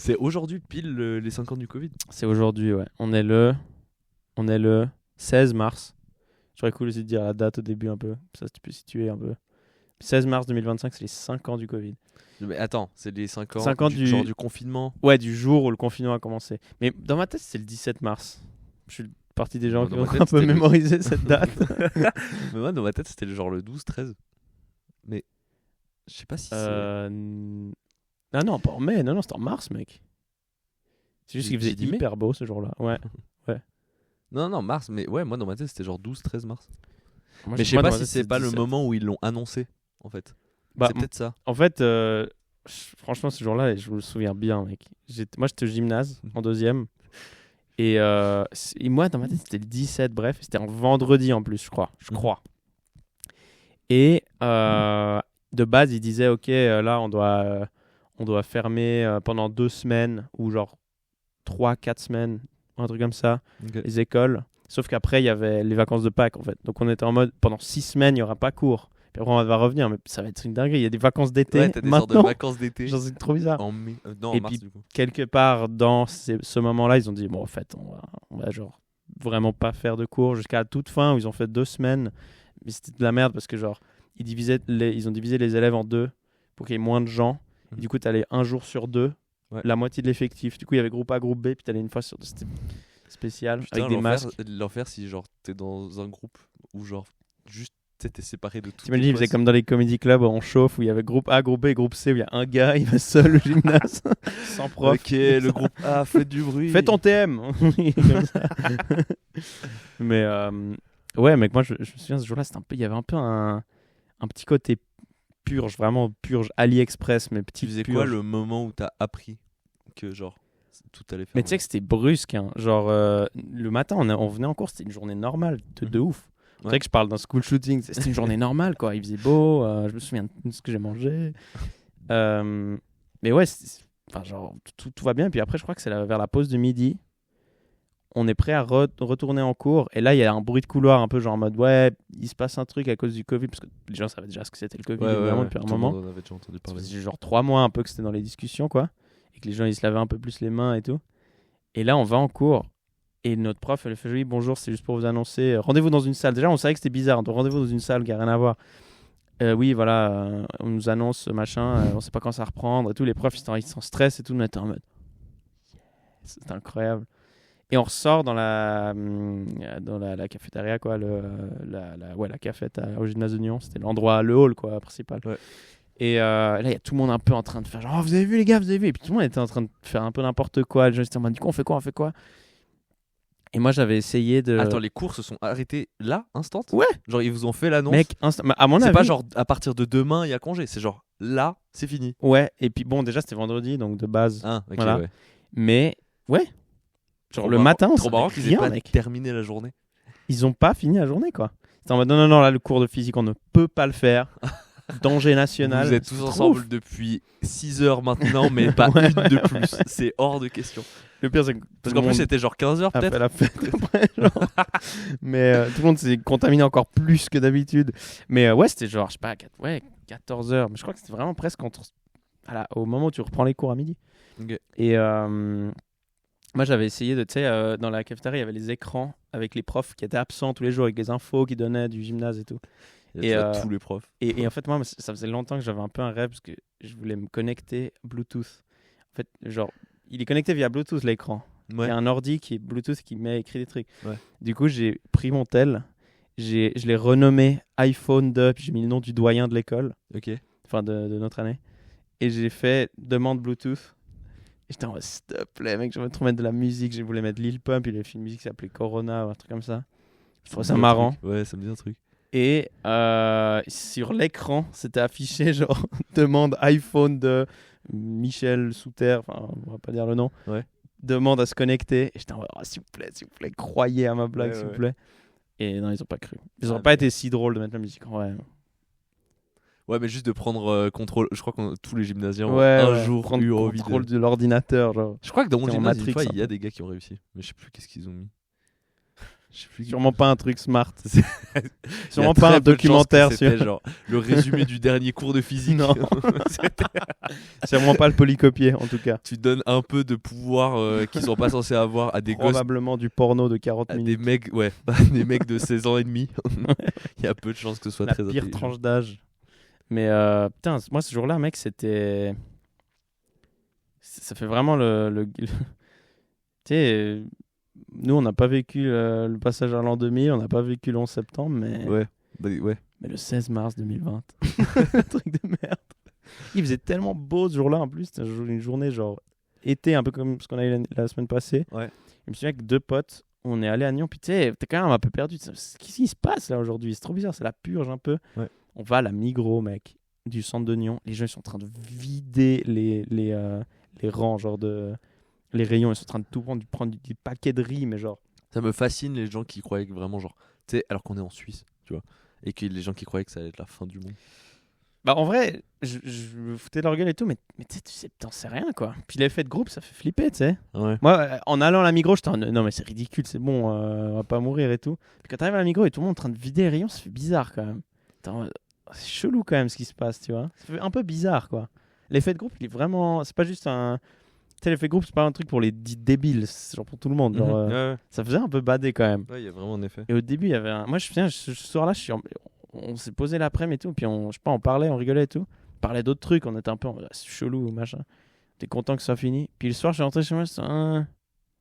C'est aujourd'hui pile les 5 ans du Covid. C'est aujourd'hui, ouais. On est le 16 mars. J'aurais cool aussi de dire la date au début un peu. Ça, tu peux situer un peu. 16 mars 2025, c'est les 5 ans du Covid. Mais attends, c'est les 5 ans, 5 ans genre du confinement. Ouais, du jour où le confinement a commencé. Mais dans ma tête, c'est le 17 mars. Je suis partie des gens Moi, qui dans ont ma tête, un peu c'était le- mémorisé cette date. Mais moi, dans ma tête, c'était genre le 12-13. Mais je sais pas si c'est... Ah non, pas en mai. Non, c'était en mars, mec. C'est juste qu'il J'ai faisait dit mai. hyper beau ce jour-là. Ouais. Non, mars. Mais ouais, moi, dans ma tête, c'était genre 12-13 mars. Moi, Mais je sais moi, pas dans ma si tête, c'est pas le 17. moment où ils l'ont annoncé, en fait. Bah, C'est peut-être ça. En fait, franchement, ce jour-là, je me souviens bien, mec. Moi, j'étais au gymnase en deuxième. Et moi, dans ma tête, c'était le 17, bref. C'était un vendredi en plus, je crois. Et de base, il disait, OK, là, on doit fermer pendant 2 semaines ou genre 3-4 semaines, un truc comme ça, Ok. les écoles. Sauf qu'après, il y avait les vacances de Pâques, en fait. Donc, on était en mode, pendant 6 semaines, il n'y aura pas cours. Puis après, on va revenir, mais ça va être une dinguerie. Il y a des vacances d'été Ouais, t'as des sortes de maintenant. vacances d'été. Genre, c'est trop bizarre. En mai. Non, Et en mars, puis, du coup. quelque part dans ce moment-là, ils ont dit, bon, en fait, on va genre vraiment pas faire de cours jusqu'à la toute fin où ils ont fait 2 semaines. Mais c'était de la merde parce que genre, ils ont divisé les élèves en deux pour qu'il y ait moins de gens. Et du coup, t'allais un jour sur 2, Ouais. la moitié de l'effectif. Du coup, il y avait groupe A, groupe B, puis t'allais une fois sur 2. C'était spécial, Putain, avec des masques. l'enfer si genre t'es dans un groupe où genre juste t'es séparé de tout. T'imagines, ils faisaient comme dans les comedy clubs où on chauffe, où il y avait groupe A, groupe B et groupe C, où il y a un gars, il va seul au gymnase, sans prof. Ok, le groupe A fait du bruit. Fais ton TM. Comme ça. Mais ouais, mec, moi je me souviens ce jour-là, il y avait un peu un petit côté purge, vraiment purge, AliExpress, mais petit Tu faisais purge. quoi le moment où t'as appris que genre tout allait faire? Mais tu sais que c'était brusque, hein. Genre le matin, on venait en cours, c'était une journée normale, de ouf. C'est vrai que je parle d'un school shooting, c'était une journée normale, quoi. Il faisait beau, je me souviens de ce que j'ai mangé. Mais ouais, enfin, genre, tout va bien. Puis après, je crois que c'est vers la pause de midi. On est prêt à retourner en cours. Et là, il y a un bruit de couloir un peu genre en mode, ouais, il se passe un truc à cause du Covid. Parce que les gens savaient déjà ce que c'était le Covid, évidemment, depuis un Tout le moment. monde en avait déjà entendu Ça parler. faisait genre 3 mois un peu que c'était dans les discussions, quoi. Et que les gens, ils se lavaient un peu plus les mains et tout. Et là, on va en cours. Et notre prof, elle fait, oui, bonjour, c'est juste pour vous annoncer. Rendez-vous dans une salle. Déjà, on savait que c'était bizarre. Donc, rendez-vous dans une salle qui n'a rien à voir. Oui, voilà, on nous annonce machin. On sait pas quand ça va reprendre et tout. Les profs, ils sont en stress et tout. On était en mode, c'est incroyable. Et on ressort dans la cafétéria, quoi. La cafette au gymnase de Nyon. C'était l'endroit, le hall, quoi, principal. Ouais. Et là, il y a tout le monde un peu en train de faire genre, oh, vous avez vu, les gars, vous avez vu. Et puis tout le monde était en train de faire un peu n'importe quoi. Les gens étaient en mode, du coup, on fait quoi? Et moi, j'avais essayé de. Attends, les cours se sont arrêtés là, instant? Ouais. Genre ils vous ont fait l'annonce. Mec, à mon c'est avis. pas genre à partir de demain il y a congé, c'est genre là, c'est fini. Ouais, et puis bon, déjà, c'était vendredi, donc de base. Ah, ok, Voilà. ouais. Mais, ouais. Genre Trop le marrant- matin, on trop savait marrant qu'ils aient rien, pas mec. terminé la journée. Ils ont pas fini la journée, quoi. C'était en mode, non, là, le cours de physique, on ne peut pas le faire. Danger national. Vous êtes tous C'est trop ensemble ouf. depuis 6 heures maintenant, mais pas Ouais, une de plus. C'est hors de question. Le pire, c'est que Parce qu'en plus c'était genre 15 heures a fait peut-être. la fête après, genre. Mais tout le monde s'est contaminé encore plus que d'habitude. Mais ouais, c'était genre, je sais pas, 14 heures. Mais je crois que c'était vraiment presque au moment où tu reprends les cours à midi. Ok. Et moi, j'avais essayé de, tu sais, dans la cafétéria, il y avait les écrans avec les profs qui étaient absents tous les jours, avec les infos qu'ils donnaient du gymnase et tout. Il y a Et, tous les profs. Et en fait, moi, ça faisait longtemps que j'avais un peu un rêve parce que je voulais me connecter Bluetooth. En fait, genre, il est connecté via Bluetooth l'écran. Il Ouais. y a un ordi qui est Bluetooth qui écrit des trucs. Ouais. Du coup, j'ai pris mon tel, je l'ai renommé iPhone 2, puis j'ai mis le nom du doyen de l'école, Ok. enfin de notre année. Et j'ai fait demande Bluetooth. Et j'étais en mode, s'il te plaît, mec, je veux trop mettre de la musique. Je voulais mettre Lil Pump, il avait fait une musique qui s'appelait Corona ou un truc comme ça. Je trouvais ça marrant. Ouais, ça me dit un truc. Et sur l'écran, c'était affiché genre demande iPhone de Michel Souter, enfin on va pas dire le nom. Ouais. Demande à se connecter. Et j'étais en mode, oh, s'il vous plaît, croyez à ma blague, Ouais, s'il ouais. vous plaît. Et non, ils ont pas cru. Ils ont Ah, pas mais- été si drôles de mettre la musique. Ouais, Ouais, mais juste de prendre contrôle. Je crois que tous les gymnasiens ont ouais, un jour prendre eu le envie contrôle de. de l'ordinateur, genre. Je crois que dans mon T'es en gymnase, une Matrix, fois, un il y a peu. des gars qui ont réussi. Mais je sais plus qu'est-ce qu'ils ont mis. Je sais plus. Sûrement pas un truc smart. Il y Sûrement a pas très un peu de chances que documentaire c'était sur. genre le résumé du dernier cours de physique. Non. Sûrement pas le polycopier en tout cas. Tu donnes un peu de pouvoir qu'ils sont pas censés avoir à des gosses, Probablement du porno de 40 à des minutes. mecs, ouais, des mecs de 16 ans et demi. Il y a peu de chances que ce soit La très pire intelligent. tranche d'âge. Mais putain, moi ce jour-là, mec, c'était. Ça fait vraiment tu sais, nous on n'a pas vécu le passage à l'an 2000, on n'a pas vécu le 11 septembre, mais, Ouais, ouais. mais le 16 mars 2020. Un truc de merde. Il faisait tellement beau ce jour-là en plus, c'était une journée genre été, un peu comme ce qu'on a eu la semaine passée. Ouais. Je me souviens avec 2 potes, on est allé à Nyon, puis tu sais, t'es quand même un peu perdu. Qu'est-ce qui se passe là aujourd'hui? C'est trop bizarre, c'est la purge un peu. Ouais. On va à la Migros, mec, du centre de Nyon. Les gens ils sont en train de vider les rangs, genre les rayons. Ils sont en train de tout prendre des paquets de riz, mais genre. Ça me fascine les gens qui croyaient que vraiment genre, tu sais, alors qu'on est en Suisse, tu vois, et que les gens qui croyaient que ça allait être la fin du monde. Bah en vrai, je me foutais de leur gueule et tout, mais tu sais, t'en sais rien quoi. Puis l'effet de groupe, ça fait flipper, tu sais. Ouais. Moi, en allant à la Migros, j'étais en non mais c'est ridicule, c'est bon, on va pas mourir et tout. Puis quand t'arrives à la Migros et tout le monde est en train de vider les rayons, ça fait bizarre quand même. C'est chelou quand même ce qui se passe, tu vois. Ça fait un peu bizarre quoi. L'effet de groupe, il est vraiment, c'est pas juste un. Tu sais, l'effet de groupe, c'est pas un truc pour les dits débiles, c'est genre pour tout le monde. Genre, Ouais, ça faisait un peu bader quand même. il y a vraiment un effet. Et au début, il y avait un. Moi, je me souviens, ce soir-là, on s'est posé l'après-midi et tout, puis je sais pas, on parlait, on rigolait et tout. On parlait d'autres trucs, on était un peu c'est chelou, machin. T'es content que ça soit fini. Puis le soir, je suis rentré chez moi,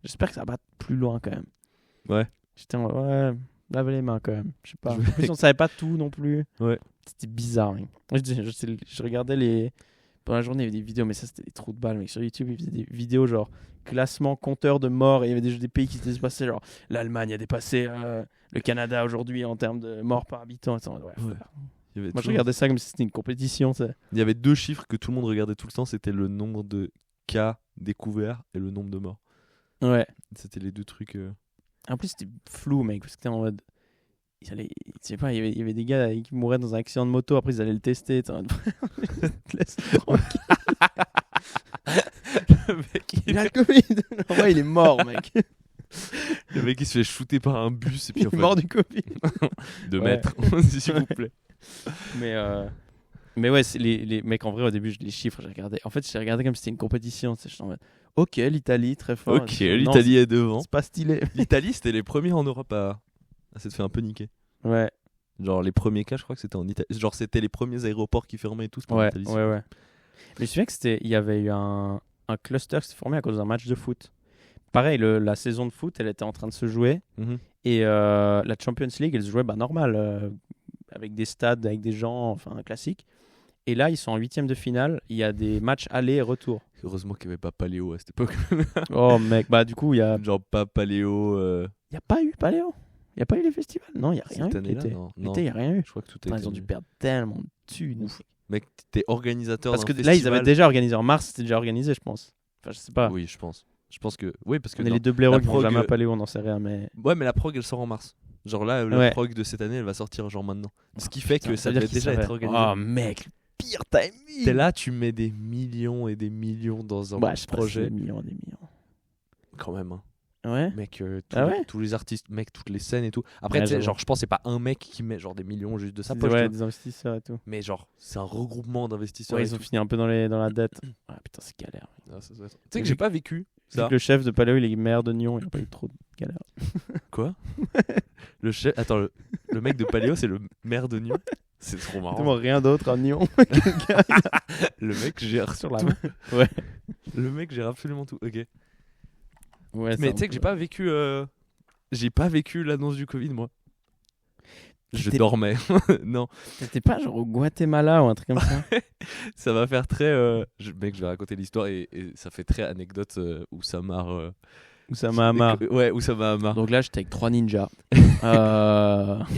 j'espère que ça va plus loin quand même. Ouais. J'étais en mode, ouais, lave les mains quand même. Je sais pas. En plus, on savait pas tout non plus. Ouais. C'était bizarre, mec. Je regardais pendant la journée, il y avait des vidéos, mais ça, c'était des trous de balles, mec. Sur YouTube, ils faisaient des vidéos genre classement compteur de morts, et il y avait des pays qui s'étaient passés, genre l'Allemagne a dépassé le Canada aujourd'hui en termes de morts par habitant. Ouais. Moi, je regardais ça comme si c'était une compétition, tu sais. Il y avait 2 chiffres que tout le monde regardait tout le temps, c'était le nombre de cas découverts et le nombre de morts. Ouais. C'était les 2 trucs. En plus, c'était flou, mec, parce que t'es en mode. Je sais pas, il y avait des gars qui mouraient dans un accident de moto, après ils allaient le tester. T'es en mode. Te laisse tranquille. Le mec, Il a le Covid. En vrai, il est mort, mec. le mec il se fait shooter par un bus et puis Il en est fait, mort du Covid. 2 Ouais. mètres, s'il vous plaît. Mais ouais, c'est les mecs, en vrai, au début, les chiffres, j'ai regardé. En fait, j'ai regardé comme si c'était une compétition. Je suis en mode, ok, l'Italie, très fort. Ok, Non, l'Italie est devant. c'est pas stylé. L'Italie, c'était les premiers en Europe à s'être fait un peu niquer. Ouais, Genre les premiers cas, je crois que c'était en Italie. Genre c'était les premiers aéroports qui fermaient et tout. C'était en ouais. Italie. Mais je me souviens il y avait eu un cluster qui s'est formé à cause d'un match de foot. Pareil, la saison de foot, elle était en train de se jouer. Mhm. Et la Champions League, elle se jouait normal, avec des stades, avec des gens, enfin classique. Et là, ils sont en 8e de finale. Il y a des matchs aller et retour. Heureusement qu'il n'y avait pas Paléo à cette époque. Oh mec, bah du coup, il y a Genre pas Paléo. pas eu Paléo. Il y a pas eu les festivals. Non, il y a rien Cette eu. année-là, L'été, non. L'été, il y a rien eu. Je crois que tout a Putain, été ils ont dû annulé. perdre tellement de thunes. Ouf. Mec, t'es organisateur Parce d'un que là, ils avaient festival. déjà organisé en mars. C'était déjà organisé, je pense. Enfin, je sais pas. Oui, je pense. Je pense que oui, parce que On est non. les deux blaireaux la qui vont prog, jamais à Paléo, on n'en sait rien, mais. Ouais, mais la prog elle sort en mars. Genre là, la Ouais. prog de cette année, elle va sortir genre maintenant. Ce qui fait Putain, que ça veut dire devait qu'ils déjà savaient. être organisé. Oh mec, le pire timing. T'es là, tu mets des millions et des millions dans un Ouais, je sais pas si c'est projet. des millions, des millions. Quand même, hein. Ouais. Mec, Ah ouais tous les artistes, mec, toutes les scènes et tout. Après, Ouais, tu sais, j'avoue. genre, je pense que c'est pas un mec qui met genre des millions juste de sa C'est poche. tu vois. des investisseurs et tout. Mais genre, c'est un regroupement d'investisseurs. Ouais, et ils ont tout. fini un peu dans la dette. Ah putain, c'est galère. Ah, ça doit être- Tu sais que j'ai pas vécu Vu ça. que le chef de Paléo, il est maire de Nyon, il a pas eu trop de galère. Quoi Le chef. Attends, le mec de Paléo, c'est le maire de Nyon. C'est trop marrant. Exactement, rien d'autre à Nyon. Le mec gère Sur la tout. main. Ouais. Le mec gère absolument tout. Ok. Ouais, Mais tu sais que j'ai pas vécu l'annonce du Covid, moi. Je T'étais- dormais. Non, T'étais pas genre au Guatemala ou un truc comme ça? ça va faire très. Mec, je vais raconter l'histoire et ça fait très anecdote où ça marre. Ou ça m'a marre. Ouais, où ça m'a marre. Donc là, j'étais avec 3 ninjas. Et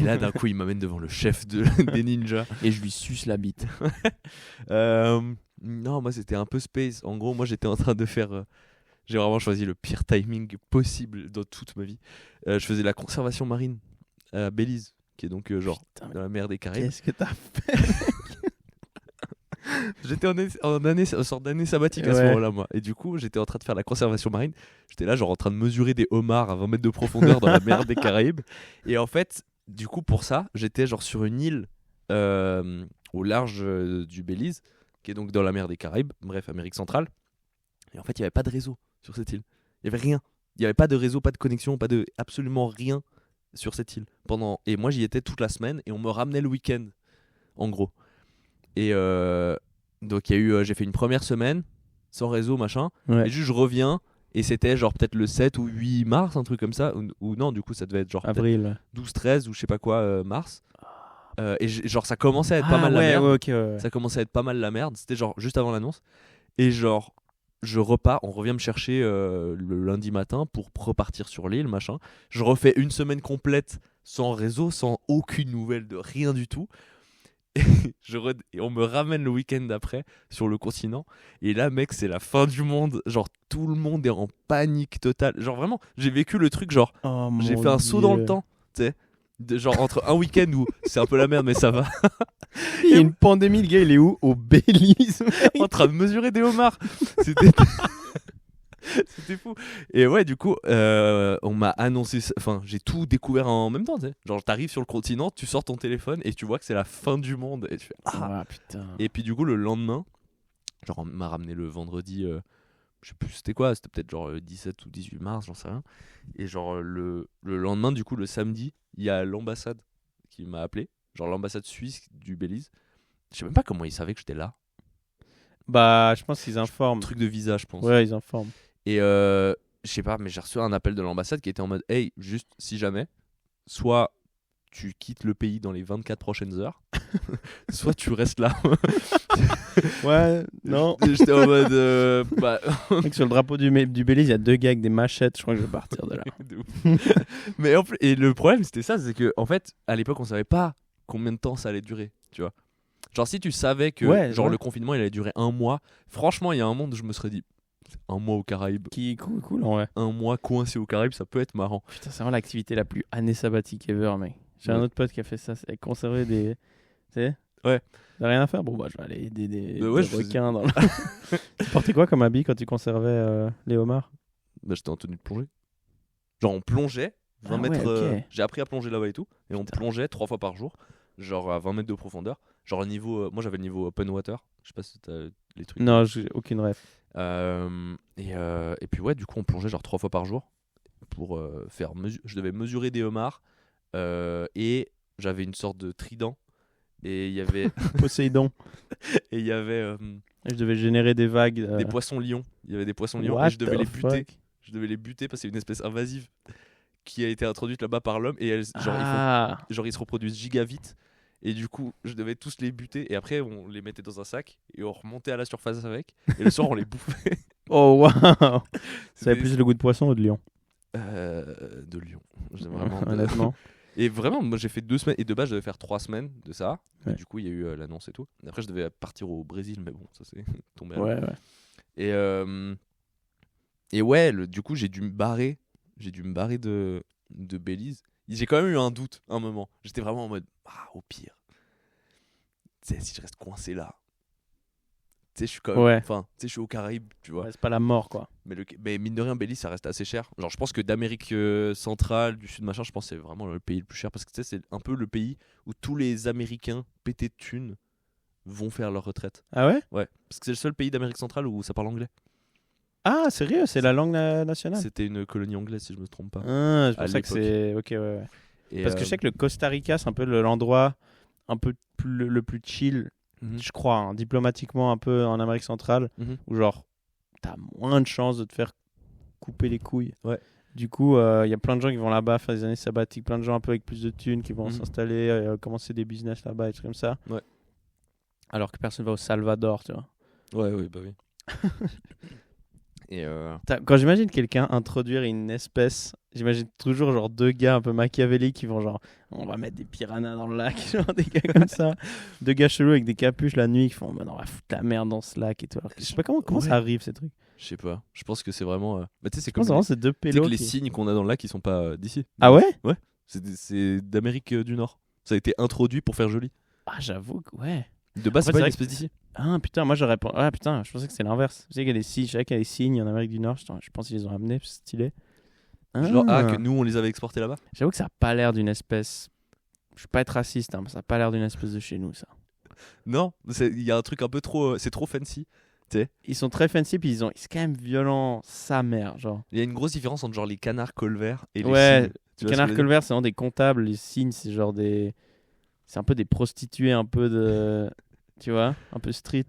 là, d'un coup, il m'amène devant le chef des ninjas. Et je lui suce la bite. Non, moi, c'était un peu space. En gros, moi, j'étais en train de faire. J'ai vraiment choisi le pire timing possible dans toute ma vie. Je faisais la conservation marine à Belize, qui est donc genre Putain, mais dans la mer des Caraïbes. qu'est-ce que t'as fait? J'étais en sorte d'année sabbatique à ce Ouais. moment-là, moi. Et du coup, j'étais en train de faire la conservation marine. J'étais là, genre en train de mesurer des homards à 20 mètres de profondeur dans la mer des Caraïbes. Et en fait, du coup, pour ça, j'étais genre sur une île au large du Belize, qui est donc dans la mer des Caraïbes, bref, Amérique centrale. Et en fait, il n'y avait pas de réseau sur cette île. Il n'y avait rien. Il n'y avait pas de réseau, pas de connexion, absolument rien sur cette île. Et moi, j'y étais toute la semaine et on me ramenait le week-end, en gros. Et donc, j'ai fait une première semaine sans réseau, machin. Ouais. Et juste, je reviens et c'était genre peut-être le 7 ou 8 mars, un truc comme ça. Ou non, du coup, ça devait être genre peut-être Avril. 12-13 ou je sais pas quoi, mars. Genre, ça commençait à être pas mal la ouais, merde. ouais, ok, ouais. Ça commençait à être pas mal la merde. C'était genre juste avant l'annonce. Et genre, on revient me chercher le lundi matin pour repartir sur l'île, machin. Je refais une semaine complète sans réseau, sans aucune nouvelle de rien du tout. Et, et on me ramène le week-end d'après sur le continent. Et là, mec, c'est la fin du monde. Genre, tout le monde est en panique totale. Genre, vraiment, j'ai vécu le truc, genre, Oh, j'ai mon fait un saut dans le Dieu. temps, tu sais. Genre, entre un week-end où c'est un peu la merde, mais ça va. Il y a une pandémie, le gars, il est où? Au Belize. En train de mesurer des homards. C'était c'était fou. Et ouais, du coup, on m'a annoncé enfin, j'ai tout découvert en même temps, tu sais. Genre, t'arrives sur le continent, tu sors ton téléphone et tu vois que c'est la fin du monde et tu fais ah. Ah, putain. Et puis du coup, le lendemain, genre on m'a ramené le vendredi, je sais plus c'était quoi, c'était peut-être genre 17 ou 18 mars, j'en sais rien. Et genre le lendemain, du coup, le samedi, il y a l'ambassade qui m'a appelé, genre l'ambassade suisse du Belize. Je sais même pas comment ils savaient que j'étais là. Bah, je pense qu'ils informent. Truc de visa, je pense. Ouais, ils informent. Et je sais pas, mais j'ai reçu un appel de l'ambassade qui était en mode hey, juste si jamais, soit tu quittes le pays dans les 24 prochaines heures, soit tu restes là. Ouais, non. J'étais en mode bah. Mec, sur le drapeau du Belize, il y a 2 gars avec des machettes. Je crois que je vais partir de là. De ouf. Mais et le problème c'était ça, c'est que en fait à l'époque on savait pas combien de temps ça allait durer, tu vois. Genre si tu savais que Ouais, genre ouais. le confinement il allait durer un mois, franchement il y a un monde où je me serais dit un mois aux Caraïbes, Qui est cool, en vrai. un mois coincé aux Caraïbes, ça peut être marrant. Putain, c'est vraiment l'activité la plus année sabbatique ever, mec. J'ai un Ouais. autre pote qui a fait ça, c'est conserver des. Tu sais? Ouais. T'as rien à faire? Bon, bah, je vais aller aider des Ouais, je faisais- requins dans le. Tu portais quoi comme habit quand tu conservais les homards? Bah, j'étais en tenue de plongée. Genre on plongeait 20 Ah ouais, mètres. ok. J'ai appris à plonger là-bas et tout. Et on Putain. plongeait 3 fois par jour. Genre à 20 mètres de profondeur. Genre au niveau. Moi j'avais le niveau open water. Je sais pas si t'as les trucs. Non, j'ai aucune rêve. Et puis ouais, du coup on plongeait genre 3 fois par jour. Pour faire. Je devais mesurer des homards. Et j'avais une sorte de trident. Et il y avait. Poséidon. Et il y avait Je devais générer des vagues. des poissons lions. Il y avait des poissons lions. What Et je devais the les buter. fuck? Je devais les buter parce que c'est une espèce invasive qui a été introduite là-bas par l'homme et Ah, genre ils se reproduisent giga vite et du coup je devais tous les buter et après on les mettait dans un sac et on remontait à la surface avec et le soir on les bouffait. oh waouh! Ça C'était- avait plus le goût de poisson ou de lion? de lion. J'aime vraiment de- Honnêtement. Et vraiment moi j'ai fait 2 semaines et de base je devais faire 3 semaines de ça. Et Ouais. du coup il y a eu l'annonce et tout. Et après je devais partir au Brésil mais bon ça c'est tombé à l'eau. Ouais, ouais. Et ouais, du coup, j'ai dû me barrer. J'ai dû me barrer de Belize. J'ai quand même eu un doute, un moment. J'étais vraiment en mode, ah, au pire. Tu sais, si je reste coincé là. Tu sais, je suis quand même. Ouais. Enfin, tu sais, je suis aux Caraïbes, tu vois. Ouais, c'est pas la mort, quoi. Mais mine de rien, Belize, ça reste assez cher. Genre, je pense que d'Amérique centrale, du Sud, machin, je pense que c'est vraiment le pays le plus cher. Parce que tu sais, c'est un peu le pays où tous les Américains pétés de thunes vont faire leur retraite. Ah ouais? Ouais. Parce que c'est le seul pays d'Amérique centrale où ça parle anglais. Ah, sérieux? C'est la langue nationale? C'était une colonie anglaise, si je me trompe pas. Ah, c'est À pour ça que c'est. Ok, ouais, ouais. Et, Parce que je sais que le Costa Rica, c'est un peu l'endroit un peu le plus chill, mhm. je crois, hein, diplomatiquement un peu en Amérique centrale, Mhm. où genre, t'as moins de chances de te faire couper les couilles. Ouais. Du coup, il y a plein de gens qui vont là-bas faire des années sabbatiques, plein de gens un peu avec plus de thunes qui vont Mhm. s'installer, commencer des business là-bas et trucs comme ça. Ouais. Alors que personne va au Salvador, tu vois. Ouais, bah oui. Et Quand j'imagine quelqu'un introduire une espèce, j'imagine toujours genre 2 gars un peu machiavéliques qui vont genre on va mettre des piranhas dans le lac, genre des gars comme ça, 2 gars chelous avec des capuches la nuit qui font bah non, on va foutre la merde dans ce lac et tout. Alors que je sais pas comment Ouais. ça arrive ces trucs. je sais pas. Je pense que c'est vraiment. Bah, tu sais, c'est Je comme pense vraiment les, c'est 2 tu sais pélos. que les qui- signes qu'on a dans le lac, ils sont pas d'ici. Ah ouais? C'est d'Amérique du Nord. Ça a été introduit pour faire joli. Ah j'avoue que ouais. De base, En fait, c'est pas une c'est espèce d'ici. Ah putain, moi j'aurais. Ah putain, je pensais que c'était l'inverse. Je sais qu'il y a des signes, je savais qu'il y a des signes en Amérique du Nord. Je pense qu'ils les ont amenés, c'est stylé. Genre, Ah. que nous, on les avait exportés là-bas. J'avoue que ça a pas l'air d'une espèce. Je vais pas être raciste, hein, mais ça a pas l'air d'une espèce de chez nous, ça. Non, il y a un truc un peu trop. C'est trop fancy. Ils sont très fancy, puis c'est quand même violent, sa mère, genre. Il y a une grosse différence entre genre les canards colverts et les Ouais, cygnes. Tu les vois ce canards que je veux dire colverts, c'est vraiment des comptables. Les signes, c'est genre des. C'est un peu des prostituées, un peu de. Tu vois, un peu street.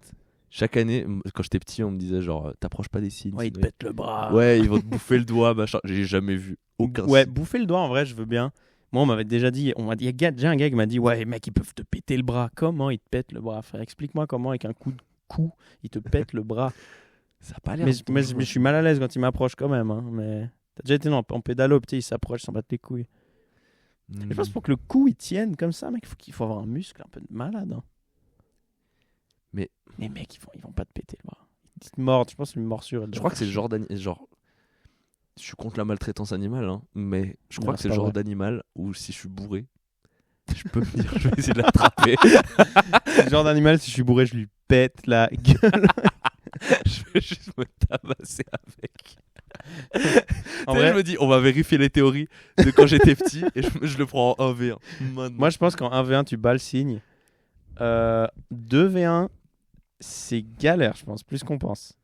Chaque année, quand j'étais petit, on me disait genre, t'approches pas des cygnes. Ouais, ils te pètent le bras. Ouais, ils vont te bouffer le doigt, machin. J'ai jamais vu aucun Ouais, cygne. bouffer le doigt, en vrai, je veux bien. Moi, on m'avait déjà dit, il y a déjà un gars qui m'a dit, ouais, mec, ils peuvent te péter le bras. Comment ils te pètent le bras, frère? Explique-moi comment, avec un coup de cou, ils te pètent le bras. Ça a pas l'air. Mais je suis mal à l'aise quand ils m'approchent quand même. Hein, mais t'as déjà été en pédalo, petit, ils s'approchent, ils s'en battent les couilles. Hmm. Mais je pense pour que le cou il tienne comme ça, mec, il faut avoir un muscle un peu de malade. Hein. Mais mec, ils vont pas te péter le bras. Ils te mordent, je pense que c'est une morsure. je crois que c'est le genre d'animal. Genre, je suis contre la maltraitance animale, hein, mais je crois Non, que c'est c'est le pas genre vrai. d'animal où si je suis bourré, je peux me dire, je vais essayer de l'attraper. C'est le genre d'animal, si je suis bourré, je lui pète la gueule. Je vais juste me tabasser avec. En Tu sais, vrai, je me dis, on va vérifier les théories de quand j'étais petit et je le prends en 1v1. Maintenant. moi, je pense qu'en 1v1, tu bats le signe. 2v1, c'est galère, je pense, plus qu'on pense.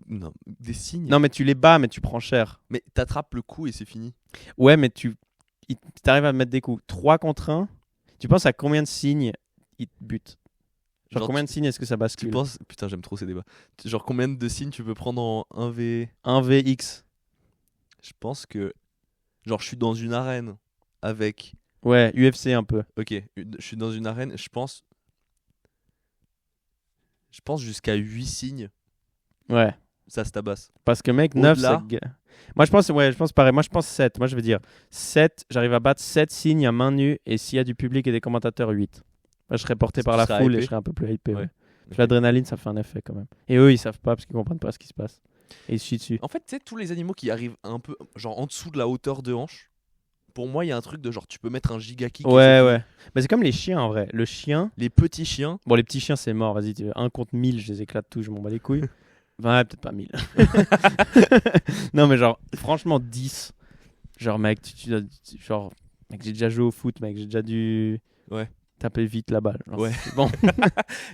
Non, des signes. Non, mais tu les bats, mais tu prends cher. Mais t'attrapes le coup et c'est fini. Ouais, mais t'arrives à mettre des coups. 3 contre 1, tu penses à combien de signes ils te butent? Genre, combien de signes est-ce que ça Tu bascule? penses. Putain, j'aime trop ces débats. Genre, combien de signes tu peux prendre en 1v. 1vx. Je pense que. Genre, je suis dans une arène avec. Ouais, UFC un peu. Ok, je suis dans une arène, je pense. Je pense jusqu'à 8 signes, Ouais. ça se tabasse. Parce que mec, 9, Au-delà. Moi je pense pareil. Moi je pense 7. Moi je veux dire 7, j'arrive à battre 7 signes à main nue et s'il y a du public et des commentateurs 8. Moi je serais porté par Tu la serais foule et hypé. je serais un peu plus hypé. Ouais. Ouais. Ok. L'adrénaline ça fait un effet quand même. Et eux ils savent pas parce qu'ils comprennent pas ce qui se passe. Et ils se chient dessus. En fait, tu sais, tous les animaux qui arrivent un peu, genre en dessous de la hauteur de hanche, pour moi, il y a un truc de genre, tu peux mettre un giga kick. et Ouais, c'est fini. ouais. Mais c'est comme les chiens en vrai. Le chien, Les petits chiens, bon les petits chiens c'est mort. Vas-y, 1 contre 1000, je les éclate tous, je m'en bats les couilles. Ouais, peut-être pas 1000. Non mais genre, franchement 10. Genre mec, genre, mec j'ai déjà joué au foot, mec, j'ai déjà dû Ouais. taper vite la balle. Genre, Ouais. c'est bon.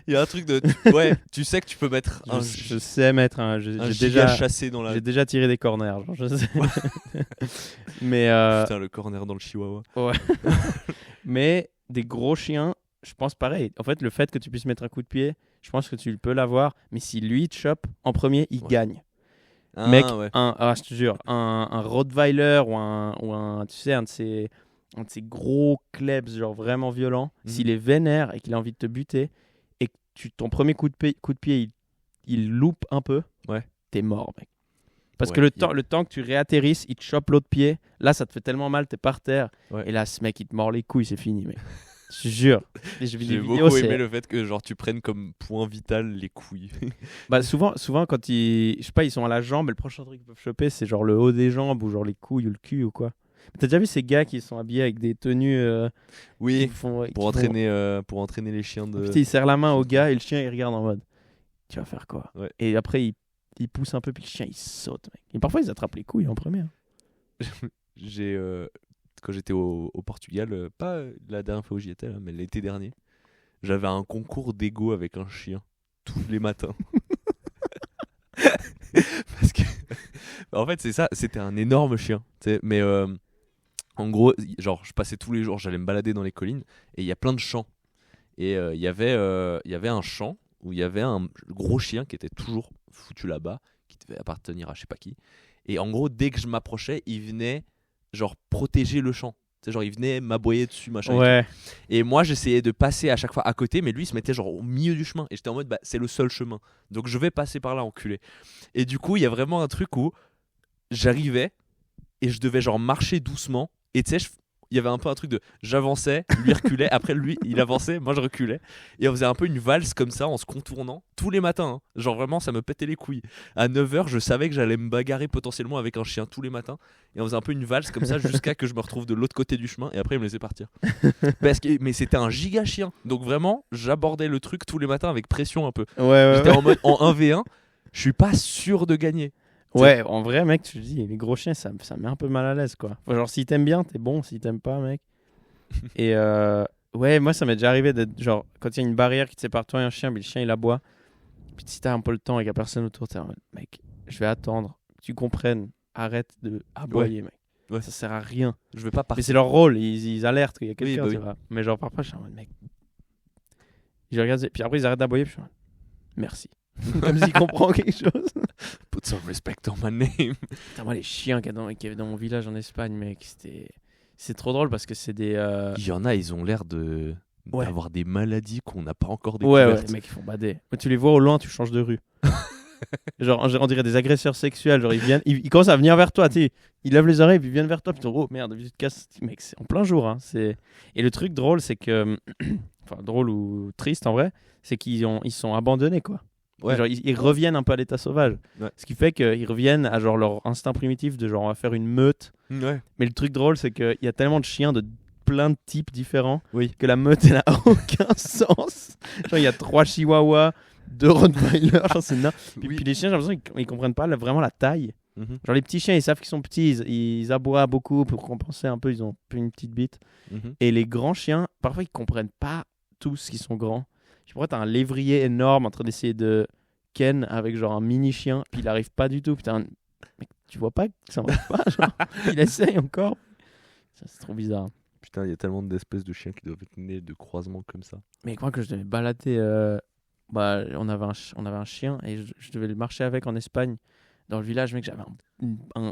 il y a un truc de. Ouais, tu sais que tu peux mettre un, je sais mettre un j'ai giga déjà chassé dans la. j'ai déjà tiré des corners, genre, je sais. Mais Putain, le corner dans le chihuahua. mais des gros chiens, je pense pareil. En fait, le fait que tu puisses mettre un coup de pied, je pense que tu peux l'avoir, mais si lui il te chope en premier, il Ouais. gagne. Ah, Mec, ouais. je te jure, un Rottweiler ou un tu sais un de ces gros klebs genre vraiment violent, Mhm. s'il est vénère et qu'il a envie de te buter et que ton premier coup de pied il loupe un peu, Ouais. t'es mort mec. Parce Ouais, que le temps que tu réatterrisses, il te chope l'autre pied, là ça te fait tellement mal, t'es par terre Ouais. et là ce mec il te mord les couilles, c'est fini mec. Je te jure. Et j'ai vu des J'ai vidéos, beaucoup c'est- aimé le fait que genre tu prennes comme point vital les couilles. Bah souvent quand je sais pas, ils sont à la jambe et le prochain truc qu'ils peuvent choper c'est genre le haut des jambes ou genre les couilles ou le cul ou quoi. T'as déjà vu ces gars qui sont habillés avec des tenues Oui, qui font pour entraîner les chiens de. Putain, il serre la main au gars et le chien il regarde en mode tu vas faire quoi? Ouais. Et après il pousse un peu puis le chien il saute mec. Et parfois ils attrapent les couilles en premier. J'ai quand j'étais au Portugal, pas la dernière fois où j'y étais là, mais l'été dernier, j'avais un concours d'ego avec un chien tous les matins. Parce que en fait c'est ça, c'était un énorme chien, tu sais, mais en gros genre je passais tous les jours, j'allais me balader dans les collines et il y a plein de champs et il y avait un champ où il y avait un gros chien qui était toujours foutu là-bas, qui devait appartenir à je sais pas qui, et en gros dès que je m'approchais il venait genre protéger le champ. Tu sais, genre il venait m'aboyer dessus machin et tout. Ouais. Et moi j'essayais de passer à chaque fois à côté, mais lui il se mettait genre au milieu du chemin et j'étais en mode bah c'est le seul chemin, donc je vais passer par là enculé. Et du coup il y a vraiment un truc où j'arrivais et je devais genre marcher doucement et tu sais il y avait un peu un truc de j'avançais, lui reculait, après lui il avançait, moi je reculais. Et on faisait un peu une valse comme ça en se contournant tous les matins. Hein. Genre vraiment, ça me pétait les couilles. À 9h, je savais que j'allais me bagarrer potentiellement avec un chien tous les matins. Et on faisait un peu une valse comme ça jusqu'à que je me retrouve de l'autre côté du chemin. Et après, il me laissait partir. Mais c'était un giga chien. Donc vraiment, j'abordais le truc tous les matins avec pression un peu. J'étais en mode en 1v1, je suis pas sûr de gagner. Ouais, en vrai, mec, tu te dis, les gros chiens, ça me met un peu mal à l'aise, quoi. Enfin, genre, si t'aimes bien, t'es bon. Si t'aimes pas, mec. Et ouais, moi, ça m'est déjà arrivé d'être genre, quand il y a une barrière qui te sépare toi et un chien, mais le chien il aboie. Puis si t'as un peu le temps et qu'il y a personne autour, t'es en mode, mec, je vais attendre que tu comprennes. Arrête de aboyer, mec. Ouais. Ça sert à rien. Je vais pas partir. Mais c'est leur rôle, ils alertent qu'il y a quelqu'un, Oui, tu vois. Mais genre, parfois, je suis en mode, mec. Je regarde, puis après, ils arrêtent d'aboyer, puis je suis en mode, merci. Comme s'ils comprennent quelque chose. Put some respect on my name. Putain, moi, les chiens qu'il y avait dans mon village en Espagne, mec, c'est trop drôle parce que c'est des. Il y en a, ils ont l'air Ouais. d'avoir des maladies qu'on n'a pas encore Ouais, découvertes. les mecs, ils font bader. Moi, tu les vois au loin, tu changes de rue. Genre, on dirait des agresseurs sexuels. Genre, ils commencent à venir vers toi, tu sais. Ils lèvent les oreilles, puis ils viennent vers toi. Puis oh merde, tu te casses. Mec, c'est en plein jour. Hein. Et le truc drôle, c'est que. Enfin, drôle ou triste en vrai, c'est ils sont abandonnés, quoi. Ouais. Genre, ils reviennent un peu à l'état sauvage. Ouais. Ce qui fait qu'ils reviennent à genre leur instinct primitif de genre on va faire une meute. Ouais. Mais le truc drôle, c'est qu'il y a tellement de chiens de plein de types différents Oui. que la meute, elle n'a aucun sens. Genre, il y a 3 chihuahuas, 2 rottweilers, genre c'est puis les chiens, j'ai l'impression qu'ils comprennent pas vraiment la taille. Mhm. Genre les petits chiens, ils savent qu'ils sont petits, ils aboient beaucoup pour compenser un peu, ils ont une petite bite. Mhm. Et les grands chiens, parfois ils comprennent pas tous qu'ils sont grands. Je sais pas, t'as un lévrier énorme en train d'essayer de ken avec genre un mini chien, puis il arrive pas du tout. Putain, mec, tu vois pas que ça marche pas, genre, il essaye encore. Ça, c'est trop bizarre. Putain, il y a tellement d'espèces de chiens qui doivent être nés de croisements comme ça. Mais quoi que je devais balader, on avait un chien et je devais le marcher avec en Espagne. Dans le village, mec, j'avais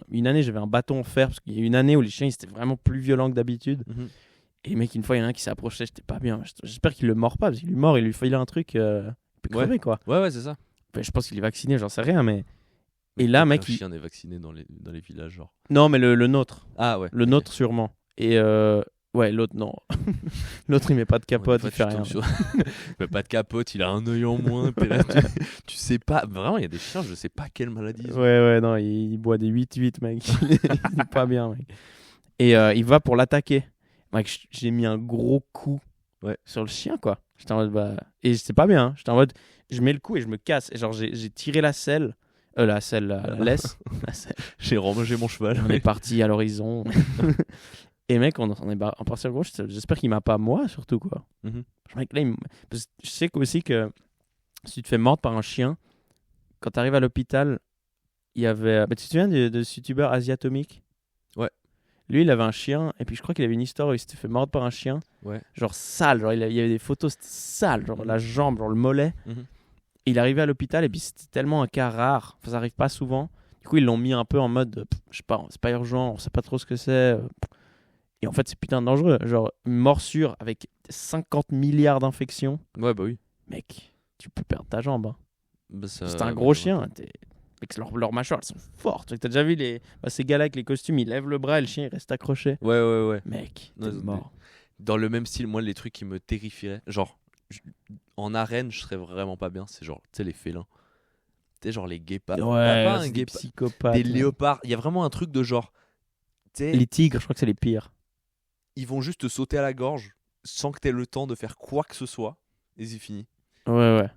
une année, j'avais un bâton en fer parce qu'il y a eu une année où les chiens ils étaient vraiment plus violents que d'habitude. Mhm. Et mec, une fois, il y en a un qui s'est approché, j'étais pas bien. J'espère qu'il le mord pas parce qu'il lui mord, il lui filait un truc, il peut crever, quoi. Ouais, c'est ça. Enfin, je pense qu'il est vacciné, j'en sais rien, mais. Et là, mec. Un chien est vacciné dans les villages, genre. Non, mais le nôtre. Ah ouais. Le nôtre, sûrement. Et ouais, l'autre, non. L'autre, il met pas de capote, il fait rien. Il met pas de capote, il a un œil en moins. T'es là, tu sais pas. Vraiment, il y a des chiens, je sais pas quelle maladie ils ont. Ouais, non, il boit des 8-8, mec. Il est pas bien, mec. Et il va pour l'attaquer. Mec, j'ai mis un gros coup sur le chien, quoi. J'étais en mode, et c'était pas bien. Hein. J'étais en mode, je mets le coup et je me casse. Et genre, j'ai tiré la selle. La laisse. La selle. J'ai rangé mon cheval. On est parti à l'horizon. Et mec, on est parti à gauche. J'espère qu'il m'a pas moi, surtout, quoi. Mhm. Mec, là, parce que je sais aussi que si tu te fais mordre par un chien, quand tu arrives à l'hôpital, il y avait. Tu te souviens de ce youtubeur Asiatomique? Ouais. Lui, il avait un chien, et puis je crois qu'il avait une histoire où il s'était fait mordre par un chien. Ouais. Genre sale, genre il y avait des photos, c'était sale, genre la jambe, genre le mollet. Mhm. Et il arrivait à l'hôpital, et puis c'était tellement un cas rare, ça arrive pas souvent. Du coup, ils l'ont mis un peu en mode, je sais pas, c'est pas urgent, on sait pas trop ce que c'est. Et en fait, c'est putain de dangereux. Genre, une morsure avec 50 milliards d'infections. Ouais, bah oui. Mec, tu peux perdre ta jambe. Hein. Bah, ça... C'est un gros chien. Mec, leurs mâchoires, elles sont fortes. T'as déjà vu ces gars-là avec les costumes, ils lèvent le bras et le chien, il reste accroché. Ouais. Mec, Non, t'es mort. Dans le même style, moi, les trucs qui me terrifieraient, genre, en arène, je serais vraiment pas bien. C'est genre, tu sais, les félins. Tu sais, genre les guépards. Ouais, pas un c'est des guépard. psychopathes. Des léopards. Il y a vraiment un truc de genre, tu sais, Les tigres, je crois que c'est les pires. ils vont juste te sauter à la gorge sans que t'aies le temps de faire quoi que ce soit. Et c'est fini. Ouais.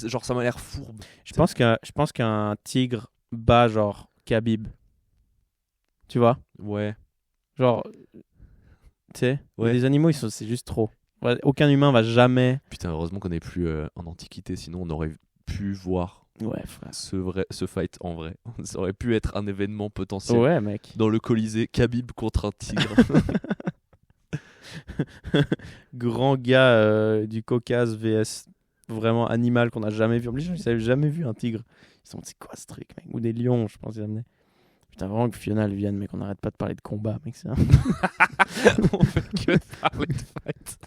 Genre, ça m'a l'air fourbe. Je pense qu'un tigre bat genre Khabib. Tu vois? Ouais. Genre, tu sais, Ouais. les animaux, c'est juste trop. Ouais, aucun humain va jamais. Putain, heureusement qu'on n'est plus en Antiquité, sinon on aurait pu voir Ouais, frère. ce fight en vrai. Ça aurait pu être un événement potentiel. Ouais, mec. Dans le Colisée, Khabib contre un tigre. Grand gars du Caucase vs vraiment animal qu'on n'a jamais vu. En plus, ils n'avaient jamais vu un tigre. Ils se sont dit, c'est quoi ce truc, mec? Ou des lions, je pense qu'ils amenaient. Putain, vraiment que Fiona, elle vienne, mec. On n'arrête pas de parler de combat, mec. C'est On fait que de parler de fight.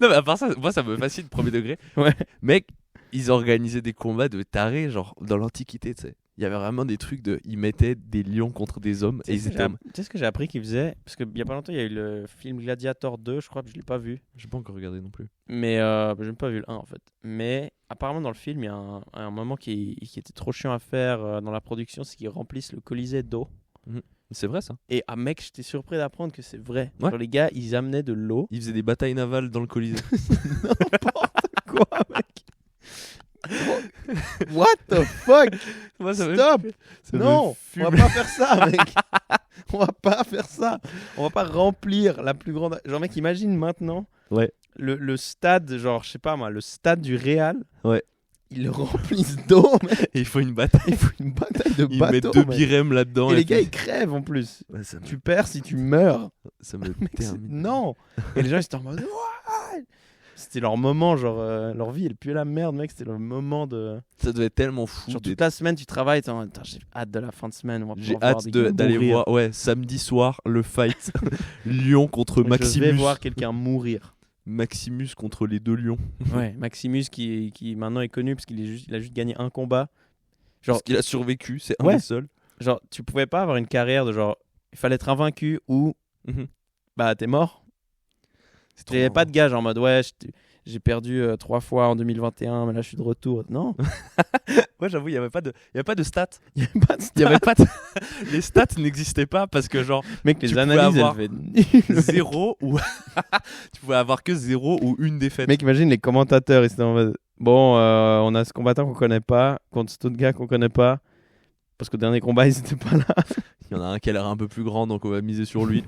Non, mais à part ça, moi ça me fascine, premier degré. Ouais. Mec, ils organisaient des combats de tarés, genre dans l'Antiquité, tu sais. Il y avait vraiment des trucs de. Ils mettaient des lions contre des hommes et ils étaient. Tu sais ce que j'ai appris qu'ils faisaient? Parce qu'il y a pas longtemps, il y a eu le film Gladiator 2, je crois, que je l'ai pas vu. J'ai pas encore regardé non plus. Mais j'ai même pas vu le 1 en fait. Mais apparemment dans le film, il y a un moment qui était trop chiant à faire dans la production, c'est qu'ils remplissent le Colisée d'eau. C'est vrai ça. Et mec, j'étais surpris d'apprendre que c'est vrai. Ouais. Genre, les gars, ils amenaient de l'eau. Ils faisaient des batailles navales dans le Colisée. N'importe quoi, mec. What the fuck? Moi, ça me- Stop! ça me Non, fume. on va pas faire ça, mec. On va pas faire ça. On va pas remplir la plus grande. Genre, mec, imagine maintenant Ouais. le stade, genre, je sais pas moi, le stade du Real. Ouais. Ils le remplissent d'eau, mec. Et il faut une bataille. Il faut une bataille de Ils bateaux. mettent 2 mec. birèmes là-dedans. Et les puis- gars, ils crèvent en plus. Ouais, ça me, Tu perds si tu meurs. ça me Mec, c'est- termine. non. Et les gens, ils étaient en mode. What? C'était leur moment, genre, leur vie, elle puait la merde, mec. C'était leur moment de. Ça devait être tellement fou. Genre, d'être- toute la semaine, tu travailles, t'es en mode, j'ai hâte de la fin de semaine. On va J'ai pouvoir voir hâte des gars d'aller mourir. voir. Ouais, samedi soir, le fight. Lion contre Je vais Maximus. voir quelqu'un mourir. Maximus contre les 2 lions. Ouais, Maximus qui maintenant est connu parce il a juste gagné un combat. Genre, Parce qu'il a survécu, c'est un Ouais. des seuls. genre, tu pouvais pas avoir une carrière de genre, il fallait être invaincu ou Mhm. bah t'es mort. C'est trop Il n'y avait pas marrant. de gage en mode ouais, j'ai perdu 3 fois en 2021, mais là je suis de retour. Non, Ouais, j'avoue, il n'y avait pas de stats. il n'y avait pas de Il y avait pas de... Les stats n'existaient pas parce que genre Mec, Tu les pouvais analyses, avoir elles faisaient nul. 0 ou tu pouvais avoir que 0 ou une défaite. Mec, imagine les commentateurs, ils étaient en mode bon, on a ce combattant qu'on connaît pas contre cet autre gars qu'on connaît pas. Parce qu'au dernier combat, ils étaient pas là. Il y en a un qui a l'air un peu plus grand donc on va miser sur lui.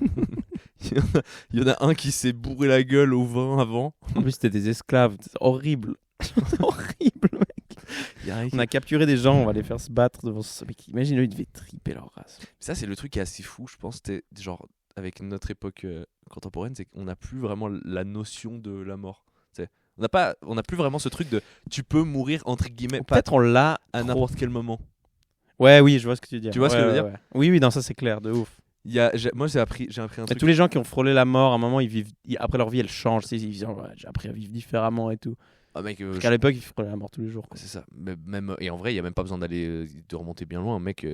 Il y en a un qui s'est bourré la gueule au vin avant. En plus, c'était des esclaves. C'est horrible. C'est horrible, mec. Il y a un qui- On a capturé des gens, on va les faire se battre devant ce mec. Imagine, eux, ils devaient triper leur race. Ça c'est le truc qui est assez fou, je pense, c'était genre avec notre époque contemporaine, c'est qu'on n'a plus vraiment la notion de la mort. Tu sais, on n'a plus vraiment ce truc de tu peux mourir entre guillemets pas Peut-être on l'a à trop. n'importe quel moment. Ouais, oui, je vois ce que tu veux dire. Tu vois ce que je veux dire ouais. Oui, non, ça c'est clair, de ouf. Moi j'ai appris un Et truc. tous les gens qui ont frôlé la mort, à un moment, après leur vie, elle change. Ils disent, ouais, j'ai appris à vivre différemment et tout. Ah, mec, Parce qu'à l'époque, ils frôlaient la mort tous les jours. Quoi. c'est ça. Même, et en vrai, il n'y a même pas besoin d'aller de remonter bien loin. Mec,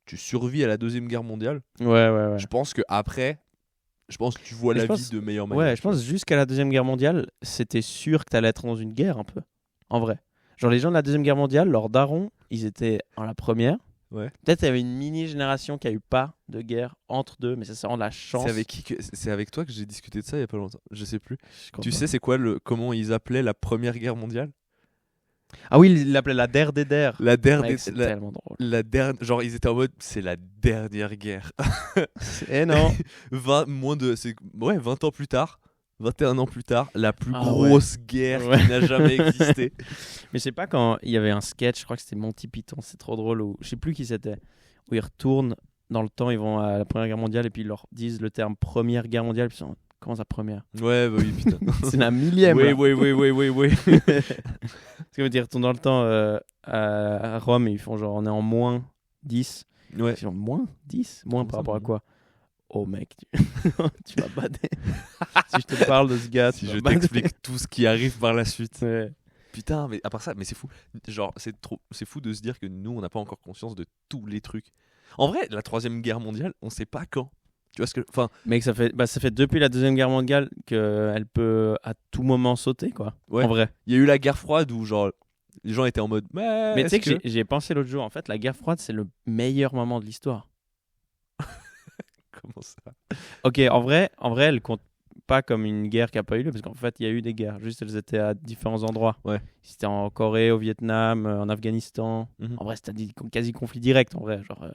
tu survis à la Deuxième Guerre mondiale. Ouais. Je pense que après, tu vois Mais la je vie pense- de meilleure manière. Ouais, je pense jusqu'à la Deuxième Guerre mondiale, c'était sûr que t'allais être dans une guerre un peu. En vrai. Genre, les gens de la Deuxième Guerre mondiale, leurs darons, ils étaient en la première. Ouais. Peut-être il y avait une mini-génération qui a eu pas de guerre entre deux, mais ça, c'est vraiment de la chance. C'est avec toi que j'ai discuté de ça il y a pas longtemps. Je sais plus. Je crois Tu pas. sais, c'est quoi comment ils appelaient la Première Guerre mondiale? Ah oui, il l'appelait la der des der. La dernière. Mec, c'est tellement drôle. La dernière. Genre, ils étaient en mode, c'est la dernière guerre. Eh non. 20 ans plus tard. 21 ans plus tard, la plus Ah grosse guerre Ouais. qui n'a jamais existé. Mais je sais pas, quand il y avait un sketch, je crois que c'était Monty Python, c'est trop drôle, où je sais plus qui c'était, où ils retournent dans le temps, ils vont à la Première Guerre mondiale et puis ils leur disent le terme Première Guerre mondiale, puis ils sont comment ça première? Ouais, bah oui, putain. C'est la millième. Oui, là. oui. Parce qu'ils retournent dans le temps à Rome et ils font genre on est en moins 10. Ouais. Ils font moins 10? Moins Comment par ça, rapport à moins quoi? Oh mec, tu vas bader. Si je te parle de ce gars, Si tu je vas bader. t'explique tout ce qui arrive par la suite. Ouais. Putain, mais à part ça, mais c'est fou. Genre, c'est fou de se dire que nous, on n'a pas encore conscience de tous les trucs. En vrai, la Troisième Guerre mondiale, on sait pas quand. Tu vois ce que. Enfin, Mec, ça fait depuis la Deuxième Guerre mondiale qu'elle peut à tout moment sauter, quoi. ouais. En vrai. Il y a eu la guerre froide où, genre, les gens étaient en mode. Mais tu sais est-ce que j'y ai pensé l'autre jour. En fait, la guerre froide, c'est le meilleur moment de l'histoire. Comment ça? Ok, en vrai, elle compte pas comme une guerre qui a pas eu lieu, parce qu'en fait, il y a eu des guerres. Juste, elles étaient à différents endroits. Ouais. C'était en Corée, au Vietnam, en Afghanistan. Mhm. En vrai, c'était quasi conflit direct, en vrai. Genre,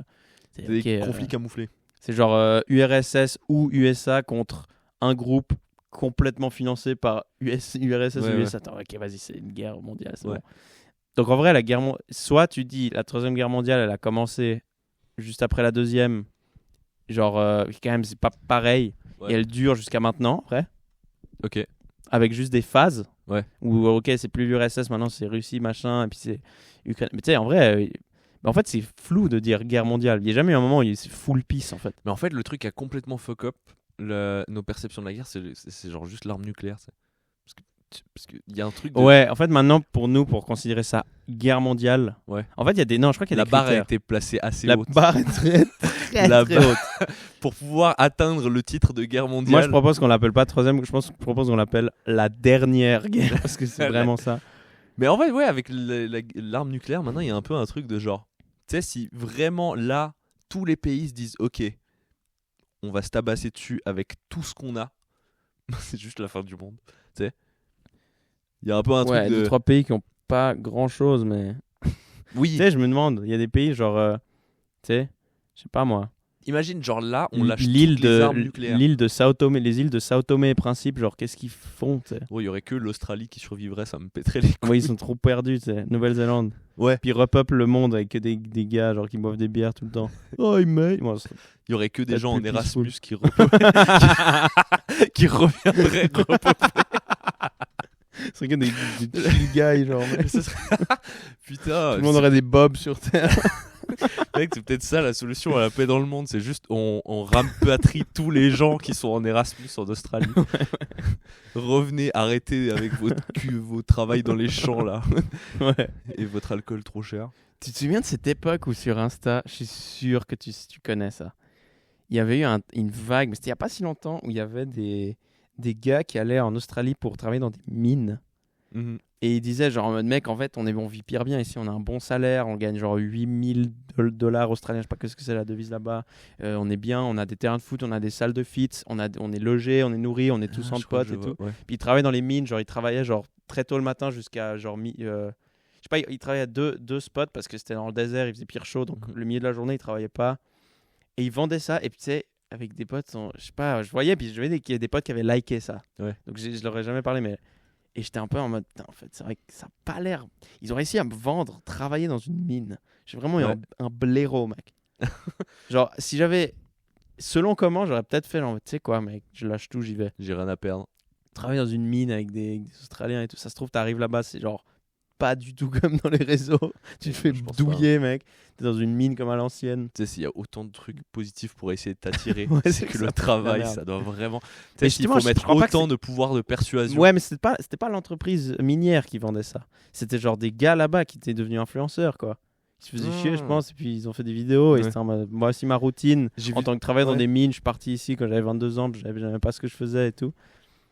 c'est Des ok, conflits camouflés. c'est genre URSS ou USA contre un groupe complètement financé par URSS ou Ouais, USA. Attends, ok, vas-y, c'est une guerre mondiale. C'est Ouais. bon. Donc en vrai, la guerre soit tu dis la Troisième Guerre mondiale, elle a commencé juste après la deuxième. Genre, quand même, c'est pas pareil. Ouais. Et elle dure jusqu'à maintenant, vrai. Ok. Avec juste des phases. Ouais. Où, ok, c'est plus l'URSS, maintenant c'est Russie, machin, et puis c'est Ukraine. Mais tu sais, en vrai, en fait, c'est flou de dire guerre mondiale. Il n'y a jamais eu un moment où c'est full peace, en fait. Mais en fait, le truc qui a complètement fuck up nos perceptions de la guerre, c'est genre juste l'arme nucléaire. Parce que parce qu'il y a un truc de... Ouais, en fait, maintenant, pour considérer ça guerre mondiale, Ouais. en fait, il y a des. Non, je crois qu'il y a La des barre a critères. été placée assez La haute. barre est très La très barre- haute. Pour pouvoir atteindre le titre de guerre mondiale. Moi, je propose qu'on l'appelle pas troisième, je propose qu'on l'appelle la dernière guerre, parce que c'est La- vraiment ça. Mais en fait, ouais, avec l'arme nucléaire, maintenant, il y a un peu un truc de genre, tu sais, si vraiment là, tous les pays se disent, ok, on va se tabasser dessus avec tout ce qu'on a, c'est juste la fin du monde, tu sais. Il y a un peu un Ouais, truc de... 2-3 pays qui ont pas grand chose, mais. Oui, Tu sais, je me demande, il y a des pays genre. Tu sais, je sais pas moi. imagine, genre là, on lâche L'île toutes les armes nucléaires. l'île de Sao Tomé, les îles de Sao Tomé et Principe, genre qu'est-ce qu'ils font, tu sais. Oh, il y aurait que l'Australie qui survivrait, ça me pèterait les couilles. Ouais, ils sont trop perdus, tu sais. Nouvelle-Zélande. Ouais, Puis ils repeuplent le monde avec que des gars genre qui boivent des bières tout le temps. Oh, mate. Bon, il y aurait que des Peut-être gens en plus Erasmus peaceful. qui reviendraient repeupler. ce serait que des chill guys, genre. Mec. Ce serait- Putain, Tout le monde aurait des bobs sur terre. mec, c'est peut-être ça la solution à la paix dans le monde, c'est juste on rapatrie tous les gens qui sont en Erasmus en Australie. Revenez, arrêtez avec vos travails dans les champs là Ouais. et votre alcool trop cher. Tu te souviens de cette époque où sur Insta, je suis sûr que tu connais ça. Il y avait eu une vague, mais c'était il n'y a pas si longtemps, où il y avait des gars qui allaient en Australie pour travailler dans des mines. Mhm. Et ils disaient genre en mode mec, en fait, on vit pire bien ici, on a un bon salaire, on gagne genre 8000 dollars australiens, je sais pas ce que c'est la devise là-bas. On est bien, on a des terrains de foot, on a des salles de fit, on est logé, on est nourri, on est tous Ah, en je crois potes que et je tout. vois, ouais. Puis ils travaillaient dans les mines, genre ils travaillaient genre très tôt le matin jusqu'à genre je sais pas, ils travaillaient à deux spots parce que c'était dans le désert, il faisait pire chaud, donc Mhm. le milieu de la journée ils travaillaient pas. Et ils vendaient ça, et puis tu sais, avec des potes, je sais pas, je voyais, puis je voyais qu'il y a des potes qui avaient liké ça. Ouais. Donc je leur ai jamais parlé, mais. Et j'étais un peu en mode, putain, en fait, c'est vrai que ça n'a pas l'air. Ils ont réussi à me vendre, travailler dans une mine. J'ai vraiment eu Ouais. un blaireau, mec. Genre, si j'avais. Selon comment, j'aurais peut-être fait, genre, tu sais quoi, mec, je lâche tout, j'y vais. J'ai rien à perdre. Travailler dans une mine avec des Australiens et tout, ça se trouve, t'arrives là-bas, c'est genre pas du tout comme dans les réseaux. Tu te fais Je pense douiller, mec. T'es dans une mine comme à l'ancienne. Tu sais, s'il y a autant de trucs positifs pour essayer de t'attirer, Ouais, c'est c'est que que le ça pue la travail, merde. ça doit vraiment. Tu Mais sais, s'il justement, faut je mettre crois pas que autant c'est- de pouvoir de persuasion. Ouais, mais c'était pas l'entreprise minière qui vendait ça. C'était genre des gars là-bas qui étaient devenus influenceurs, quoi. Ils se faisaient chier, je pense, et puis ils ont fait des vidéos. Et Ouais. c'était en mode, moi aussi ma routine. J'ai En vu- tant que travailleur dans ouais. des mines, je suis parti ici quand j'avais 22 ans, je savais pas ce que je faisais et tout.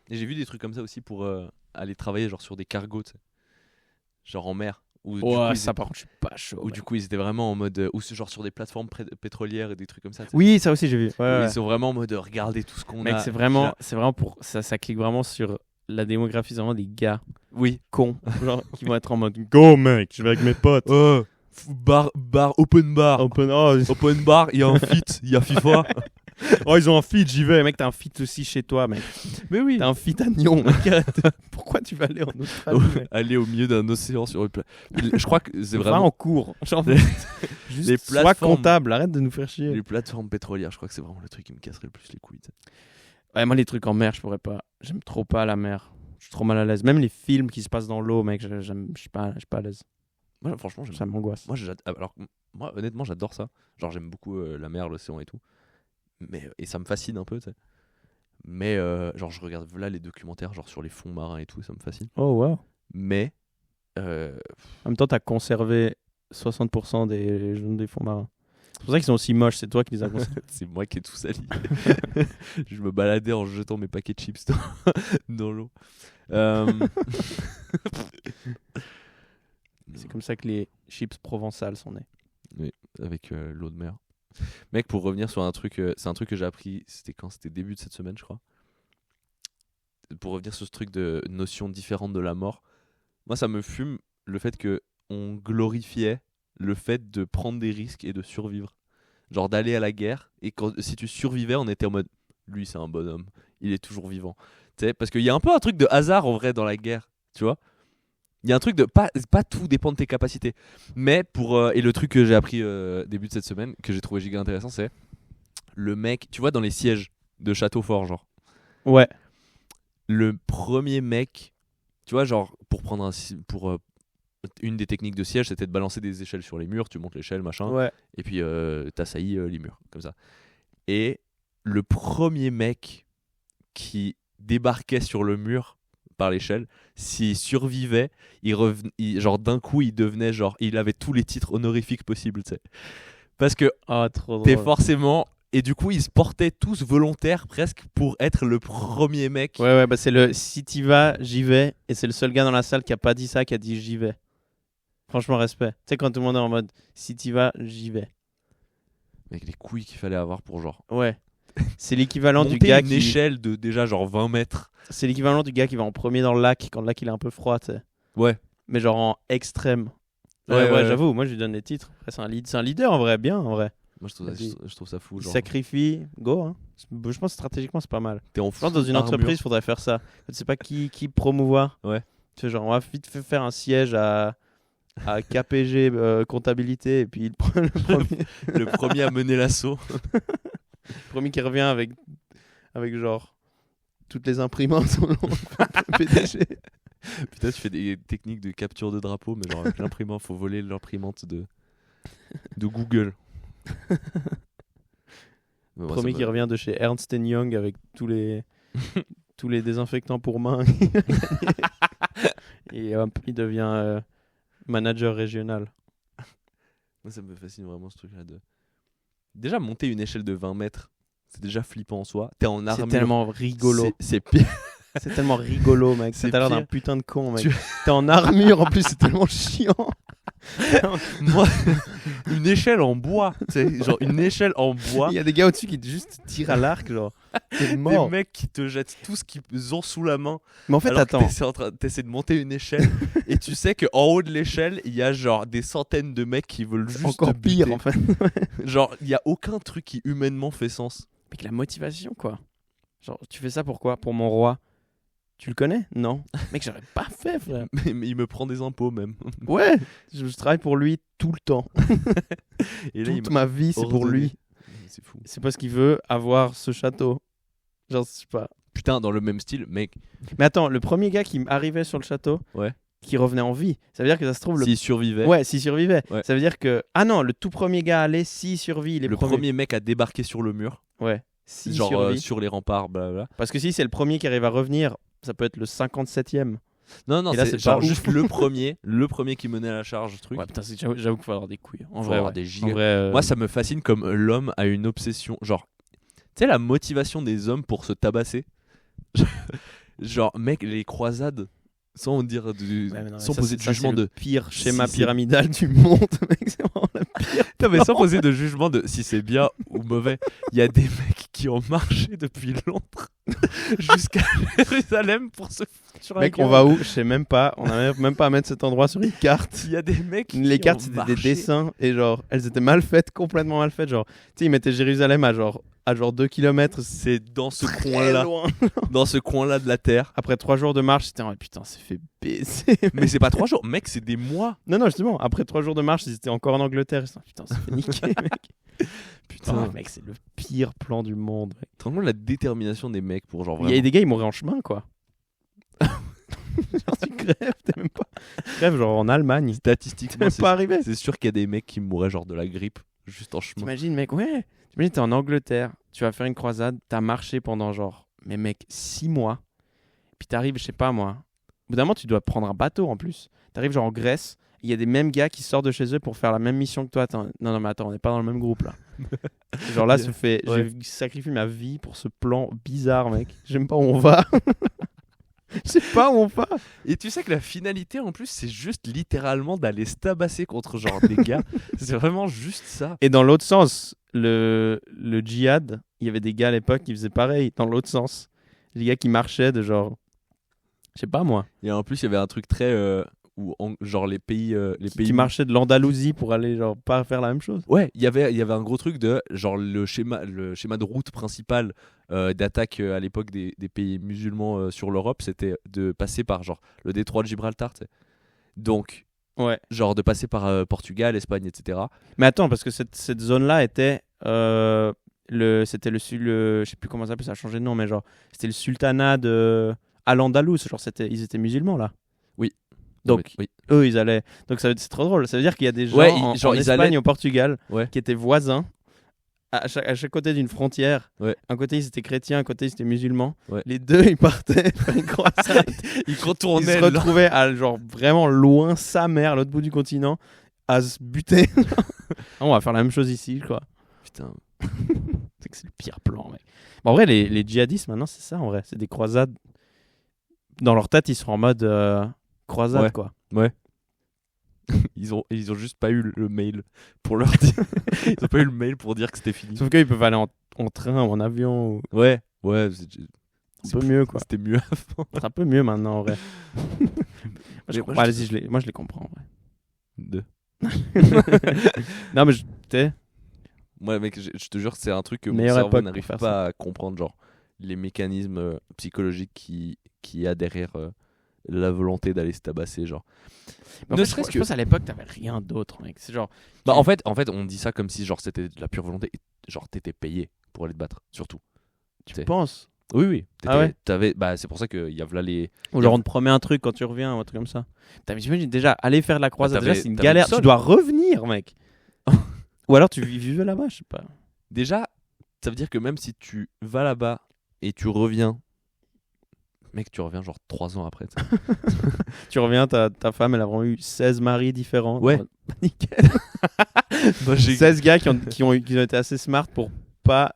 Et j'ai vu des trucs comme ça aussi pour aller travailler genre sur des cargos, tu sais. Genre en mer. Où, du coup, Ouais, ils ça étaient- par contre, je suis pas chaud. où ouais. du coup ils étaient vraiment en mode ou genre sur des plateformes pétrolières et des trucs comme ça, tu sais. Oui, ça aussi j'ai vu. Ouais, Où ouais. ils sont vraiment en mode regardez tout ce qu'on Mec, a. c'est vraiment pour ça clique vraiment sur la démographie, c'est vraiment des gars Oui. cons, genre qui vont être en mode go mec, je vais avec mes potes. Oh, bar open bar. Open, oh, Open bar, il y a un fit, il y a FIFA. oh, ils ont un feed, j'y vais. Mec, t'as un feed aussi chez toi, mec. Mais oui. T'as un feed à Nyon, mec. Pourquoi tu vas aller en Australie, mec? Aller au milieu d'un océan sur une plage. Je crois que c'est Va vraiment en cours. Genre, Les- juste les sois plateformes. comptable, arrête de nous faire chier. les plateformes pétrolières. Je crois que c'est vraiment le truc qui me casserait le plus les couilles, tu sais. Ouais, moi, les trucs en mer, je pourrais pas. J'aime trop pas la mer. Je suis trop mal à l'aise. Même les films qui se passent dans l'eau, mec, je suis pas à l'aise. Moi, franchement, j'aime. Ça m'angoisse. Alors, moi, honnêtement, j'adore ça. Genre, j'aime beaucoup la mer, l'océan et tout. Mais et ça me fascine un peu, tu sais. Mais genre, je regarde là les documentaires, genre sur les fonds marins et tout, ça me fascine. Oh, wow. Mais En même temps, t'as conservé 60% des fonds marins. C'est pour ça qu'ils sont aussi moches, c'est toi qui les as conservés. c'est moi qui ai tout sali. Je me baladais en jetant mes paquets de chips dans l'eau. C'est comme ça que les chips provençales sont nés. Avec l'eau de mer. Mec, pour revenir sur un truc, c'est un truc que j'ai appris, c'était début de cette semaine, je crois. Pour revenir sur ce truc de notion différente de la mort, moi ça me fume le fait que on glorifiait le fait de prendre des risques et de survivre. Genre d'aller à la guerre, et si tu survivais, on était en mode, lui c'est un bonhomme, il est toujours vivant. Tu sais, parce qu'il y a un peu un truc de hasard en vrai dans la guerre, tu vois. Il y a un truc de pas tout dépend de tes capacités. Mais et le truc que j'ai appris début de cette semaine, que j'ai trouvé giga intéressant, c'est le mec, tu vois, dans les sièges de château fort, genre. Ouais. Le premier mec, tu vois, genre, pour une des techniques de siège, c'était de balancer des échelles sur les murs, tu montes l'échelle, machin, Ouais. et puis t'assaillis les murs, comme ça. Et le premier mec qui débarquait sur le mur par l'échelle. S'il survivait, genre d'un coup, il devenait genre, il avait tous les titres honorifiques possibles, tu sais. Parce que Oh, trop t'es drôle. forcément. Et du coup, ils se portaient tous volontaires presque pour être le premier mec. Ouais, bah c'est le si t'y vas, j'y vais. Et c'est le seul gars dans la salle qui a pas dit ça, qui a dit j'y vais. Franchement, respect. Tu sais, quand tout le monde est en mode si t'y vas, j'y vais. Avec les couilles qu'il fallait avoir pour genre. Ouais. C'est l'équivalent du Monter gars une échelle de déjà genre 20 mètres. C'est l'équivalent du gars qui va en premier dans le lac quand le lac il est un peu froid, tu sais. Ouais. Mais genre en extrême. Ouais, ouais. J'avoue, moi je lui donne les titres. Après, c'est un leader en vrai, bien en vrai. Moi, je trouve ça fou. Il Genre, sacrifie, go. Hein. Je pense que stratégiquement c'est pas mal. t'es en Je pense que dans une armure. entreprise, il faudrait faire ça. Tu sais pas qui promouvoir. Ouais. Tu fais genre, on va vite faire un siège à KPG comptabilité et puis le premier, Le premier à mener l'assaut. le premier qui revient avec genre toutes les imprimantes au nom de PDG. Putain, tu fais des techniques de capture de drapeau, mais genre avec l'imprimante, faut voler l'imprimante de Google. Mais moi, Premier ça qui me- revient de chez Ernst Young avec tous les désinfectants pour main. Et hop, il devient manager régional. Moi, ça me fascine vraiment ce truc-là. Déjà, monter une échelle de 20 mètres, c'est déjà flippant en soi. T'es en armure. C'est tellement rigolo. C'est pire. C'est tellement rigolo, mec. C'est T'as l'air d'un pire. putain de con, mec. Tu- T'es en armure en plus, c'est tellement chiant. Moi, une échelle en bois. Tu sais, genre une échelle en bois. Il y a des gars au-dessus qui juste tirent à l'arc, genre. T'es Des mort. mecs qui te jettent tout ce qu'ils ont sous la main. Mais en fait, Alors attends. que t'essaies de monter une échelle et tu sais qu'en haut de l'échelle, il y a genre des centaines de mecs qui veulent juste Encore te pire, buter. en fait. Genre, il y a aucun truc qui humainement fait sens. Mec, la motivation, quoi. Genre, tu fais ça pourquoi? Pour mon roi. Tu le connais? Non. Mec, j'aurais pas fait, frère. Mais il me prend des impôts même. Ouais. Je travaille pour lui tout le temps. Et là, il Toute m'a ma vie, c'est pour ordonné. lui. C'est fou. C'est parce qu'il veut avoir ce château. Genre, je sais pas. Putain, dans le même style, mec. Mais attends, le premier gars qui arrivait sur le château, Ouais. qui revenait en vie, ça veut dire que ça se trouve... S'il survivait, Ouais, s'il survivait. Ouais. Ça veut dire que... Ah non, le tout premier gars allait, s'il survit, il est le premier mec à débarquer sur le mur, Ouais, s'il genre survit. sur les remparts, blablabla. Parce que si c'est le premier qui arrive à revenir, ça peut être le 57e. Non, Et là, c'est c'est genre pas ouf. juste le premier qui menait à la charge, le truc. Ouais, putain, j'avoue qu'il faut avoir des couilles. En Faut vrai, avoir ouais. des gigas. En vrai, Moi, ça me fascine comme l'homme a une obsession. Genre, tu sais, la motivation des hommes pour se tabasser. Genre, mec, les croisades, sans dire Ouais, mais non, mais sans ça, poser de ça, jugement c'est de. le pire schéma Si c'est- pyramidal du monde, mec. C'est vraiment le pire. Non, mais sans poser de jugement de si c'est bien ou mauvais. Il y a des mecs qui ont marché depuis Londres jusqu'à Jérusalem pour se foutre sur la Mec, on gueule. va où? Je sais même pas. On a même pas à mettre cet endroit sur une carte. Il y a des mecs Les qui cartes, ont c'était marché. des dessins et genre, elles étaient mal faites, complètement mal faites. Genre, tu sais, ils mettaient Jérusalem à genre 2 km. C'est dans ce Très coin-là, loin. dans ce coin-là de la terre. Après 3 jours de marche, c'était en mode, putain, c'est fait baiser. Mais c'est pas 3 jours, mec, c'est des mois. Non, non, justement, après 3 jours de marche, ils étaient encore en Angleterre. Ils se sont dit, putain, c'est fait niquer, mec. Putain, Oh, mec, c'est le pire plan du monde. Mec. t'as vraiment la détermination des mecs pour genre Il y a vraiment. des gars, ils mouraient en chemin, quoi. Genre, tu crèves, t'es même pas. Tu crèves, genre en Allemagne. C'est Statistiquement, même pas arrivé. c'est sûr qu'il y a des mecs qui mourraient genre de la grippe juste en chemin. T'imagines, mec, ouais. T'imagines, t'es en Angleterre, tu vas faire une croisade, t'as marché pendant genre, mais mec, 6 mois. Puis t'arrives, je sais pas moi. Au bout d'un moment, tu dois prendre un bateau en plus. T'arrives genre en Grèce, il y a des mêmes gars qui sortent de chez eux pour faire la même mission que toi. Attends, non, mais attends, on n'est pas dans le même groupe là. Genre là, ça fait, Ouais. j'ai sacrifié ma vie pour ce plan bizarre, mec. J'aime pas où on va. Je sais pas où on va. Et tu sais que la finalité en plus, c'est juste littéralement d'aller se tabasser contre genre des gars. C'est vraiment juste ça. Et dans l'autre sens, le djihad, il y avait des gars à l'époque qui faisaient pareil, dans l'autre sens. Les gars qui marchaient de genre, je sais pas moi, Et en plus, il y avait un truc très genre les pays qui marchaient de l'Andalousie pour aller genre pas faire la même chose. Ouais, il y avait un gros truc de genre le schéma de route principal d'attaque à l'époque des pays musulmans sur l'Europe, c'était de passer par genre le détroit de Gibraltar, tu sais. Donc Ouais. genre de passer par Portugal, Espagne, etc. Mais attends, parce que cette zone-là était c'était le je sais plus comment ça s'appelle, ça a changé de nom, mais genre c'était le sultanat de Al-Andalus, genre ils étaient musulmans là. Oui. Donc Oui. eux ils allaient. Donc c'est trop drôle. Ça veut dire qu'il y a des gens Ouais, en genre, ils Espagne allaient- et au Portugal Ouais. qui étaient voisins à chaque côté d'une frontière. Ouais. Un côté, c'était chrétien, un côté, c'était musulman. Ouais. Les deux, ils partaient faire une croisade. Il Ils retournait se retrouvaient à genre vraiment loin sa mère, à l'autre bout du continent, à se buter. On va faire la même chose ici, quoi. Putain. C'est que c'est le pire plan, mec. Bon, en vrai, les djihadistes, maintenant, c'est ça, en vrai. C'est des croisades. Dans leur tête, ils sont en mode croisade, Ouais. quoi. Ouais. Ils ont juste pas eu le mail pour leur dire. Ils ont pas eu le mail pour dire que c'était fini. Sauf qu'ils peuvent aller en train ou en avion. Ou... Ouais. C'est un peu mieux, quoi. C'était mieux avant. C'est un peu mieux maintenant, en vrai. Mais moi, Moi, je les comprends, en vrai. De- Non, mais tu sais, Moi, mec, je te jure que c'est un truc que mon Meilleure cerveau époque n'arrive pour faire pas à comprendre, genre les mécanismes psychologiques qui y a derrière la volonté d'aller se tabasser, genre. mais en Ne fait, serait-ce je que- pense à l'époque, t'avais rien d'autre, mec. C'est genre. Bah, en fait, on dit ça comme si genre c'était de la pure volonté, et, genre t'étais payé pour aller te battre, surtout. Tu sais. penses Oui, oui. Ah ouais Bah, c'est pour ça qu'il y a là les. Ou genre, on te promet un truc quand tu reviens, ou un truc comme ça. T'imagines déjà, aller faire de la croisade, t'avais- déjà, c'est une t'avais galère. le sol. Tu dois revenir, mec. Ou alors, tu vivais là-bas, je sais pas. Déjà, ça veut dire que même si tu vas là-bas et tu reviens, mec, tu reviens genre 3 ans après. tu sais. Tu reviens, ta femme, elle a vraiment eu 16 maris différents. Ouais. Nickel. Bah, j'ai- 16 gars qui ont été assez smart pour pas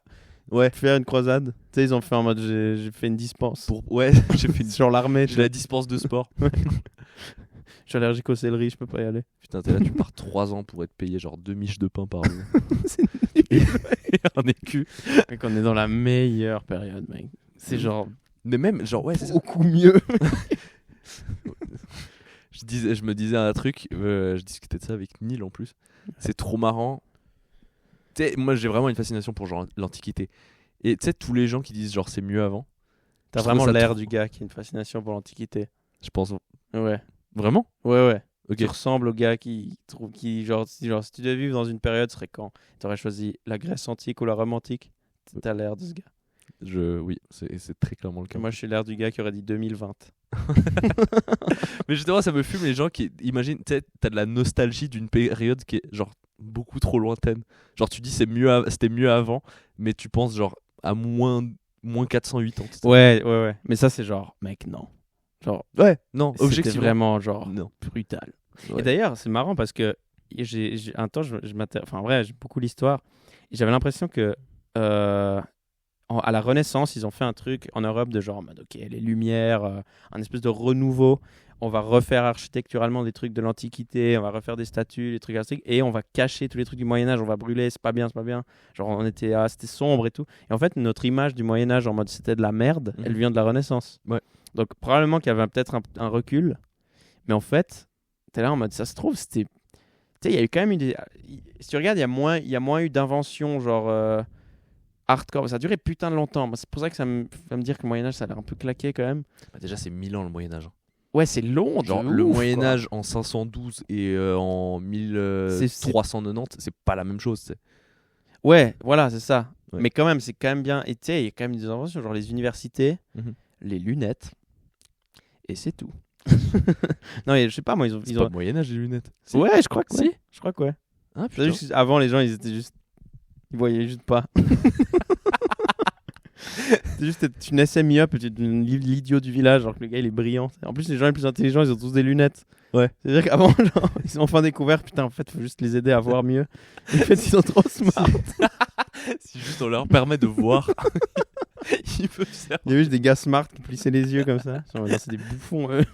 Ouais. faire une croisade. Tu sais, ils ont fait en mode j'ai fait une dispense. Ouais, j'ai fait une. Sur l'armée. J'ai la dispense de sport. Je suis allergique au céleri, je peux pas y aller. Putain, t'es là, tu pars 3 ans pour être payé genre 2 miches de pain par jour. C'est Et un écu. Mec, on est dans la meilleure période, mec. C'est genre Mais même, genre, ouais, c'est ça. beaucoup mieux. Je me disais un truc, je discutais de ça avec Neil en plus. C'est trop marrant. Tu sais, moi j'ai vraiment une fascination pour genre l'Antiquité. Et tu sais, tous les gens qui disent genre c'est mieux avant, T'as je trouve vraiment ça l'air trop- du gars qui a une fascination pour l'Antiquité. je pense. Ouais. Vraiment? Ouais. Ok. Tu ressembles au gars qui trouve genre si tu devais vivre dans une période, ce serait quand? T'aurais choisi la Grèce antique ou la Rome antique? T'as l'air de ce gars. Oui, c'est très clairement le cas. Moi, je suis l'air du gars qui aurait dit 2020. Mais justement, ça me fume les gens qui imaginent, tu sais, t'as de la nostalgie d'une période qui est genre beaucoup trop lointaine. Genre tu dis c'était mieux avant, mais tu penses genre à moins 408 ans. tu sais. Ouais. Mais ça, c'est genre, mec, non. Genre, Ouais, non, c'était objectivement. vraiment genre Non. brutal. Ouais. Et d'ailleurs, c'est marrant parce que j'ai un temps, enfin, en vrai, j'ai beaucoup l'histoire. Et j'avais l'impression que à la Renaissance, ils ont fait un truc en Europe de genre, en mode, ok, les Lumières, un espèce de renouveau. On va refaire architecturalement des trucs de l'Antiquité, on va refaire des statues, des trucs artistiques, et on va cacher tous les trucs du Moyen-Âge, on va brûler, c'est pas bien. Genre, c'était sombre et tout. Et en fait, notre image du Moyen-Âge en mode c'était de la merde, elle vient de la Renaissance. Ouais. Donc, probablement qu'il y avait peut-être un recul, mais en fait, t'es là en mode ça se trouve, c'était. Tu sais, il y a eu quand même si tu regardes, il y a moins eu d'inventions, genre hardcore. Ça a duré putain de longtemps. Moi, c'est pour ça que ça me dire que le Moyen-Âge, ça a l'air un peu claqué quand même. Bah, déjà, c'est 1000 ans le Moyen-Âge. Ouais, c'est long. Genre, le Moyen-Âge en 512 et en 1390, c'est pas la même chose. C'est... Ouais, voilà, c'est ça. Ouais. Mais quand même, c'est quand même bien. Et tu sais, il y a quand même des inventions, genre les universités, les lunettes, et c'est tout. Non, mais je sais pas, moi, C'est pas le Moyen-Âge, les lunettes. Si. Ouais, je crois que Si. ouais. Je crois que ouais. Ah, C'est juste que avant, les gens, ils voyaient juste pas. C'est juste, tu naissais mi-up, tu es l'idiot du village, alors que le gars, il est brillant. En plus, les gens les plus intelligents, ils ont tous des lunettes. Ouais. C'est-à-dire qu'avant, genre, ils ont enfin découvert, putain, en fait, faut juste les aider à voir mieux. En fait, ils sont trop smart. Si juste on leur permet de voir, ils peuvent faire. Il y avait juste des gars smart qui plissaient les yeux comme ça. Genre, c'est des bouffons, eux.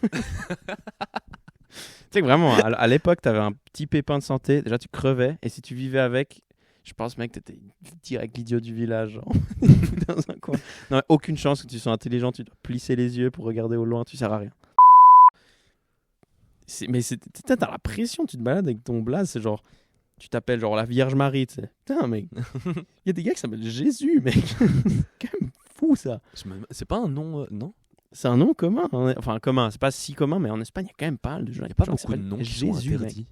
Tu sais que vraiment, à l'époque, t'avais un petit pépin de santé. Déjà, tu crevais. Et si tu vivais avec, je pense, mec, t'étais direct l'idiot du village. Genre. Dans un coin. Non, aucune chance que tu sois intelligent. Tu dois plisser les yeux pour regarder au loin. Tu sers à rien. Mais t'as la pression. Tu te balades avec ton blaze. C'est genre, tu t'appelles genre la Vierge Marie. Tu sais. Putain, mec. Il y a des gars qui s'appellent Jésus, mec. C'est quand même fou, ça. C'est pas un nom, non? C'est un nom commun. Enfin, commun. C'est pas si commun, mais en Espagne, il y a quand même pas mal de gens. Il n'y a pas gens qui beaucoup de s'appellent noms qui sont Jésus, mec. interdits.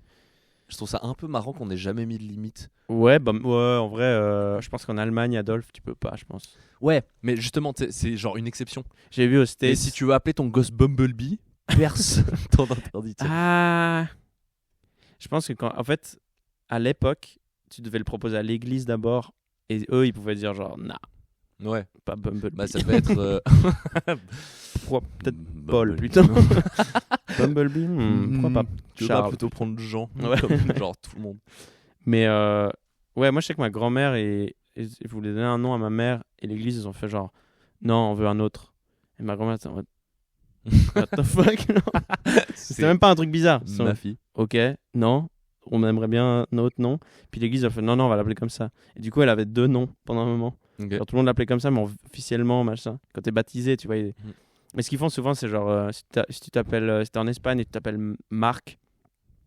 Je trouve ça un peu marrant qu'on n'ait jamais mis de limite. Ouais, en vrai, je pense qu'en Allemagne, Adolphe, tu peux pas, je pense. Ouais, mais justement, c'est genre une exception. J'ai vu au States. Et si tu veux appeler ton gosse Bumblebee, personne t'en interdit. Ah, je pense que en fait, à l'époque, tu devais le proposer à l'église d'abord Et eux, ils pouvaient dire genre, nah, Ouais. pas Bumblebee. Bah, ça devait être. Peut-être Paul, plutôt. Bumblebee, pourquoi pas Tu vas Charles. plutôt prendre Jean, Ouais. comme genre tout le monde. Mais ouais, moi je sais que ma grand-mère et voulait donner un nom à ma mère et l'église ils ont fait genre non, on veut un autre. Et ma grand-mère était en mode what the fuck. C'était même pas un truc bizarre. C'est ma fille. OK, non, on aimerait bien un autre nom. Puis l'église a fait non, on va l'appeler comme ça. Et du coup, elle avait 2 noms pendant un moment. Ok. Genre, tout le monde l'appelait comme ça, mais officiellement, machin. Quand t'es baptisé, tu vois. Mais ce qu'ils font souvent, c'est genre si tu t'appelles, si t'es en Espagne et tu t'appelles Marc,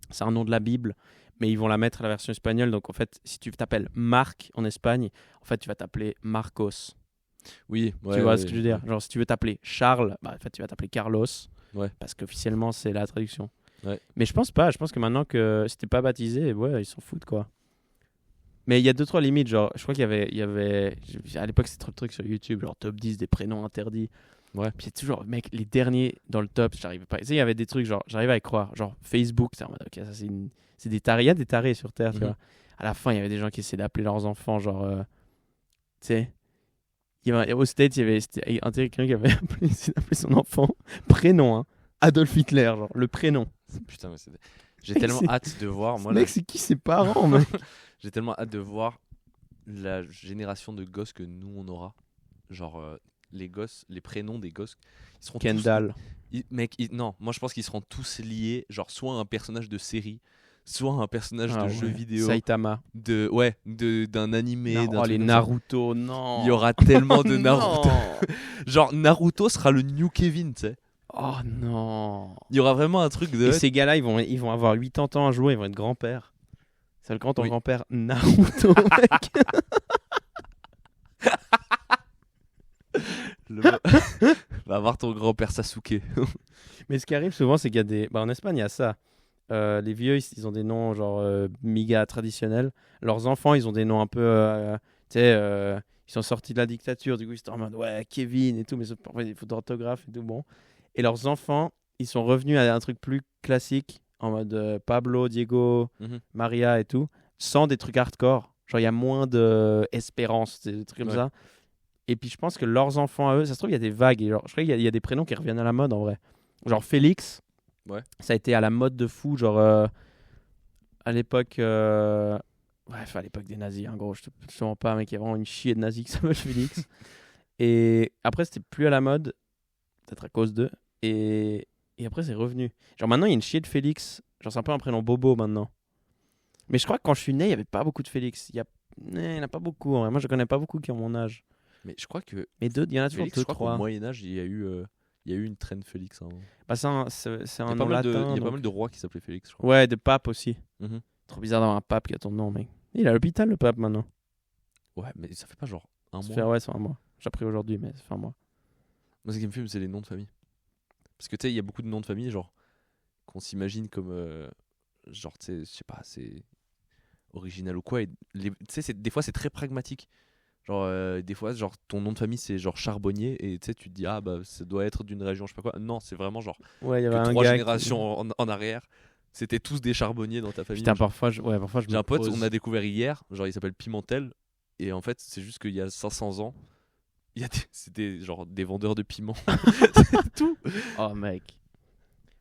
c'est un nom de la Bible. Mais ils vont la mettre à la version espagnole. Donc, en fait, si tu t'appelles Marc en Espagne, en fait, tu vas t'appeler Marcos. Oui, ouais, Tu vois ouais, ce que je veux dire? Genre, si tu veux t'appeler Charles, bah, en fait, tu vas t'appeler Carlos. Ouais. Parce qu'officiellement, c'est la traduction. Ouais. Mais je pense pas. Je pense que maintenant que si t'es pas baptisé, ouais, ils s'en foutent, quoi. Mais il y a 2-3 limites. Genre, je crois qu'il y avait... À l'époque, c'était trop de trucs sur YouTube. Genre, top 10 des prénoms interdits. Ouais. Puis c'est toujours, mec, les derniers dans le top, j'arrivais pas. Tu sais, il y avait des trucs, genre, j'arrivais à y croire. Genre, Facebook, c'est en mode, ok, ça c'est des tarés. Il y a des tarés sur Terre, tu vois. À la fin, il y avait des gens qui essayaient d'appeler leurs enfants, genre, tu sais. Au States, il y avait quelqu'un qui avait essayé d'appeler son enfant prénom, hein. Adolf Hitler, genre, le prénom. Putain, mais j'ai tellement hâte de voir. Moi, mec, c'est qui ses parents, mec? J'ai tellement hâte de voir la génération de gosses que nous on aura. Genre les gosses, les prénoms des gosses, ils seront Kendall. tous. Non, moi je pense qu'ils seront tous liés, genre soit à un personnage de série, soit à un personnage de jeu vidéo. Saitama. D'un animé. D'un Oh, truc les comme Naruto, non. ça. Il y aura tellement de Naruto. Non. Genre Naruto sera le New Kevin, tu sais. Oh non. Il y aura vraiment un truc de. Et ces gars-là, ils vont avoir 80 ans à jouer, ils vont être grands-pères. C'est le grand Oui. grand-père Naruto, mec. Va avoir ton grand-père Sasuke. Mais ce qui arrive souvent, c'est qu'il y a des... Bah, en Espagne, il y a ça. Les vieux, ils ont des noms genre miga traditionnels. Leurs enfants, ils ont des noms un peu... tu sais, ils sont sortis de la dictature. Du coup, ils sont en mode, ouais, Kevin et tout. Mais parfois, il y a des fautes d'orthographe et tout, bon. Et leurs enfants, ils sont revenus à un truc plus classique, en mode Pablo, Diego, Maria et tout, sans des trucs hardcore. Genre, il y a moins d'espérance, des trucs comme ça. Et puis, je pense que leurs enfants à eux, ça se trouve, il y a des vagues. Et genre, je crois qu'il y a des prénoms qui reviennent à la mode, en vrai. Genre, Félix, ouais. Ça a été à la mode de fou, genre, à l'époque... Bref, à l'époque des nazis, en gros, je te mens pas, mec, il y a vraiment une chier de nazis qui s'appelle Félix. Et après, c'était plus à la mode, peut-être à cause d'eux. Et après, c'est revenu. Genre, maintenant, il y a une chier de Félix. Genre, c'est un peu un prénom bobo, maintenant. Mais je crois que quand je suis né, il n'y avait pas beaucoup de Félix. Il n'y en a pas beaucoup. Hein. Moi, je connais pas beaucoup qui ont mon âge. Mais je crois que. Mais il y en a toujours Félix, deux, je crois trois. qu'au Moyen-Âge, il y a eu une traîne Félix. Hein. Bah, c'est un nom latin. Il y a pas mal de rois qui s'appelaient Félix, je crois. Ouais, de papes aussi. Mm-hmm. Trop bizarre d'avoir un pape qui a ton nom, mec. Il est à l'hôpital, le pape, maintenant. Ouais, mais ça fait pas genre un mois. Ouais, c'est un mois. J'ai appris aujourd'hui, mais ça fait un mois. Moi, ce qui me fume, c'est les noms de famille. Parce que tu sais, il y a beaucoup de noms de famille, genre, qu'on s'imagine comme. Genre, tu sais, je sais pas, c'est original ou quoi. Tu sais, des fois, c'est très pragmatique. Genre, des fois, genre, ton nom de famille, c'est genre Charbonnier. Et tu sais, tu te dis, ah, bah, ça doit être d'une région, je sais pas quoi. Non, c'est vraiment genre. Ouais, il y avait que un 3 gars générations en arrière. C'était tous des charbonniers dans ta famille. Putain, genre. parfois, J'ai un pote, on a découvert hier, genre il s'appelle Pimentel, et en fait c'est juste qu'il y a 500 ans, c'était genre des vendeurs de piments. C'est tout. Oh mec.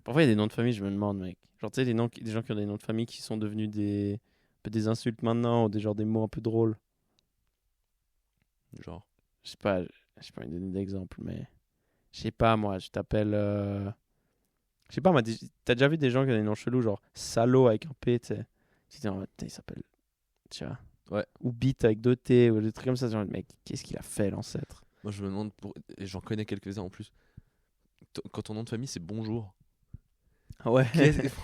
Parfois il y a des noms de famille, je me demande, mec. Genre tu sais, des gens qui ont des noms de famille qui sont devenus un peu des insultes maintenant, ou des mots un peu drôles. Genre. Je sais pas envie de donner d'exemple, mais... Je sais pas, moi, je t'appelle... Je sais pas, moi, t'as déjà vu des gens qui ont des noms chelous, genre Salaud avec un P, tu sais. Tu te dis, il s'appelle... Tu vois. Ouais. Ou Bit avec 2 T, ou des trucs comme ça. Genre, mec, qu'est-ce qu'il a fait, l'ancêtre? Moi je me demande, et j'en connais quelques-uns en plus, quand ton nom de famille c'est Bonjour. Ouais.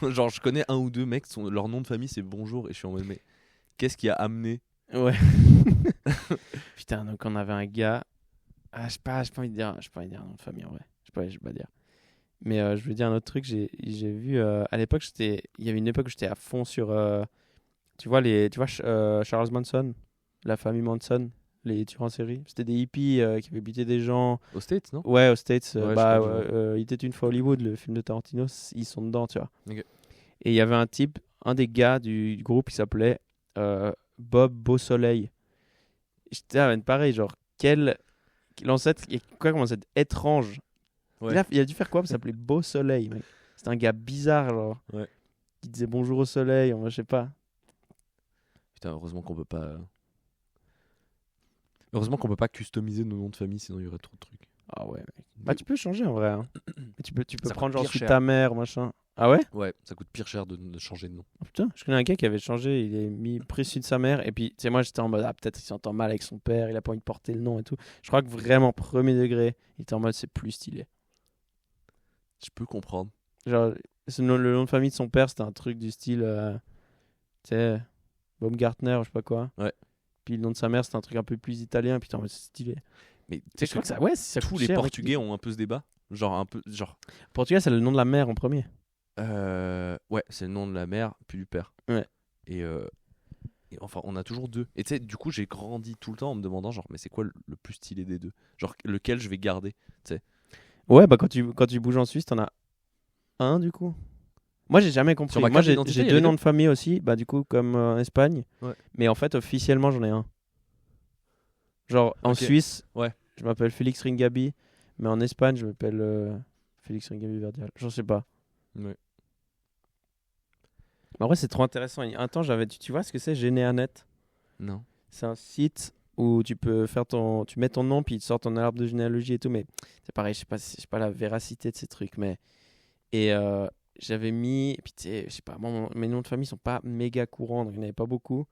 Genre je connais un ou deux mecs, leur nom de famille c'est Bonjour, et je suis en mode, mais qu'est-ce qui a amené? Ouais. Putain, donc on avait un gars... Ah, j'ai pas envie de dire un nom de famille, en vrai. Je vais pas dire. Mais je veux dire un autre truc, j'ai vu... à l'époque, il y avait une époque où j'étais à fond sur... tu vois Charles Manson, la famille Manson, les tueurs en série. C'était des hippies qui avaient buté des gens. Aux States, non? Ouais, aux States. Ouais, Il était une fois Hollywood, le film de Tarantino, ils sont dedans, tu vois. Okay. Et il y avait un des gars du groupe, il s'appelait Bob Beausoleil. j'étais pareil, genre, l'ancêtre, quoi comme ancêtre étrange. Ouais. Il a dû faire quoi? Ça s'appelait Beau Soleil, mec. C'était un gars bizarre, genre. Ouais. Qui disait bonjour au soleil, je sais pas. Putain, heureusement qu'on peut pas. Heureusement qu'on peut pas customiser nos noms de famille, sinon il y aurait trop de trucs. Ah ouais, mec. Bah, tu peux changer en vrai. Hein. Tu peux Ça prendre coûte genre pire sous cher. ta mère, machin. Ah ouais? Ouais, ça coûte pire cher de changer de nom. Oh, putain, je connais un gars qui avait changé, il est mis précis de sa mère. Et puis, tu sais, moi j'étais en mode, ah, peut-être il s'entend mal avec son père, il a pas envie de porter le nom et tout. Je crois que vraiment, premier degré, il était en mode, c'est plus stylé. Je peux comprendre. Genre, le nom de famille de son père, c'était un truc du style, tu sais, Baumgartner, je sais pas quoi. Ouais. Puis le nom de sa mère, c'était un truc un peu plus italien, putain, mais c'est stylé. Mais tu Je sais crois que que ça, ouais, ça tous coûte les cher, mec. Portugais ont un peu ce débat. Genre. Portugal, c'est le nom de la mère en premier. Ouais, c'est le nom de la mère, puis du père. Ouais. Et enfin, on a toujours deux. Et tu sais, du coup, j'ai grandi tout le temps en me demandant, genre, mais c'est quoi le plus stylé des deux? Genre, lequel je vais garder? Ouais, bah quand tu bouges en Suisse, t'en as un du coup. Moi, j'ai jamais compris. Sur ma Moi, carte d'identité, j'ai il y deux avait noms deux. de famille aussi, bah du coup, comme en Espagne. Ouais. Mais en fait, officiellement, j'en ai un. Genre, en Ok. Suisse, Ouais. je m'appelle Félix Ringabi, mais en Espagne, je m'appelle Félix Ringabi Verdial. Je sais pas. Ouais. En vrai, c'est trop intéressant. Un temps, tu vois ce que c'est Généanet? Non. C'est un site où tu peux faire tu mets ton nom, puis il te sort ton arbre de généalogie et tout. Mais c'est pareil, je sais pas la véracité de ces trucs. Et j'avais mis, puis tu sais, je sais pas, moi, mes noms de famille sont pas méga courants, donc il n'y en avait pas beaucoup.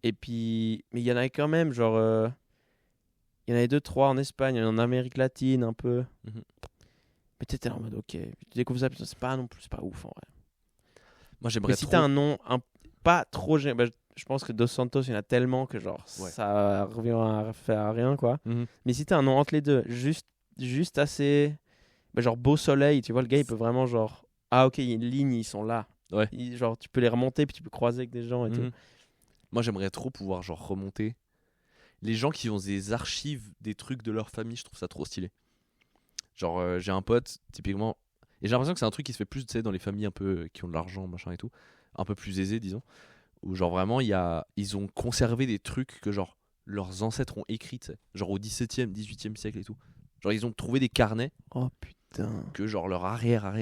Et puis, mais il y en avait quand même, genre, il y en avait 2-3 en Espagne, en Amérique latine un peu. Mhm. Mais tu étais là en mode, ok, tu découvres ça, putain, c'est pas non plus, c'est pas ouf en vrai. Moi, j'aimerais Mais si trop. t'as un nom pas trop bah, je pense que Dos Santos, il y en a tellement que genre Ouais. ça revient à faire à rien quoi. Mhm. Mais si t'as un nom entre les deux, juste assez, bah, genre Beau Soleil, tu vois, le gars il peut vraiment genre, ah ok, il y a une ligne, ils sont là. Ouais. Genre tu peux les remonter, puis tu peux croiser avec des gens et tout. Mhm. Moi, j'aimerais trop pouvoir, genre, remonter. Les gens qui ont des archives des trucs de leur famille, je trouve ça trop stylé. Genre, j'ai un pote, typiquement. Et j'ai l'impression que c'est un truc qui se fait plus, tu sais, dans les familles un peu qui ont de l'argent, machin et tout. Un peu plus aisées, disons. Où, genre, vraiment, ils ont conservé des trucs que, genre, leurs ancêtres ont écrits, tu sais. Genre au 17e, 18e siècle et tout. Genre, ils ont trouvé des carnets Oh putain. que, genre, leur arrière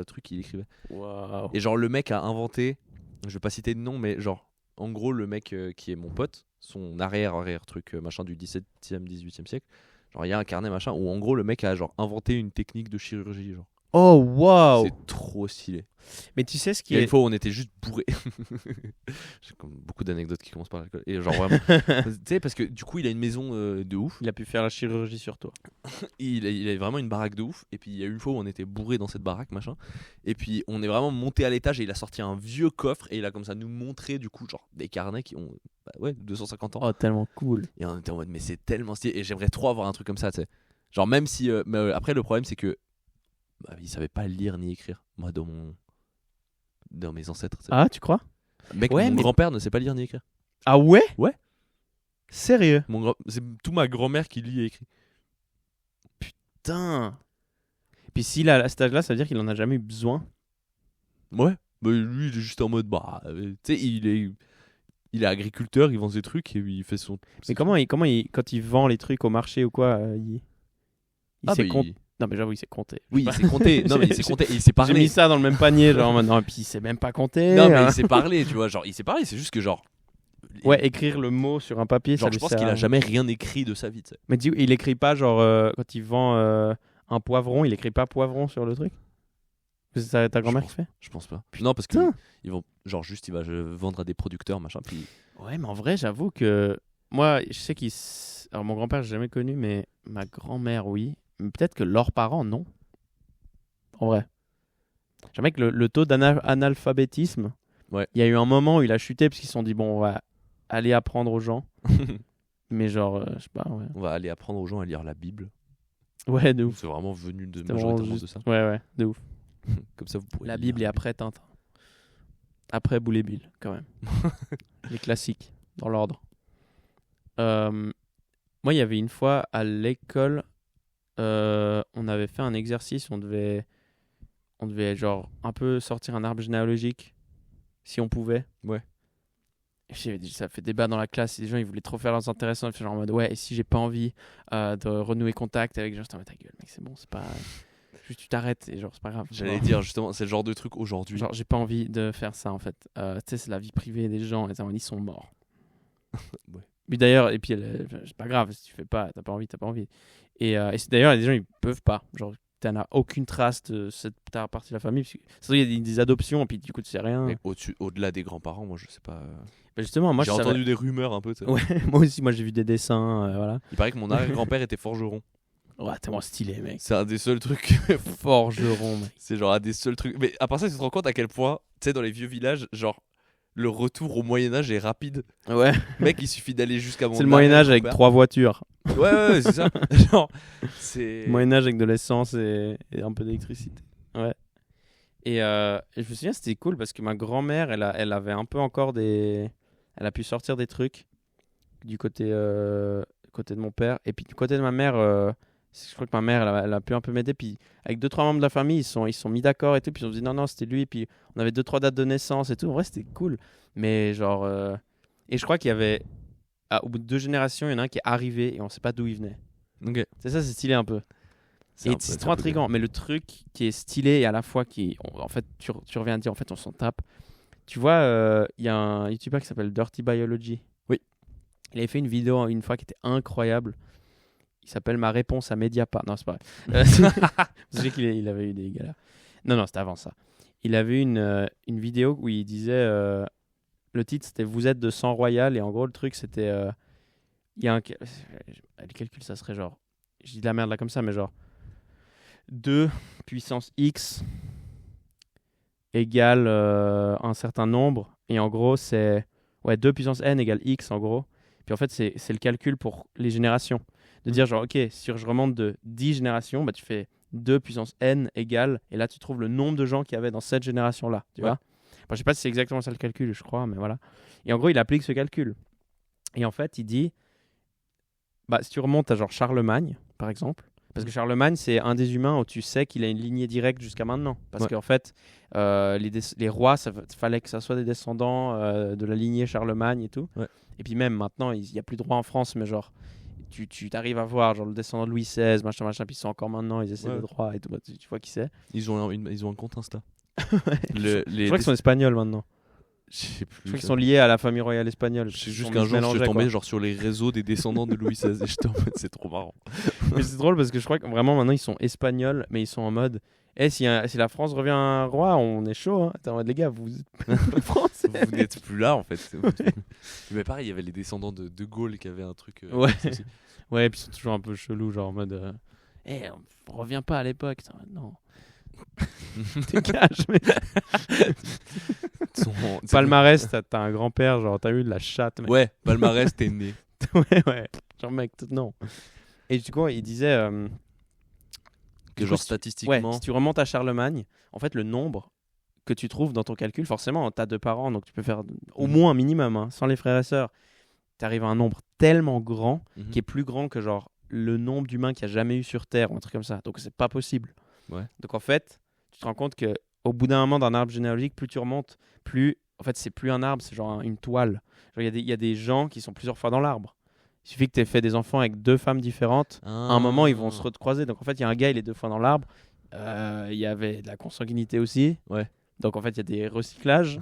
truc, il écrivait. Waouh. Et, genre, le mec a inventé, je vais pas citer de nom, mais, genre, en gros, le mec qui est mon pote, son arrière truc, machin du 17e, 18e siècle. Genre, il y a un carnet, machin, où en gros, le mec a, genre, inventé une technique de chirurgie, genre. Oh waouh. C'est trop stylé. Mais tu sais ce Il qui y a est une fois où on était juste bourré. J'ai comme beaucoup d'anecdotes qui commencent par l'alcool. Et genre vraiment. Tu sais, parce que du coup, il a une maison de ouf. Il a pu faire la chirurgie sur toi. Il a vraiment une baraque de ouf. Et puis il y a une fois où on était bourré dans cette baraque, machin. Et puis on est vraiment monté à l'étage et il a sorti un vieux coffre. Et il a comme ça nous montré, du coup, genre des carnets qui ont 250 ans. Oh tellement cool. Et on était en mode, mais c'est tellement stylé. Et j'aimerais trop avoir un truc comme ça, tu sais. Genre, même si. Mais après, le problème, c'est que. Il savait pas lire ni écrire. Moi, dans mes ancêtres. tu sais. Ah tu crois? Mec, Ouais, mon mais- grand-père ne sait pas lire ni écrire. Ah ouais? Ouais. Sérieux? C'est tout ma grand-mère qui lit et écrit. Putain. Et puis s'il a à cet âge-là, ça veut dire qu'il en a jamais eu besoin. Ouais. Bah, lui, il est juste en mode. Tu sais, il est agriculteur, il vend ses trucs et il fait son. Mais comment quand il vend les trucs au marché ou quoi, il sait compter. Non mais j'avoue, il sait compter. Oui, il sait compter. Non, mais il sait compter et il sait J'ai parler. mis ça dans le même panier, genre maintenant, et puis il sait même pas compter. Non, mais hein. il sait parler, tu vois. Genre, il sait parler, c'est juste que, genre. Ouais, écrire le mot sur un papier, ça Genre, lui je pense sert qu'il à a rien. jamais rien écrit de sa vie, tu sais. Mais il écrit pas genre quand il vend un poivron, il écrit pas poivron sur le truc. C'est ça ta grand-mère qui fait? Je pense pas. Non, parce que Putain. ils vont. Genre, juste, il va vendre à des producteurs, machin. Puis. Ouais, mais en vrai, j'avoue que moi, je sais alors mon grand-père, j'ai jamais connu, mais ma grand-mère, oui. Mais peut-être que leurs parents, non. En vrai. J'aimerais que le taux d'analphabétisme, Ouais. il y a eu un moment où il a chuté parce qu'ils se sont dit, bon, on va aller apprendre aux gens. Mais genre, je sais pas, ouais. On va aller apprendre aux gens à lire la Bible. Ouais, de ouf. C'est vraiment venu de C'était vraiment majoritairement juste- de ça. Ouais, de ouf. Comme ça, vous pourrez. La lire Bible et après Tintin. Après Boule et Bill, quand même. Les classiques, dans l'ordre. Moi, il y avait une fois à l'école, on avait fait un exercice, on devait genre un peu sortir un arbre généalogique, si on pouvait. Ouais. Ça fait débat dans la classe. Les gens, ils voulaient trop faire leurs intéressants. Ils faisaient genre en mode, ouais, et si j'ai pas envie de renouer contact avec les gens, je ta gueule, mec, c'est bon, c'est pas. Juste, tu t'arrêtes et genre, c'est pas grave. J'allais dire, justement, c'est le genre de truc aujourd'hui. Genre, j'ai pas envie de faire ça en fait. Tu sais, c'est la vie privée des gens. Et ils sont morts. Ouais. Mais d'ailleurs, et puis, c'est pas grave, si tu fais pas, t'as pas envie. Et d'ailleurs, il y a des gens, ils peuvent pas. Genre, t'en as aucune trace de cette partie de la famille. Parce que, il y a des adoptions, et puis du coup, tu sais rien. Mais au-delà des grands-parents, moi, je sais pas. Bah justement, moi, j'ai entendu des rumeurs un peu. Tu sais. Ouais, moi aussi, moi, j'ai vu des dessins, voilà. Il paraît que mon arrière-grand-père était forgeron. Ouais, tellement stylé, mec. C'est un des seuls trucs. Forgeron, mec. C'est genre un des seuls trucs. Mais à part ça, tu te rends compte à quel point, tu sais, dans les vieux villages, genre, le retour au Moyen-Âge est rapide. Ouais. Mec, il suffit d'aller jusqu'à mon. C'est le Moyen-Âge avec 3 voitures. Ouais, c'est ça. Genre, c'est. Moyen-Âge avec de l'essence et un peu d'électricité. Ouais. Et je me souviens, c'était cool parce que ma grand-mère, elle avait un peu encore des. Elle a pu sortir des trucs du côté de mon père. Et puis du côté de ma mère, je crois que ma mère, elle a pu un peu m'aider. Puis avec 2-3 membres de la famille, ils sont mis d'accord et tout. Puis ils ont dit non, c'était lui. Puis on avait 2-3 dates de naissance et tout. En vrai, c'était cool. Mais genre. Et je crois qu'il y avait. Au bout de 2 générations, il y en a un qui est arrivé et on sait pas d'où il venait. Ok. C'est ça, c'est stylé un peu. Et c'est trop un peu intriguant. Mais le truc qui est stylé et à la fois en fait, tu reviens à dire, en fait, on s'en tape. Tu vois, il y a un YouTuber qui s'appelle Dirty Biology. Oui. Il avait fait une vidéo une fois qui était incroyable. Il s'appelle Ma réponse à Mediapart. Non, c'est pas vrai. Je sais qu'il avait eu des galères. Non, c'était avant ça. Il avait eu une vidéo où il disait. Le titre, c'était Vous êtes de sang royal. Et en gros, le truc, c'était. Il y a les calculs, ça serait genre. Je dis de la merde là comme ça, mais genre. 2 puissance x égale un certain nombre. Et en gros, c'est 2 puissance n égale x en gros. Puis en fait, c'est le calcul pour les générations. De dire genre, ok, si je remonte de 10 générations, bah, tu fais 2 puissance n égale. Et là, tu trouves le nombre de gens qu'il y avait dans cette génération-là. Tu vois. Je sais pas si c'est exactement ça le calcul, je crois, mais voilà. Et en gros, il applique ce calcul. Et en fait, il dit, si tu remontes à genre Charlemagne, par exemple, parce que Charlemagne, c'est un des humains où tu sais qu'il a une lignée directe jusqu'à maintenant. Parce qu'en fait, les rois, fallait que ça soit des descendants de la lignée Charlemagne et tout. Ouais. Et puis même maintenant, il n'y a plus de rois en France, mais genre, tu t'arrives à voir genre le descendant de Louis XVI, machin, puis ils sont encore maintenant, ils essaient de droit et tout. Tu vois qui c'est. Ils ont un compte Insta. Je crois qu'ils sont espagnols maintenant. Je sais plus. Je crois qu'ils sont liés à la famille royale espagnole. C'est juste qu'un jour, je suis tombé genre sur les réseaux des descendants de Louis XVI et j'étais en mode, c'est trop marrant. Mais c'est drôle parce que je crois que vraiment maintenant ils sont espagnols, mais ils sont en mode si la France revient un roi, on est chaud. Hein. T'es en mode les gars, vous êtes français. Vous n'êtes plus là en fait. Mais pareil, il y avait les descendants de Gaulle qui avaient un truc. Ouais, et puis ils sont toujours un peu chelous, genre en mode on revient pas à l'époque. Non. Dégage, mais. Palmarès, t'as un grand-père, genre t'as eu de la chatte. Mec. Ouais, palmarès, t'es né. ouais. Genre mec, non. Et du coup, il disait que genre statistiquement. Si tu remontes à Charlemagne, en fait, le nombre que tu trouves dans ton calcul, forcément, t'as 2 parents, donc tu peux faire au moins un minimum, hein, sans les frères et sœurs. T'arrives à un nombre tellement grand qui est plus grand que genre le nombre d'humains qu'il y a jamais eu sur Terre ou un truc comme ça. Donc c'est pas possible. Ouais. Donc en fait, tu te rends compte que au bout d'un moment d'un arbre généalogique, plus tu remontes, plus en fait c'est plus un arbre, c'est genre une toile. Il y a des gens qui sont plusieurs fois dans l'arbre. Il suffit que tu aies fait des enfants avec 2 femmes différentes. À un moment, ils vont se recroiser. Donc en fait, il y a un gars, il est 2 fois dans l'arbre. Il y avait de la consanguinité aussi. Ouais. Donc en fait, il y a des recyclages.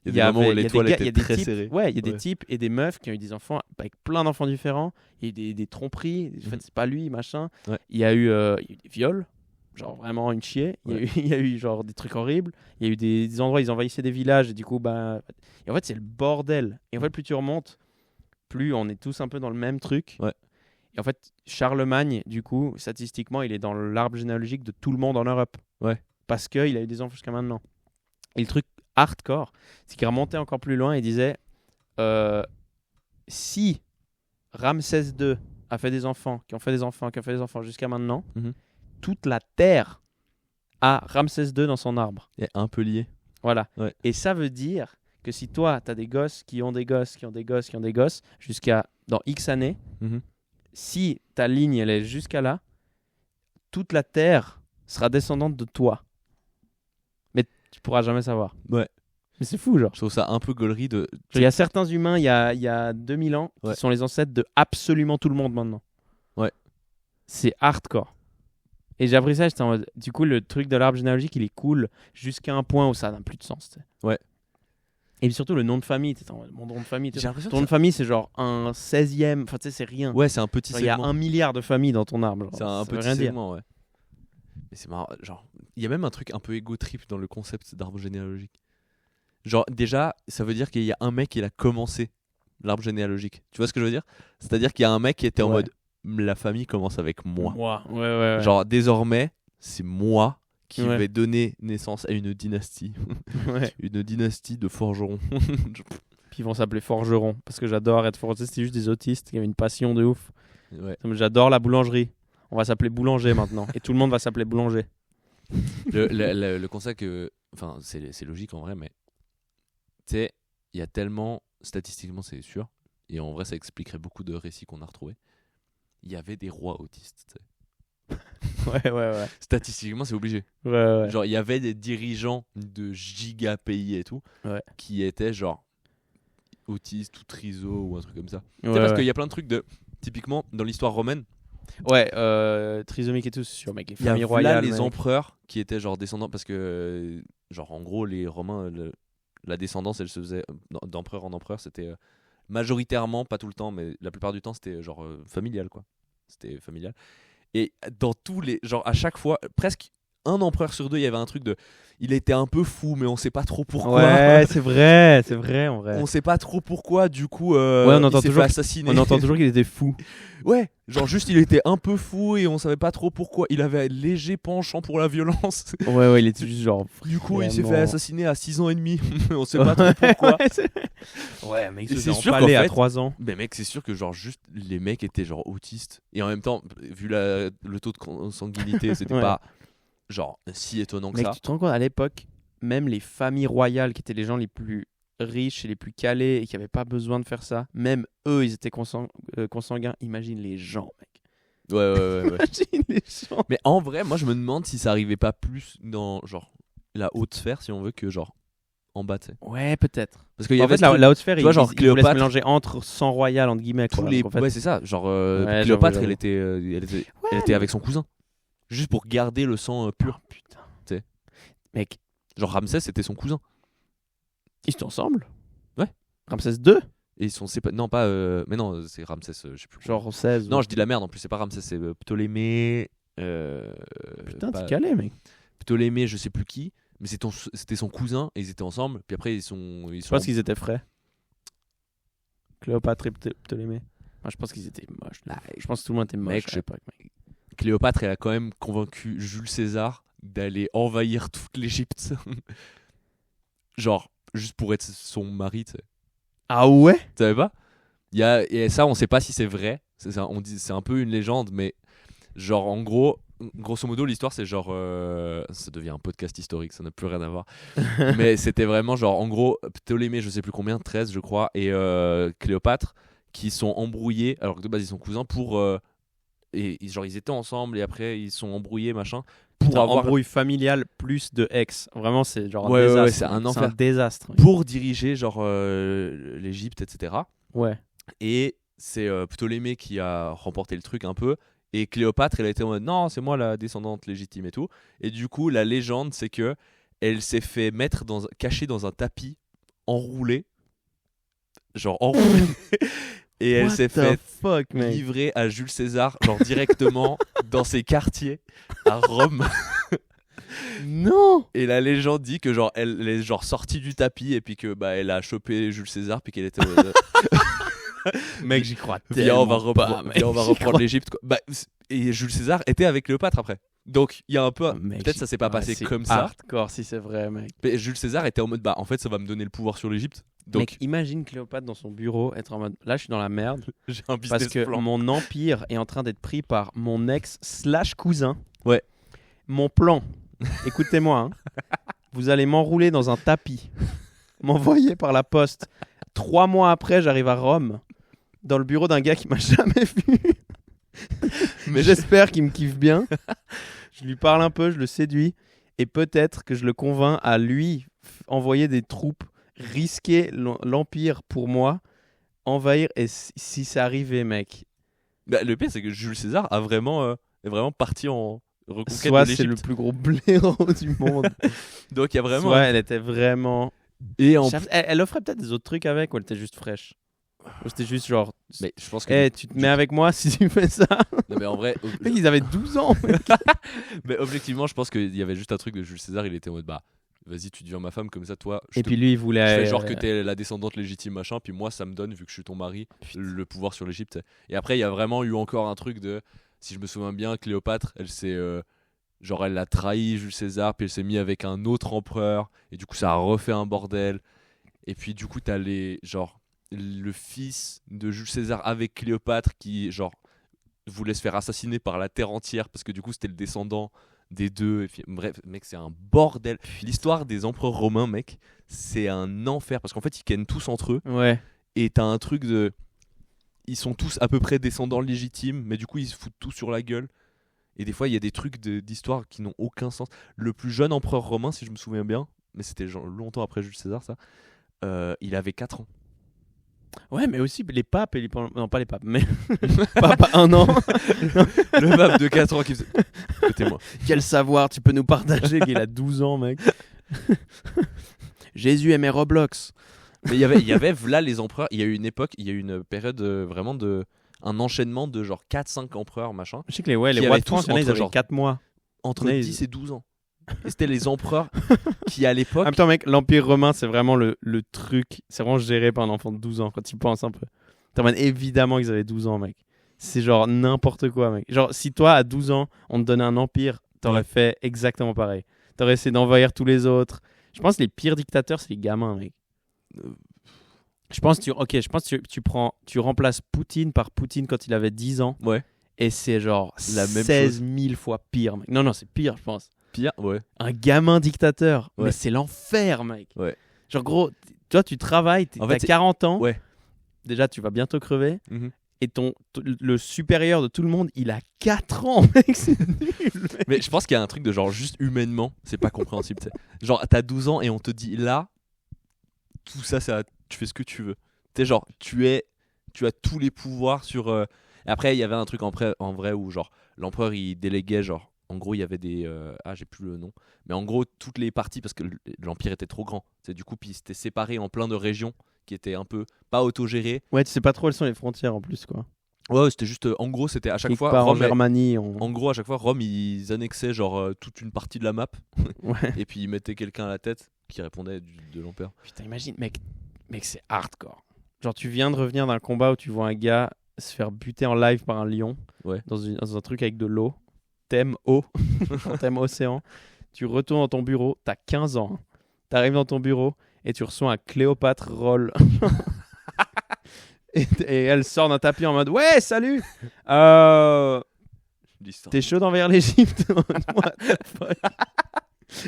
Il y a des moments où les toiles étaient très serrées. Ouais, il y a des types et des meufs qui ont eu des enfants avec plein d'enfants différents. Il y a eu des tromperies. En fait, c'est pas lui, machin. Ouais. Il y a eu des viols. Genre vraiment une chier. Il y a eu genre des trucs horribles. Il y a eu des endroits, ils envahissaient des villages. Et du coup, et en fait, c'est le bordel. Et en fait, plus tu remontes, plus on est tous un peu dans le même truc. Ouais. Et en fait, Charlemagne, du coup, statistiquement, il est dans l'arbre généalogique de tout le monde en Europe. Ouais. Parce qu'il a eu des enfants jusqu'à maintenant. Et le truc hardcore, c'est qu'il remontait encore plus loin et disait si Ramsès II a fait des enfants, qui ont fait des enfants, qui ont fait des enfants jusqu'à maintenant, toute la Terre a Ramsès II dans son arbre. Il est un peu lié. Voilà. Ouais. Et ça veut dire que si toi, tu as des gosses qui ont des gosses, qui ont des gosses, qui ont des gosses, jusqu'à dans X années, si ta ligne elle est jusqu'à là, toute la Terre sera descendante de toi. Mais tu pourras jamais savoir. Ouais. Mais c'est fou, genre. Je trouve ça un peu gaulerie de. Il y a certains humains, il y a 2000 ans, Ouais. qui sont les ancêtres de absolument tout le monde maintenant. Ouais. C'est hardcore. Et j'ai appris ça, j'étais en mode... Du coup, le truc de l'arbre généalogique, il est cool jusqu'à un point où ça n'a plus de sens. Tu sais. Ouais. Et puis surtout, le nom de famille. T'es en mode, mon nom de famille. J'ai l'impression Ton nom de famille, c'est genre un 16e. Enfin, tu sais, c'est rien. Ouais, c'est un petit Genre, il y a segment. 1 milliard de familles dans ton arbre. Genre, C'est un ça veut petit rien dire. segment, ouais. Mais c'est marrant. Genre, il y a même un truc un peu égo trip dans le concept d'arbre généalogique. Genre, déjà, ça veut dire qu'il y a un mec qui a commencé l'arbre généalogique. Tu vois ce que je veux dire? C'est-à-dire qu'il y a un mec qui était en Ouais. mode la famille commence avec moi. Ouais. Genre, désormais, c'est moi qui Ouais. vais donner naissance à une dynastie. Ouais. Une dynastie de forgerons. Puis ils vont s'appeler forgerons. Parce que j'adore être forgeron. C'était juste des autistes qui avaient une passion de ouf. Ouais. J'adore la boulangerie. On va s'appeler boulanger maintenant. Et tout le monde va s'appeler boulanger. Le constat que. Enfin, c'est logique en vrai, mais. Tu sais, il y a tellement. Statistiquement, c'est sûr. Et en vrai, ça expliquerait beaucoup de récits qu'on a retrouvés. Il y avait des rois autistes. Tu sais. Ouais. Statistiquement, c'est obligé. Ouais. Genre, il y avait des dirigeants de giga pays et tout. Ouais. Qui étaient genre. Autistes ou triso ou un truc comme ça. Tu sais, Ouais, parce ouais. qu'il y a plein de trucs de. Typiquement, dans l'histoire romaine, Ouais, trisomique et tout, c'est sûr, mec. Les il y a familles là royales. les mec. empereurs qui étaient genre descendants parce que genre en gros les Romains la descendance elle se faisait d'empereur en empereur, c'était majoritairement, pas tout le temps mais la plupart du temps c'était genre familial quoi. C'était familial. Et dans tous les genre à chaque fois presque un empereur sur deux, il y avait un truc de il était un peu fou mais on sait pas trop pourquoi. Ouais, c'est vrai en vrai. On sait pas trop pourquoi du coup on entend il s'est toujours fait assassiner. On entend toujours qu'il était fou. Ouais, genre juste il était un peu fou et on savait pas trop pourquoi. Il avait un léger penchant pour la violence. Ouais, il était juste genre. Du coup, il s'est fait vraiment- assassiner à 6 ans et demi. On sait pas trop pourquoi. Ouais, mec, Et il c'est s'est sûr empalé qu'en à fait- 3 ans. Mais mec, c'est sûr que genre juste les mecs étaient genre autistes et en même temps, vu le taux de consanguinité, c'était Ouais. pas genre si étonnant que Mec, ça. tu te rends compte, à l'époque, même les familles royales qui étaient les gens les plus riches et les plus calés et qui n'avaient pas besoin de faire ça, même eux, ils étaient consanguins. Imagine les gens, mec. Ouais. Imagine les gens. Mais en vrai, moi je me demande si ça arrivait pas plus dans genre la haute sphère si on veut que genre en bas, tu sais. Ouais, peut-être. Parce qu'il y En avait fait, la haute sphère, tu vois, genre ils voulaient se Cléopâtre- mélanger entre sang royal, entre guillemets. tous Quoi. les Donc, en fait, ouais, c'est ça, genre Ouais, Cléopâtre, j'avoue. elle était avec son cousin. Juste pour garder le sang pur. Oh, putain. Tu sais. Mec, Genre Ramsès, c'était son cousin. ils sont ensemble. Ouais. Ramsès II. Et ils sont séparés. Non, pas. Mais non, c'est Ramsès, je sais plus. Genre 16. Non, je dis de la merde en plus, c'est pas Ramsès, c'est Ptolémée. Putain, pas- t'es calé, mec. Ptolémée, je sais plus qui, mais c'était son cousin et ils étaient ensemble. Puis après, ils sont. Je pense qu'ils étaient frais. Cléopâtre et Ptolémée. Moi, je pense qu'ils étaient moches. Je pense que tout le monde était moche Mec, à je- l'époque, mec. Cléopâtre, elle a quand même convaincu Jules César d'aller envahir toute l'Égypte. Genre, juste pour être son mari, tu sais. Ah ouais? Tu savais pas? Et ça, on sait pas si c'est vrai. On dit, c'est un peu une légende, mais genre, en gros, grosso modo, l'histoire, c'est genre. Ça devient un podcast historique, ça n'a plus rien à voir. Mais c'était vraiment genre, en gros, Ptolémée, je sais plus combien, 13, je crois, et Cléopâtre, qui sont embrouillés, alors que de base, ils sont cousins, pour. Genre, ils étaient ensemble, et après, ils sont embrouillés, machin. Pour Putain, avoir. embrouille familiale plus de ex. Vraiment, c'est genre Ouais, un ouais, désastre. ouais, c'est un C'est enfer. un désastre. mec. Pour diriger, genre, l'Égypte, etc. Ouais. Et c'est Ptolémée qui a remporté le truc un peu. Et Cléopâtre, elle a été en mode non, c'est moi la descendante légitime et tout. Et du coup, la légende, c'est que elle s'est fait mettre cachée dans un tapis enroulé. Genre enroulé. Et elle What s'est the fait fuck, mec. livrer à Jules César, genre directement dans ses quartiers à Rome. Non. Et la légende dit que genre elle est genre sortie du tapis et puis que bah elle a chopé Jules César puis qu'elle était en mode, Mec, j'y crois viens, on va tellement pas, reprendre, mec. viens, on va J'y reprendre crois- l'Égypte quoi. Bah, et Jules César était avec Cléopâtre après. Donc il y a un peu Mec, peut-être j'y- ça s'est pas ouais, passé c'est comme ça. hardcore si c'est vrai, mec. Mais Jules César était en mode bah en fait ça va me donner le pouvoir sur l'Égypte. Donc Mec, imagine Cléopâtre dans son bureau être en mode là, je suis dans la merde j'ai un business parce que plan. mon empire est en train d'être pris par mon ex/cousin. Ouais. Mon plan, écoutez-moi, hein. Vous allez m'enrouler dans un tapis, m'envoyer par la poste. 3 mois après, j'arrive à Rome, dans le bureau d'un gars qui m'a jamais vu. Mais j'espère qu'il me kiffe bien. Je lui parle un peu, je le séduis. Et peut-être que je le convainc à lui envoyer des troupes risquer l'Empire pour moi, envahir, et si ça arrivait, mec, Bah, le pire, c'est que Jules César est vraiment parti en reconquête soit de c'est le l'Égypte. plus gros blaireau du monde, Donc il y a vraiment. soit elle était vraiment... Et en. Elle offrait peut-être des autres trucs avec, ou elle était juste fraîche. Ou c'était juste genre, Mais je pense que. hey, tu te mets avec moi si tu fais ça. Non, mais en vrai, Mec, ils avaient 12 ans. mais objectivement, je pense qu'il y avait juste un truc de Jules César. Il était en mode bah, vas-y, tu deviens ma femme, comme ça, toi. Et puis lui, il Je voulait... fais genre que t'es la descendante légitime, machin, puis moi, ça me donne, vu que je suis ton mari, le pouvoir sur l'Égypte. Et après, il y a vraiment eu encore un truc de. Si je me souviens bien, Cléopâtre, elle s'est. Genre, elle a trahi Jules César, puis elle s'est mise avec un autre empereur, et du coup, ça a refait un bordel. Et puis, du coup, t'as les. Genre, le fils de Jules César avec Cléopâtre qui, genre, voulait se faire assassiner par la terre entière, parce que du coup, c'était le descendant des deux. Et puis, bref, mec, c'est un bordel. L'histoire des empereurs romains, mec, c'est un enfer, parce qu'en fait, ils kennent tous entre eux, Ouais. et t'as un truc de. Ils sont tous à peu près descendants légitimes, mais du coup, ils se foutent tous sur la gueule. Et des fois, il y a des trucs d'histoire qui n'ont aucun sens. Le plus jeune empereur romain, si je me souviens bien, mais c'était genre longtemps après Jules César, ça, il avait 4 ans. Ouais, mais aussi les papes, non pas les papes, mais papa 1 an. Le pape de 4 ans qui faisait. Écoutez-moi. Quel savoir tu peux nous partager qu'il a 12 ans, mec. Jésus aimait Roblox. Mais il y avait là les empereurs. Il y a eu une époque, il y a eu une période vraiment de. Un enchaînement de genre 4-5 empereurs, machin, Je sais que les rois Qui de avaient France, tous il y en a, ils entre avaient genre- 4 mois. entre Mais 10 et 12 ans. Et c'était les empereurs qui, à En l'époque. même temps, mec, l'Empire romain, c'est vraiment le truc. C'est vraiment géré par un enfant de 12 ans, quand tu penses un peu. Évidemment qu'ils avaient 12 ans, mec. C'est genre n'importe quoi, mec. Genre, si toi, à 12 ans, on te donnait un empire, t'aurais Ouais. fait exactement pareil. T'aurais essayé d'envahir tous les autres. Je pense que les pires dictateurs, c'est les gamins, mec. Je pense que tu remplaces Poutine par Poutine quand il avait 10 ans. Ouais. Et c'est genre La même 16 000 fois pire, mec. Non, c'est pire, je pense. Pire, ouais. Un gamin dictateur. Ouais. Mais c'est l'enfer, mec. Ouais. Genre, gros, toi, tu travailles, En t'as fait, c'est- 40 ans. Ouais. Déjà, tu vas bientôt crever. Mhm. Et le supérieur de tout le monde, il a 4 ans, mec. C'est nul, mec. Mais je pense qu'il y a un truc de genre juste humainement, c'est pas compréhensible. T'sais. Genre, t'as 12 ans et on te dit là, tout ça, tu fais ce que tu veux. T'es genre, tu as tous les pouvoirs sur. Et après, il y avait un truc en vrai où genre l'empereur il déléguait genre. En gros, il y avait des. J'ai plus le nom. Mais en gros, toutes les parties, parce que l'empire était trop grand. Du coup, puis c'était séparé en plein de régions qui étaient un peu pas autogérées. Ouais, tu sais pas trop où sont les frontières en plus, quoi. Ouais, c'était juste. En gros, c'était à chaque Quelque fois. part en Rome, Germanie, en gros, à chaque fois, Rome, ils annexaient genre toute une partie de la map. Ouais. Et puis ils mettaient quelqu'un à la tête qui répondait de l'empereur. Putain, imagine, mec, c'est hardcore. Genre, tu viens de revenir d'un combat où tu vois un gars se faire buter en live par un lion Ouais. dans un truc avec de l'eau. Thème eau, thème océan. Tu retournes dans ton bureau, t'as 15 ans. T'arrives dans ton bureau et tu reçois un Cléopâtre roll. et elle sort d'un tapis en mode ouais, salut. T'es chaud d'envers l'Égypte? What the fuck?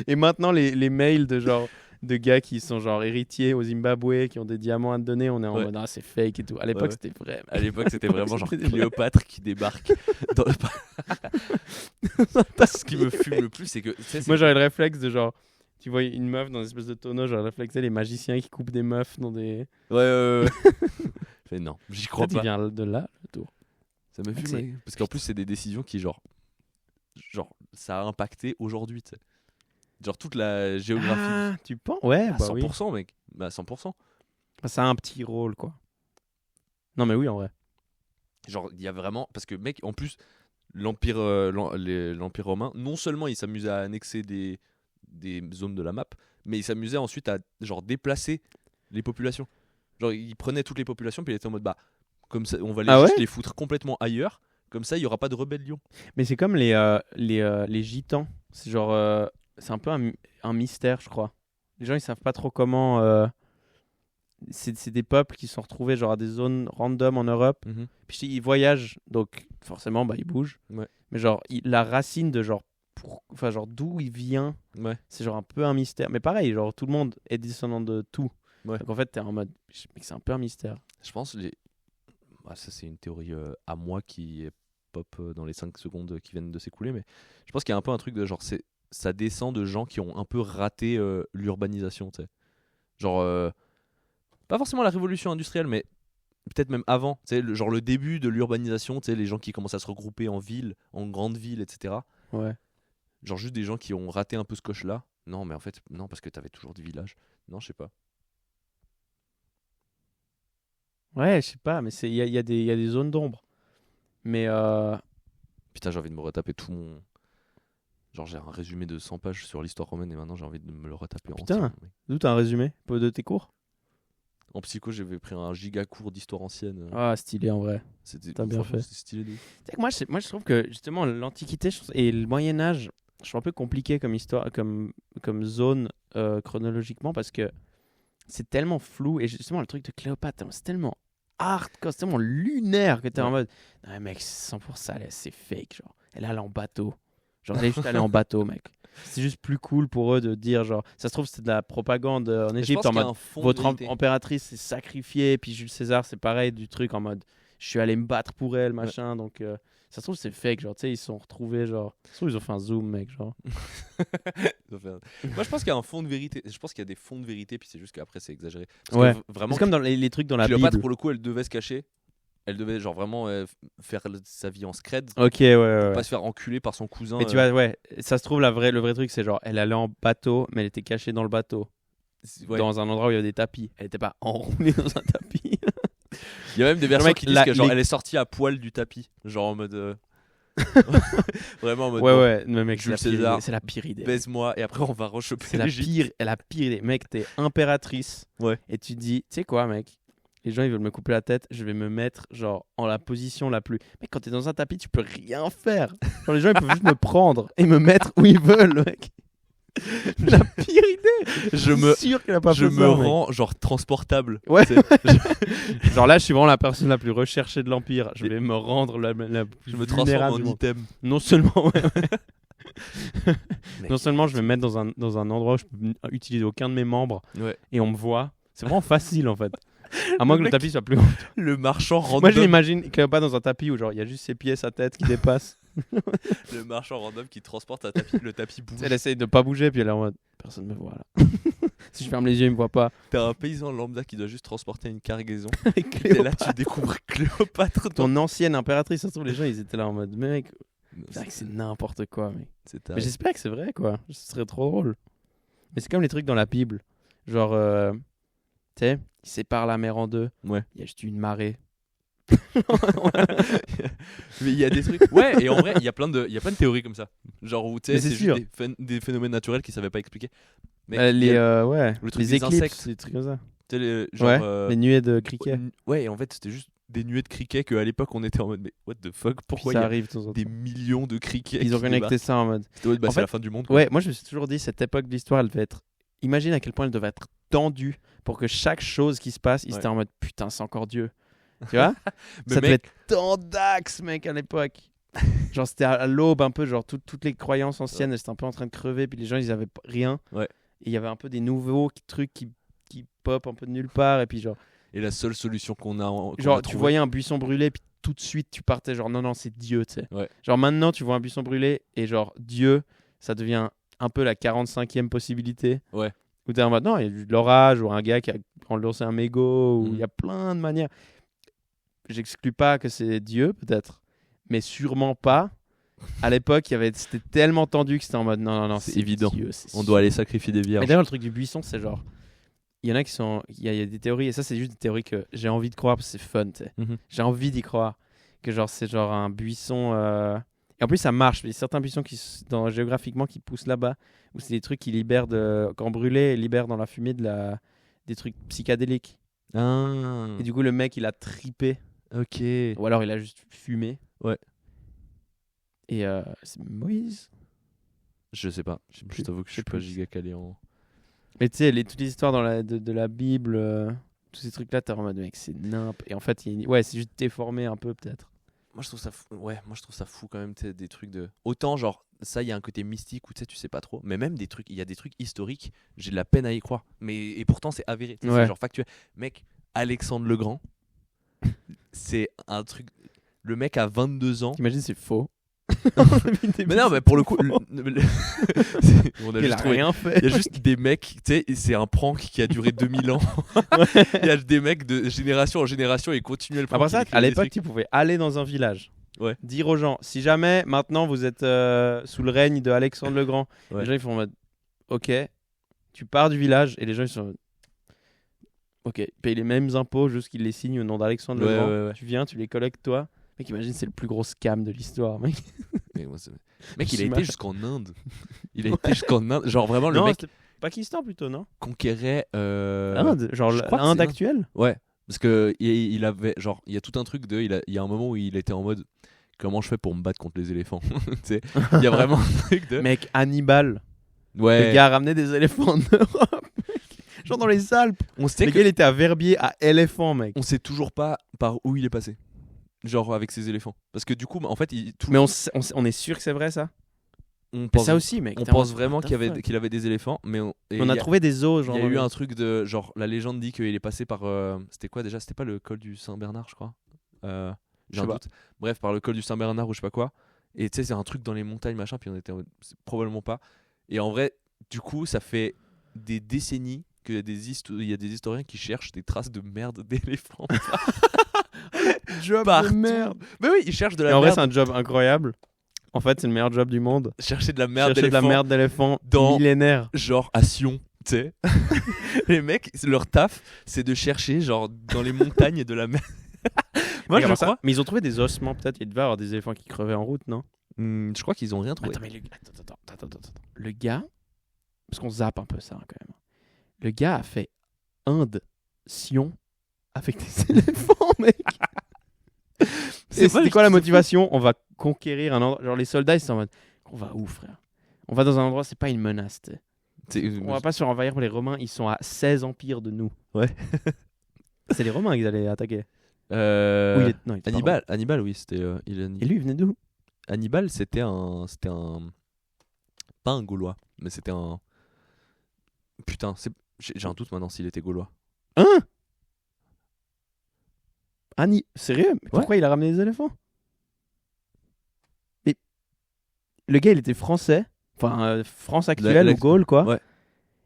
Et maintenant, les mails de genre de gars qui sont genre héritiers au Zimbabwe, qui ont des diamants à te donner, on est en Ouais. mode ah, c'est fake et tout. À l'époque, Ouais. c'était vrai. À l'époque, c'était vraiment genre C'était vrai. Cléopâtre qui débarque. Dans le... Ce qui me fume le plus, c'est que. Tu sais, c'est- Moi, j'aurais le réflexe de genre, tu vois une meuf dans une espèce de tonneau, j'aurais le réflexe, tu sais, les magiciens qui coupent des meufs dans des. Ouais. Je fais, non, j'y crois Peut-être il pas. vient de là, le tour. Ça me fume. C'est- Ouais. Parce qu'en plus, c'est des décisions qui, genre, ça a impacté aujourd'hui, tu sais. Genre toute la géographie. Ah, tu penses? Ouais, À bah oui. 100%, mec. Bah, 100%. Ça a un petit rôle, quoi. Non, mais oui, en vrai. Genre, il y a vraiment. Parce que, mec, en plus, l'Empire l'Empire romain, non seulement il s'amusait à annexer des zones de la map, mais il s'amusait ensuite à genre déplacer les populations. Genre, il prenait toutes les populations, puis il était en mode bah, comme ça, on va Ah juste ouais les foutre complètement ailleurs, comme ça, il y aura pas de rébellion. Mais c'est comme les gitans. C'est genre. C'est un peu un mystère, je crois. Les gens, ils savent pas trop comment. C'est des peuples qui sont retrouvés genre à des zones random en Europe. Puis ils voyagent, donc forcément, bah, ils bougent. Ouais. Mais genre, la racine de genre. Enfin, genre, d'où il vient, Ouais. c'est genre un peu un mystère. Mais pareil, genre, tout le monde est descendant de tout. Ouais. Donc en fait, t'es en mode. Mec, c'est un peu un mystère. Je pense ça c'est une théorie à moi qui est pop dans les 5 secondes qui viennent de s'écouler, mais je pense qu'il y a un peu un truc de genre ça descend de gens qui ont un peu raté l'urbanisation, tu sais. Genre pas forcément la révolution industrielle, mais peut-être même avant, tu sais, genre le début de l'urbanisation, tu sais, les gens qui commencent à se regrouper en ville, en grandes villes, etc. Ouais. Genre juste des gens qui ont raté un peu ce coche-là. Non, mais en fait, non, parce que t'avais toujours des villages. Non, je sais pas. Ouais, je sais pas, mais il y a des zones d'ombre. Mais Putain, j'ai envie de me retaper tout mon. Genre, j'ai un résumé de 100 pages sur l'histoire romaine et maintenant j'ai envie de me le retaper Putain. entièrement, mec. d'où t'as un résumé de tes cours? En psycho, j'avais pris un giga cours d'histoire ancienne. Ah, stylé en vrai. C'était t'as bien franchement, fait. c'était stylé de ouf. Tu sais que moi, je trouve que justement l'Antiquité et le Moyen Âge, je trouve un peu compliqué comme histoire, comme zone chronologiquement parce que c'est tellement flou et justement le truc de Cléopâtre, c'est tellement hardcore, c'est tellement lunaire que t'es en Ouais. mode, non mec, 100% c'est fake, genre. Elle est allée en bateau, genre elle est juste allée en bateau, mec. C'est juste plus cool pour eux de dire genre, ça se trouve c'est de la propagande en Mais je Égypte pense en qu'il y a mode, un fond de votre vérité. impératrice s'est sacrifiée, puis Jules César c'est pareil du truc en mode, je suis allé me battre pour elle, machin, donc ça se trouve c'est fake, genre tu sais ils se sont retrouvés genre, ça se trouve ils ont fait un zoom mec, genre. Moi, je pense qu'il y a un fond de vérité. Je pense qu'il y a des fonds de vérité, puis c'est juste qu'après, c'est exagéré. Parce Ouais. que vraiment, C'est comme dans les trucs dans la Cléopâtre, Bible. pour le coup, elle devait se cacher. Elle devait, genre, vraiment faire sa vie en scred. Ok, ouais. Pas se faire enculer par son cousin. Mais tu vois, ouais, ça se trouve, le vrai truc, c'est genre, elle allait en bateau, mais elle était cachée dans le bateau, Ouais. dans un endroit où il y avait des tapis. Elle était pas enroulée dans un tapis. Il y a même des versions mec, qui disent que genre, elle est sortie à poil du tapis. Genre en mode. Vraiment en mode. bon, Ouais, mais mec, Jules c'est la pire César, idée. C'est la pire idée. baise-moi et après on va rechoper C'est la pire idée. Mec, t'es impératrice. Ouais. Et tu te dis, tu sais quoi, mec? Les gens, ils veulent me couper la tête. Je vais me mettre, genre, en la position la plus. Mec, quand t'es dans un tapis, tu peux rien faire. Genre, les gens, ils peuvent juste me prendre et me mettre où ils veulent, mec. La pire idée. Je suis sûr qu'elle a pas Je fait me ça, mec. rends genre transportable. Ouais. C'est- Genre là, je suis vraiment la personne la plus recherchée de l'Empire. Je vais me rendre la plus Je me transforme vulnérable en du monde. item. Non seulement, ouais. Mec. Non seulement je vais me mettre dans un endroit où je peux utiliser aucun de mes membres Ouais. et on me voit. C'est vraiment facile en fait. À moins Le que le mec- tapis soit plus haut. Le marchand random. Moi je l'imagine Cléopâtre dans un tapis où genre il y a juste ses pieds, sa tête qui dépasse. Le marchand random qui transporte un tapis. Le tapis bouge. Elle essaye de pas bouger puis elle est en mode personne me voit là. Si je ferme les yeux, il me voit pas. T'as un paysan lambda qui doit juste transporter une cargaison. Avec Et là, Cléopâtre. tu découvres Cléopâtre. Ton ancienne impératrice, ça se trouve les gens ils étaient là en mode mec, Non, c'est vrai que c'est n'importe quoi mec. c'est Mais taré. j'espère que c'est vrai, quoi. Ce serait trop drôle. Mais c'est comme les trucs dans la Bible. Genre, tu sais, ils séparent la mer en deux. Ouais. Il y a juste une marée. Mais il y a des trucs. Ouais, et en vrai, il y a plein de théories comme ça. genre où tu Mais sais, c'est c'est sûr. juste des phénomènes naturels qu'ils savaient pas expliquer. Mec, Les, il y a- ouais, le truc les des éclipses, insectes. des trucs comme ça. tu sais, genre, Ouais, les nuées de criquets. ouais, et en fait, c'était juste des nuées de criquets qu'à l'époque on était en mode mais what the fuck, Puis pourquoi il ça y a arrive de temps en des temps. millions de criquets Ils ont qui connecté débarquent. ça en mode. C'était en mode, bah, En c'est fait, la fin du monde. quoi. Ouais, moi je me suis toujours dit, cette époque de l'histoire, elle devait être. Imagine à quel point elle devait être tendue pour que chaque chose qui se passe, ils Ouais. étaient en mode putain, c'est encore Dieu. Tu vois? Mais Ça devait mec, être tant d'axes, mec, à l'époque. Genre, c'était à l'aube un peu, genre, toutes les croyances anciennes, elles étaient un peu en train de crever, puis les gens, ils avaient rien. Ouais. Et il y avait un peu des nouveaux trucs qui pop un peu de nulle part, et puis genre, et la seule solution qu'on a, genre tu voyais un buisson brûlé, puis tout de suite, tu partais genre, non, c'est Dieu, tu sais. Ouais. Genre, maintenant, tu vois un buisson brûlé, et genre, Dieu, ça devient un peu la 45e possibilité. Ouais. Où t'es en mode, non, il y a eu de l'orage, ou un gars qui a lancé un mégot, ou il Mhm. y a plein de manières. J'exclus pas que c'est Dieu, peut-être, mais sûrement pas. À l'époque, c'était tellement tendu que c'était en mode, non, C'est évident. Dieu, c'est on sûr. doit aller sacrifier des Mais vierges. d'ailleurs, le truc du buisson, c'est genre, il y en a qui sont, il y a des théories, et ça, c'est juste des théories que j'ai envie de croire parce que c'est fun, tu sais. Mhm. J'ai envie d'y croire. Que genre, c'est genre un buisson. Et en plus, ça marche. Il y a certains buissons géographiquement qui poussent là-bas, où c'est des trucs qui libèrent, quand brûlés, ils libèrent dans la fumée des trucs psychédéliques. Ah, Et du coup, le mec, il a tripé. ok. Ou alors, il a juste fumé. Ouais. Et c'est Moïse. Je sais pas. Je plus. t'avoue que je Je sais suis pas plus. giga calé en. Mais tu sais, toutes les histoires de la Bible, tous ces trucs-là, t'es en mode, mec, c'est nimp. Et en fait, ouais, c'est juste déformé un peu, peut-être. Moi je trouve ça fou. Ouais, moi je trouve ça fou quand même, tu sais, des trucs de. Autant genre ça, il y a un côté mystique où tu sais pas trop. Mais même des trucs, il y a des trucs historiques, j'ai de la peine à y croire. Mais et pourtant c'est avéré. Tu sais, Ouais. C'est genre factuel. Mec, Alexandre le Grand, c'est un truc. Le mec a 22 ans. T'imagines, c'est faux. Mais non, mais pour le coup, on a Il juste a trouvé. rien fait. Il y a juste des mecs, tu sais, c'est un prank qui a duré 2000 ans. Il y a des mecs de génération en génération et continuent le prank. Après ça, ils écrivent à des l'époque, trucs. tu pouvais aller dans un village, Ouais. dire aux gens, si jamais maintenant vous êtes sous le règne de Alexandre le Grand, Ouais. les gens ils font en mode, ok, tu pars du village et les gens ils sont en mode, ok, paye les mêmes impôts juste qu'ils les signent au nom d'Alexandre le Ouais, Grand. ouais, ouais. Tu viens, tu les collectes toi. Mec, imagine, c'est le plus gros scam de l'histoire, mec. Mais moi, mec, il a J'imagine. été jusqu'en Inde. Il a été jusqu'en Inde. Genre vraiment, le Non, mec c'était Pakistan plutôt, non conquérait. Inde, genre je crois que l'Inde c'est actuelle. Ouais, parce que il avait genre il y a tout un truc de il y a un moment où il était en mode comment je fais pour me battre contre les éléphants. Tu sais, il y a vraiment un truc de Mec, Hannibal, ouais. le gars a ramené des éléphants en Europe. Genre dans les Alpes. On sait Le que gars, il était à Verbier à éléphant, mec. on sait toujours pas par où il est passé. Genre avec ses éléphants. Parce que du coup, en fait, Mais on est sûr que c'est vrai, ça on pense, Ça aussi, mec. on t'es en pense mode, vraiment what the qu'il fuck avait des éléphants, mais On a il y trouvé des os, il genre. y a dans eu les- un truc de genre la légende dit qu'il est passé par c'était quoi déjà, c'était pas le col du Saint-Bernard, je crois. J'ai Je un sais pas. doute. Bref, par le col du Saint-Bernard ou je sais pas quoi. Et tu sais, c'est un truc dans les montagnes machin, puis on était en mode, c'est probablement pas. Et en vrai, du coup, ça fait des décennies qu'il y a il y a des historiens qui cherchent des traces de merde d'éléphants. Job Partout. de merde. Mais oui, ils cherchent de Et la en vrai, merde. c'est un job incroyable. En fait, c'est le meilleur job du monde. Chercher de la merde Chercher de la d'éléphant. merde d'éléphant dans- millénaire. Genre à Sion, tu sais. Les mecs, leur taf, c'est de chercher genre dans les montagnes de la merde. Moi, je Regarde ça. crois. Mais ils ont trouvé des ossements, peut-être. Il devait y avoir des éléphants qui crevaient en route, non Je crois qu'ils ont rien trouvé. Attends, mais attends. Le gars, parce qu'on zappe un peu ça quand même. Le gars a fait Inde, Sion, avec des éléphants, mec. C'est Et pas c'était quoi la juste- motivation? On va conquérir un endroit. Genre les soldats, ils sont en mode, on va où, frère? On va dans un endroit, c'est pas une menace. T'sais. On va pas se faire envahir par les Romains, ils sont à 16 empires de nous. Ouais. C'est les Romains qu'ils allaient attaquer. Euh, Ou non, il était pas Hannibal, oui, c'était. Romain. Et lui, il venait d'où? Hannibal, c'était pas un Gaulois, mais c'était un. Putain, j'ai un doute maintenant s'il était Gaulois. Hein? Sérieux? Mais pourquoi il a ramené les éléphants? Mais le gars, il était français. Enfin, France actuelle ou l'ex- Gaule, quoi. Ouais.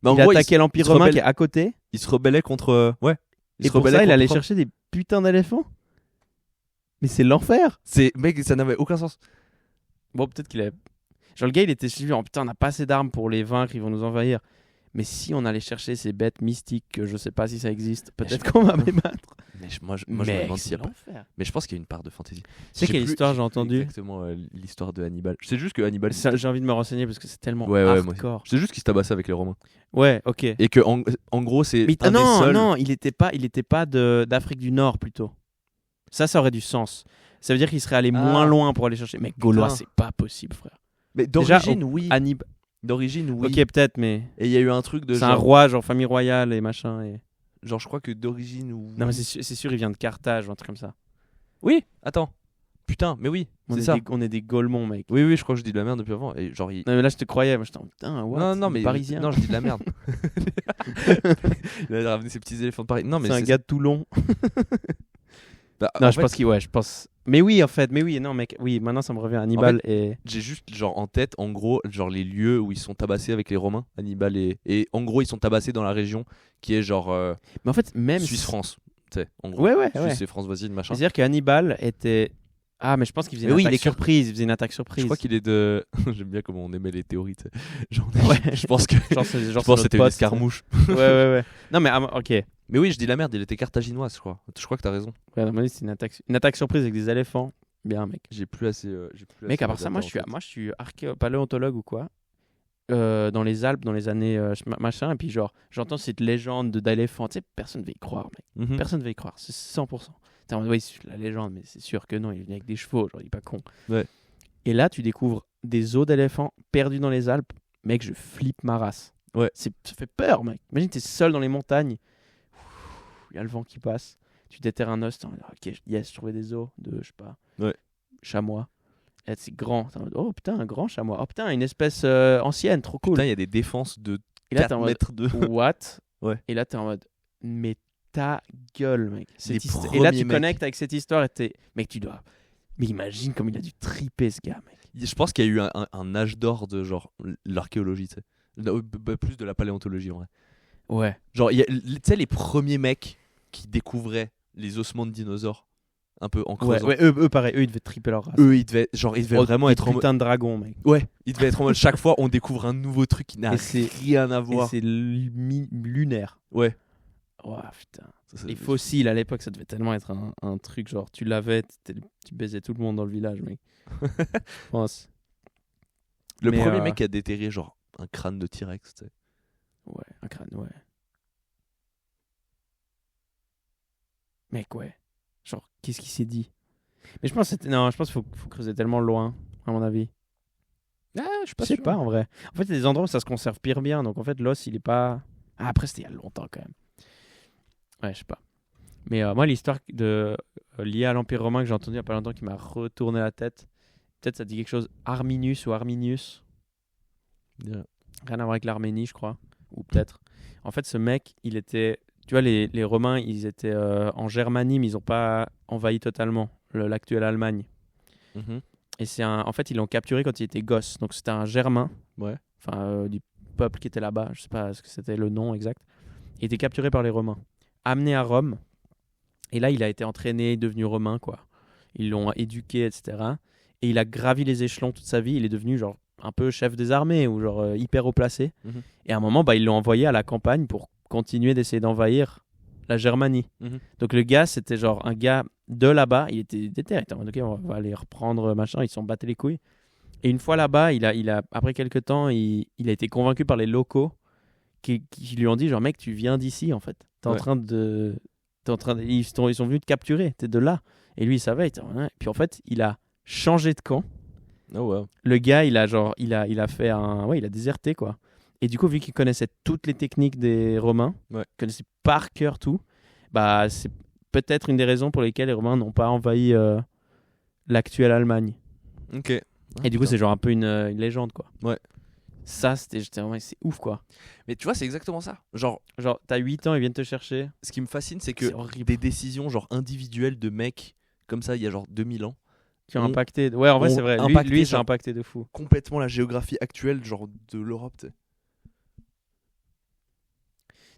Mais en Il a gros, attaqué l'Empire se romain rebelle- qui est à côté. il se rebellait contre. Ouais. Et se pour rebellait ça, il allait contre- chercher des putains d'éléphants. Mais c'est l'enfer. Mec, ça n'avait aucun sens. Bon, peut-être qu'il a. Genre, le gars, il était suivi en putain, on n'a pas assez d'armes pour les vaincre, ils vont nous envahir. Mais si on allait chercher ces bêtes mystiques, que je sais pas si ça existe, peut-être qu'on va les battre. Mais moi, je me Mec, demande s'il y a c'est pas. l'enfer. Mais je pense qu'il y a une part de fantaisie. Tu sais J'ai quelle plus- histoire j'ai plus entendu? Exactement l'histoire de Hannibal. Je sais juste que Hannibal. J'ai envie de me renseigner parce que c'est tellement Ouais, moi aussi. hardcore. Je sais juste qu'il se tabassait avec les Romains. Ouais, ok. Et que en gros, c'est. Mais, un des non, seuls- non, il était pas d'Afrique du Nord plutôt. Ça aurait du sens. Ça veut dire qu'il serait allé moins loin pour aller chercher. Mais Gaulois, Putain. c'est pas possible, frère. Mais Déjà, d'origine, oui. Hannibal. D'origine, oui. Ok, peut-être, mais Et il y a eu un truc de c'est genre. un roi, genre famille royale et machin. Et... Genre, je crois que d'origine ou. Non, mais c'est sûr, il vient de Carthage ou un truc comme ça. Oui, attends. Putain, mais oui, c'est ça. On est des Gaulemons, mec. Oui, oui, je crois que je dis de la merde depuis avant. Et genre, Non, mais là, je te croyais. Moi, j'étais en putain, what? non, non, mais Parisien. non, je dis de la merde. Il a ramené ses petits éléphants de Paris. Non, mais c'est un gars de Toulon. Bah, Non, en je fait, pense qu'il. Ouais, je pense. Mais oui, en fait. Mais oui, non, mec. Oui, maintenant, ça me revient. Hannibal et. j'ai juste genre en tête, en gros, genre les lieux où ils sont tabassés avec les Romains, Hannibal et en gros ils sont tabassés dans la région qui est genre Mais en fait, même. Suisse-France. Tu sais, en gros. Ouais, ouais, Suisse ouais. et France voisine, machin. C'est-à-dire que Hannibal était. Ah, mais je pense qu'il faisait Mais une oui, attaque il est surprise. Il faisait une attaque surprise. Je crois qu'il est de. J'aime bien comment on aimait les théories. Tu sais. Genre, Ouais. je pense que. Genre, Je pense que c'était une escarmouche. Ouais, ouais, ouais. Non, mais ok. Ouais, Mais oui, je dis la merde, il était carthaginois, je crois. Je crois que t'as raison. non, mais c'est une attaque surprise avec des éléphants. Bien, mec. J'ai plus assez. Mec, à part ça, moi, je suis paléontologue ou quoi. Dans les Alpes, dans les années machin. Et puis, genre, j'entends cette légende d'éléphant. Tu sais, personne ne va y croire, mec. Mhm. Personne ne va y croire. C'est 100%. T'es en mode, oui, c'est la légende, mais c'est sûr que non, il est venu avec des chevaux, genre, il est pas con. Ouais. Et là, tu découvres des os d'éléphants perdus dans les Alpes. Mec, je flippe ma race. Ouais. Ça fait peur, mec. Imagine, t'es seul dans les montagnes. Il y a le vent qui passe. Tu déterres un os. T'es en mode, ok, yes, je trouvais des os de, je sais pas, Ouais. chamois. Et là, c'est grand. T'es en mode, oh putain, un grand chamois. Oh putain, une espèce ancienne, trop cool. Putain, il y a des défenses de Et là, t'es 4 en mode, mètres de. what? Ouais. Et là, t'es en mode, mais ta gueule, mec. Les Et là, premiers tu mecs. connectes avec cette histoire et t'es. Mec, tu dois. Mais imagine comme il a dû triper ce gars, mec. Je pense qu'il y a eu un âge d'or de genre l'archéologie, tu sais. Plus de la paléontologie en vrai. Ouais. Genre, tu sais, les premiers mecs qui découvraient les ossements de dinosaures, un peu en creusant. Ouais, eux, pareil, eux, ils devaient triper leur race. Eux, ils devaient vraiment des être en mode. putain de dragon, mec. Ouais, ils devaient être en mode chaque fois on découvre un nouveau truc qui n'a Et c'est- rien à Et voir. c'est lunaire. Ouais. Ouah, putain. Ça, Les fossiles à l'époque, ça devait tellement être un truc genre tu l'avais, tu baisais tout le monde dans le village, mec. Je pense. Le Mais, premier mec qui a déterré genre un crâne de T-Rex, tu sais. Ouais, un crâne, ouais. Mec, ouais. Genre, qu'est-ce qu'il s'est dit? Mais je pense que non, je pense qu'il faut creuser tellement loin, à mon avis. Ah, je suis Je sais pas en vrai. En fait, il y a des endroits où ça se conserve pire bien, donc en fait, l'os, il est pas. Ah, après, c'était il y a longtemps quand même. Ouais, je sais pas. Mais moi, l'histoire liée à l'Empire romain que j'ai entendue il y a pas longtemps qui m'a retourné la tête. Peut-être ça dit quelque chose. Arminius ou Arminius. Yeah. Rien à voir avec l'Arménie, je crois. Ou peut-être. En fait, ce mec, il était. Tu vois, les Romains, ils étaient en Germanie, mais ils n'ont pas envahi totalement l'actuelle Allemagne. Mhm. Et en fait, ils l'ont capturé quand il était gosse. Donc, c'était un Germain. Ouais. Enfin, du peuple qui était là-bas. Je sais pas ce que c'était le nom exact. Il était capturé par les Romains. Amené à Rome. Et là, il a été entraîné, devenu romain, quoi. Ils l'ont éduqué, etc. Et il a gravi les échelons toute sa vie. Il est devenu, genre, un peu chef des armées ou, genre, hyper haut placé. Mhm. Et à un moment, ils l'ont envoyé à la campagne pour continuer d'essayer d'envahir la Germanie. Mhm. Donc, le gars, c'était genre un gars de là-bas. Il était déter. Il était en mode, ok, on va aller reprendre, machin. Ils se sont battés les couilles. Et une fois là-bas, après quelques temps, il a été convaincu par les locaux qui lui ont dit, genre, mec, tu viens d'ici, en fait. T'es en Ouais. train de... Ils sont venus te capturer, t'es de là. Et lui, il savait. Ouais. Puis en fait, il a changé de camp. Oh ouais. Le gars, il a fait il a déserté, quoi. Et du coup, vu qu'il connaissait toutes les techniques des Romains, Ouais. connaissait par cœur tout, c'est peut-être une des raisons pour lesquelles les Romains n'ont pas envahi l'actuelle Allemagne. Ok. Et du coup, c'est genre un peu une légende, quoi. Ouais. Ça, c'est ouf, quoi. Mais tu vois, c'est exactement ça. Genre, T'as 8 ans, ils viennent te chercher. ce qui me fascine, c'est que C'est horrible. des décisions genre individuelles de mecs comme ça, il y a genre 2000 ans, Qui ont ont- impacté. Ouais, en vrai, ont c'est vrai. impacté, Lui, ça a genre, impacté de fou. complètement la géographie actuelle genre de l'Europe, tu sais.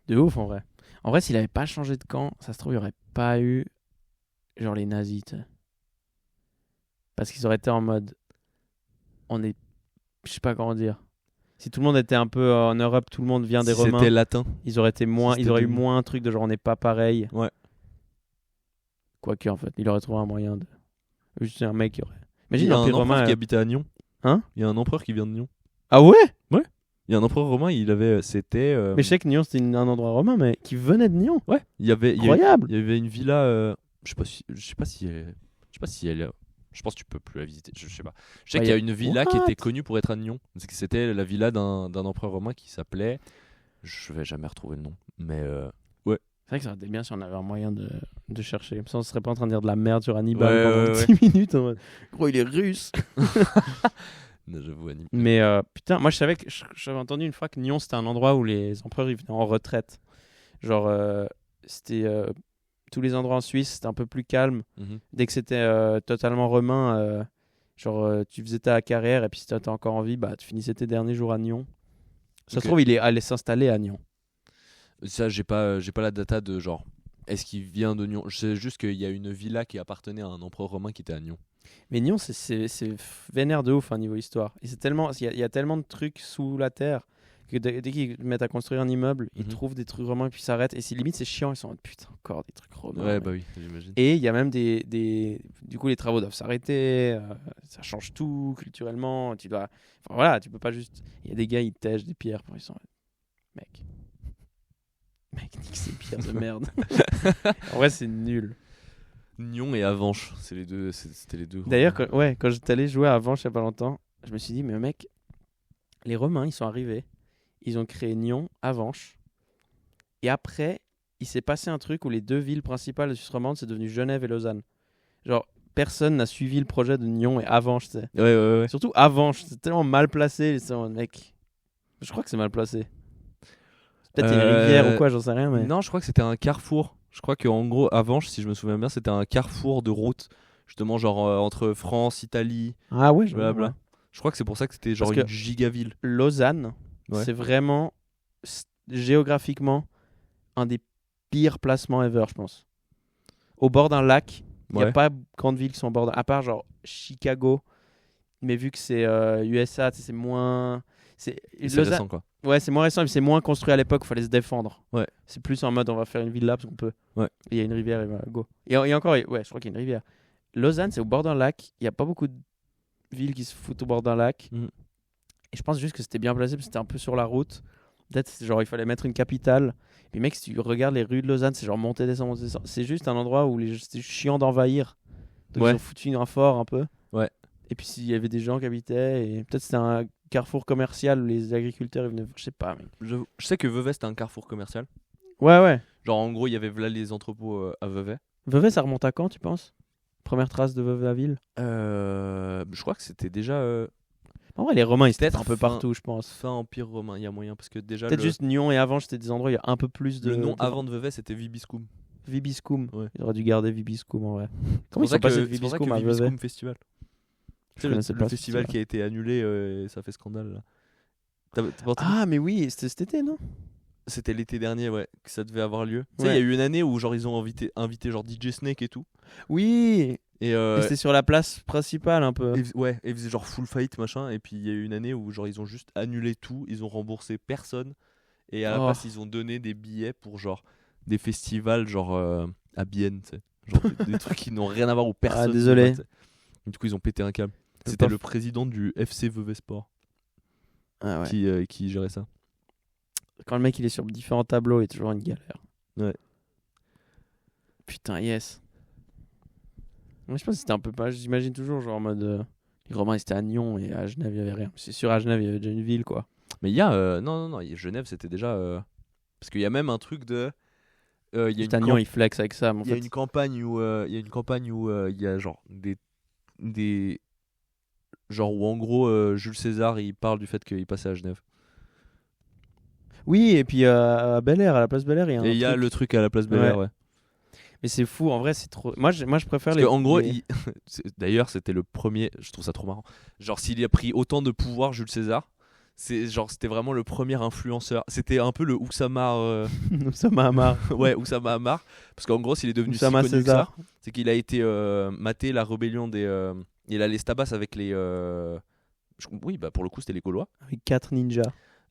De ouf, en vrai. En vrai, s'il avait pas changé de camp, ça se trouve, il n'y aurait pas eu genre les nazis, tu sais. Parce qu'ils auraient été en mode. Je sais pas comment dire. Si tout le monde était un peu en Europe, tout le monde vient des Si Romains, c'était latin. ils auraient été moins, si ils auraient eu c'était moins un truc de genre on n'est pas pareil. Ouais. Quoique, en fait, il aurait trouvé un moyen de. Juste un mec qui aurait. Il Imagine y a un l'Empire empereur romain. qui habitait à Nyon. Hein? Il y a un empereur qui vient de Nyon. Ah ouais? Il y a un empereur romain, c'était Mais je sais que Nyon c'était un endroit romain, mais qui venait de Nyon. ouais, il y avait Incroyable. il y avait une villa je sais pas si elle je pense que tu peux plus la visiter, je sais pas. Je sais Ouais, qu'il y a une villa qui What? était connue pour être à Nyon. C'était la villa d'un empereur romain qui s'appelait, je vais jamais retrouver le nom, mais C'est vrai que ça aurait été bien si on avait un moyen de chercher. Comme ça, on serait pas en train de dire de la merde sur Hannibal Ouais, pendant ouais, 10 minutes. En mode, gros, il est russe. j'avoue Annie. Mais putain, moi je savais que j'avais entendu une fois que Nyon c'était un endroit où les empereurs ils venaient en retraite. Genre, c'était tous les endroits en Suisse, c'était un peu plus calme. Mhm. Dès que c'était totalement romain, tu faisais ta carrière et puis si t'étais encore en vie, tu finissais tes derniers jours à Nyon. Ça Ok. se trouve, il est allé s'installer à Nyon. Ça j'ai pas la data de genre est-ce qu'il vient de Nyon. Je sais juste qu'il y a une villa qui appartenait à un empereur romain qui était à Nyon. Mais Nyon, c'est vénère de ouf niveau histoire. Et c'est tellement, il y a tellement de trucs sous la terre que dès qu'ils mettent à construire un immeuble, ils Mhm. trouvent des trucs romains et puis ils s'arrêtent. Et limite, c'est chiant. Ils sont en mode putain, encore des trucs romains. Ouais, mec. bah oui, j'imagine. Et il y a même du coup, les travaux doivent s'arrêter. Ça change tout culturellement. Enfin voilà, tu peux pas juste. Il y a des gars, ils tèchent des pierres. Ils sont en mode, mec, nique ces pierres de merde. En vrai, c'est nul. Nyon et Avenches, c'était les deux. D'ailleurs, quand j'étais allé jouer à Avenches il y a pas longtemps, je me suis dit, mais mec, les Romains, ils sont arrivés, ils ont créé Nyon, Avenches, et après, il s'est passé un truc où les deux villes principales de Suisse romande, c'est devenu Genève et Lausanne. Genre, personne n'a suivi le projet de Nyon et Avenches, tu sais. Ouais. Surtout Avenches, c'est tellement mal placé, mec. Je crois que c'est mal placé. C'est peut-être une rivière ou quoi, j'en sais rien, mais. Non, je crois que c'était un carrefour. Je crois qu'en gros, Avenches, si je me souviens bien, c'était un carrefour de route. Justement, genre entre France, Italie, Ah ouais, blablabla. Je crois que c'est pour ça que c'était genre Parce que une gigaville. Lausanne, Ouais. c'est vraiment géographiquement un des pires placements ever, je pense. Au bord d'un lac, il n'y a Ouais. pas grande ville qui sont au bord d'un... À part genre Chicago, mais vu que c'est USA, tu sais, c'est moins... C'est Et c'est Lausanne... récent, quoi. Ouais, c'est moins récent, mais c'est moins construit à l'époque, il fallait se défendre. Ouais. C'est plus en mode on va faire une ville là parce qu'on peut. Ouais. Et il y a une rivière, et voilà, go. Et encore, ouais, je crois qu'il y a une rivière. Lausanne, c'est au bord d'un lac, il n'y a pas beaucoup de villes qui se foutent au bord d'un lac. Mhm. Et je pense juste que c'était bien placé parce que c'était un peu sur la route. Peut-être genre il fallait mettre une capitale. Puis mec, si tu regardes les rues de Lausanne, c'est genre monter, descendre, monter, descendre. C'est juste un endroit où c'est chiant d'envahir. Donc Ouais. ils ont foutu un fort un peu. Ouais. Et puis s'il y avait des gens qui habitaient, et peut-être c'était un carrefour commercial où les agriculteurs ils venaient, je sais pas mec. Je sais que Vevey c'était un carrefour commercial. Ouais. Genre en gros, il y avait là les entrepôts à Vevey. Vevey, ça remonte à quand tu penses? Première trace de Vevey la ville? Je crois que c'était déjà En vrai, les Romains ils étaient peut-être un peu fin- partout, je pense. fin Empire romain, il y a moyen parce que déjà Peut-être juste Nyon et avant, c'était des endroits où il y a un peu plus de. le nom de- avant de Vevey c'était Vibiscum. Vibiscum. Ouais. Il aurait dû garder Vibiscum en vrai. C'est Comment ils pour ça sont passés de que- c'est pour ça que Vibiscum à Vevey? Vibiscum Festival. Je Tu sais, le connaissais pas ce festival qui a été annulé et ça fait scandale là. T'as pas entendu? Ah, mais oui, c'était cet été, non? C'était l'été dernier, ouais, que ça devait avoir lieu. Tu sais, il Ouais. y a eu une année où genre ils ont invité genre DJ Snake et tout. Oui. Et, Et c'était sur la place principale un peu. ouais, et ils faisaient genre full fight machin. Et puis il y a eu une année où genre ils ont juste annulé tout, ils ont remboursé personne. Et à la Oh. place ils ont donné des billets pour genre des festivals genre à Bienne, tu sais. Genre des trucs qui n'ont rien à voir où personne. désolé. n'y va, tu sais. Et du coup ils ont pété un câble. C'est C'était pas le président du FC Vevey Sport Ah ouais. qui gérait ça. Quand le mec il est sur différents tableaux, il y a toujours une galère. Ouais. Putain, yes. Moi, je pense que c'était un peu pas. J'imagine toujours, genre en mode. Les Romains ils étaient à Nyon et à Genève il y avait rien. C'est sûr, à Genève il y avait déjà une ville quoi. Mais il y a non, Genève c'était déjà parce qu'il y a même un truc de il y a Juste une à Nyon il flex avec ça. Mais en il y a fait, une campagne où il y a genre des genre où en gros Jules César il parle du fait qu'il passait à Genève. Oui, et puis à Bel Air, à la place Bel Air, il y a un Et il y a truc. le truc à la place Bel Air, Ouais. ouais. Mais c'est fou, en vrai, c'est trop. Moi, je préfère Parce les. qu'en gros, les- d'ailleurs, c'était le premier, je trouve ça trop marrant. Genre s'il a pris autant de pouvoir Jules César, c'était vraiment le premier influenceur. C'était un peu le Oussama Oussama Hamar. ouais, Oussama Hamar parce qu'en gros, s'il est devenu si Oussama connu que ça, César. c'est qu'il a été maté la rébellion des il allait se tabasser avec les oui, bah pour le coup, c'était les Gaulois Avec 4 ninjas.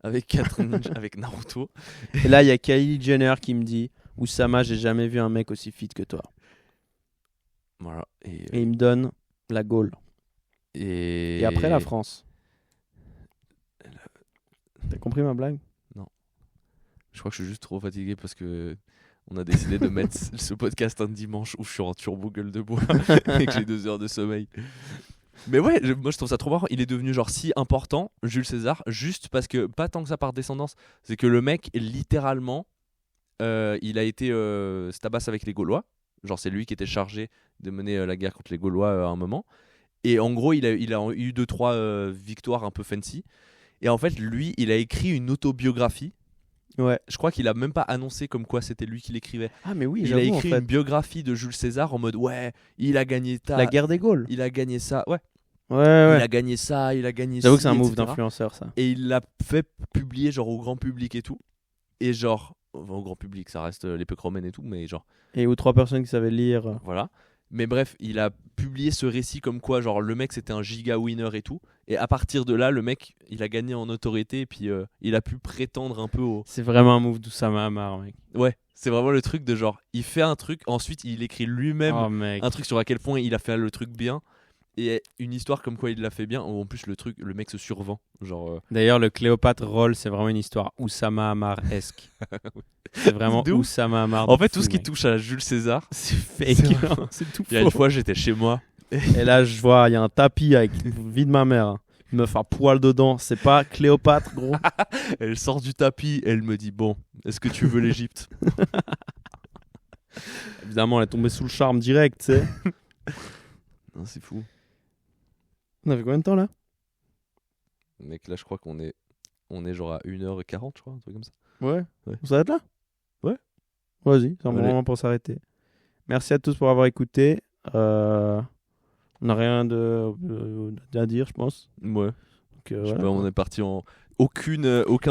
avec 4 ninjas avec Naruto. Et là, il y a Kylie Jenner qui me dit Oussama, j'ai jamais vu un mec aussi fit que toi. Voilà. Et il me donne la Gaule. Et après, la France. T'as compris ma blague? Je crois que je suis juste trop fatigué parce que on a décidé de mettre ce podcast un dimanche où je suis en turbo gueule de bois et que j'ai 2 heures de sommeil. Mais ouais, moi je trouve ça trop marrant. Il est devenu genre si important, Jules César, juste parce que, pas tant que ça par descendance, c'est que le mec, littéralement, il a été se tabasse avec les Gaulois. Genre c'est lui qui était chargé de mener la guerre contre les Gaulois à un moment. Et en gros, il a eu 2-3 victoires un peu fancy. Et en fait, lui, il a écrit une autobiographie. Ouais. Je crois qu'il a même pas annoncé comme quoi c'était lui qui l'écrivait. Ah, mais oui, Il a j'avoue, en écrit fait. une biographie de Jules César en mode ouais, il a gagné La guerre des Gaules. il a gagné ça, ouais, Ouais, ouais. il a gagné ça, il a gagné J'avoue que ci, c'est un move etc. d'influenceur, ça. Et il l'a fait publier genre au grand public et tout. Et genre au grand public, ça reste l'époque romaine et tout, mais genre Et ou 3 personnes qui savaient lire. voilà. Mais bref, il a publié ce récit comme quoi genre le mec c'était un giga winner et tout. Et à partir de là, le mec, il a gagné en autorité et puis il a pu prétendre un peu au C'est vraiment un move d'Oussama Hamar, mec. ouais, c'est vraiment le truc de genre il fait un truc, ensuite il écrit lui-même Oh, mec. un truc sur à quel point il a fait le truc bien et une histoire comme quoi il l'a fait bien où en plus le mec se survend genre D'ailleurs, le Cléopâtre Roll, c'est vraiment une histoire Oussama Hamar-esque. C'est vraiment De ouf. Oussama Hamar. en de fait fou, tout ce qui mec. touche à Jules César C'est fake. c'est vraiment- C'est tout il y a une faux. fois j'étais chez moi Et là, je vois, il y a un tapis avec une vie de ma mère. Une meuf à poil dedans. C'est pas Cléopâtre, gros. elle sort du tapis elle me dit bon est-ce que tu veux l'Égypte Évidemment, elle est tombée sous le charme direct, tu sais. non c'est fou On avait combien de temps là? mec là je crois qu'on est genre à 1h40 je crois un truc comme ça Ouais. Ouais. On s'arrête là? Ouais. Vas-y, c'est un bon Allez. moment pour s'arrêter. Merci à tous pour avoir écouté. On n'a rien à dire, je pense. Ouais. Donc, Je sais voilà, pas, quoi. on est parti en. Aucun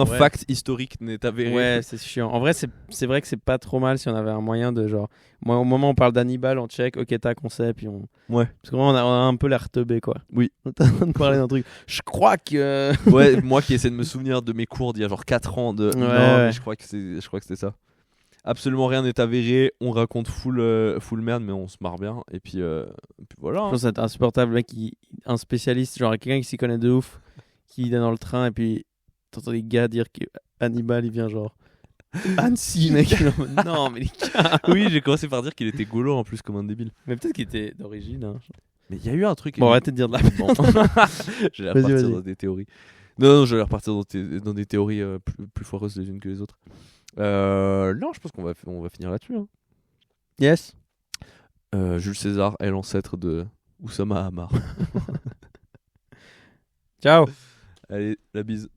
Ouais. fact historique n'est avéré. Ouais, c'est chiant. En vrai, c'est vrai que c'est pas trop mal si on avait un moyen de genre. Moi, au moment où on parle d'Hannibal, on check, ok, tac, on sait, puis on. Ouais. Parce qu'on a un peu l'air teubé, quoi. Oui. On est en train de parler d'un truc. Je crois que. Ouais, moi qui essaie de me souvenir de mes cours d'il y a genre 4 ans de. Non, Ouais. mais je crois que c'était ça. Absolument rien n'est avéré, on raconte full merde, mais on se marre bien. Et puis voilà. Je Hein. pense que c'est insupportable, mec, un spécialiste, genre quelqu'un qui s'y connaît de ouf, qui est dans le train, et puis t'entends les gars dire que Hannibal, il vient genre. Annecy, mec. Il est en mode, non, mais les gars. Oui, j'ai commencé par dire qu'il était gaulois en plus, comme un débile. Mais peut-être qu'il était d'origine. Hein. Mais il y a eu un truc. Bon, arrêtez de dire de la merde. Bon. J'allais Vas-y, repartir vas-y. dans des théories. Non, j'allais repartir dans des théories plus foireuses les unes que les autres. Non, je pense on va finir là-dessus. Hein. Yes. Jules César est l'ancêtre de Oussama Hamar. Ciao. Allez, la bise.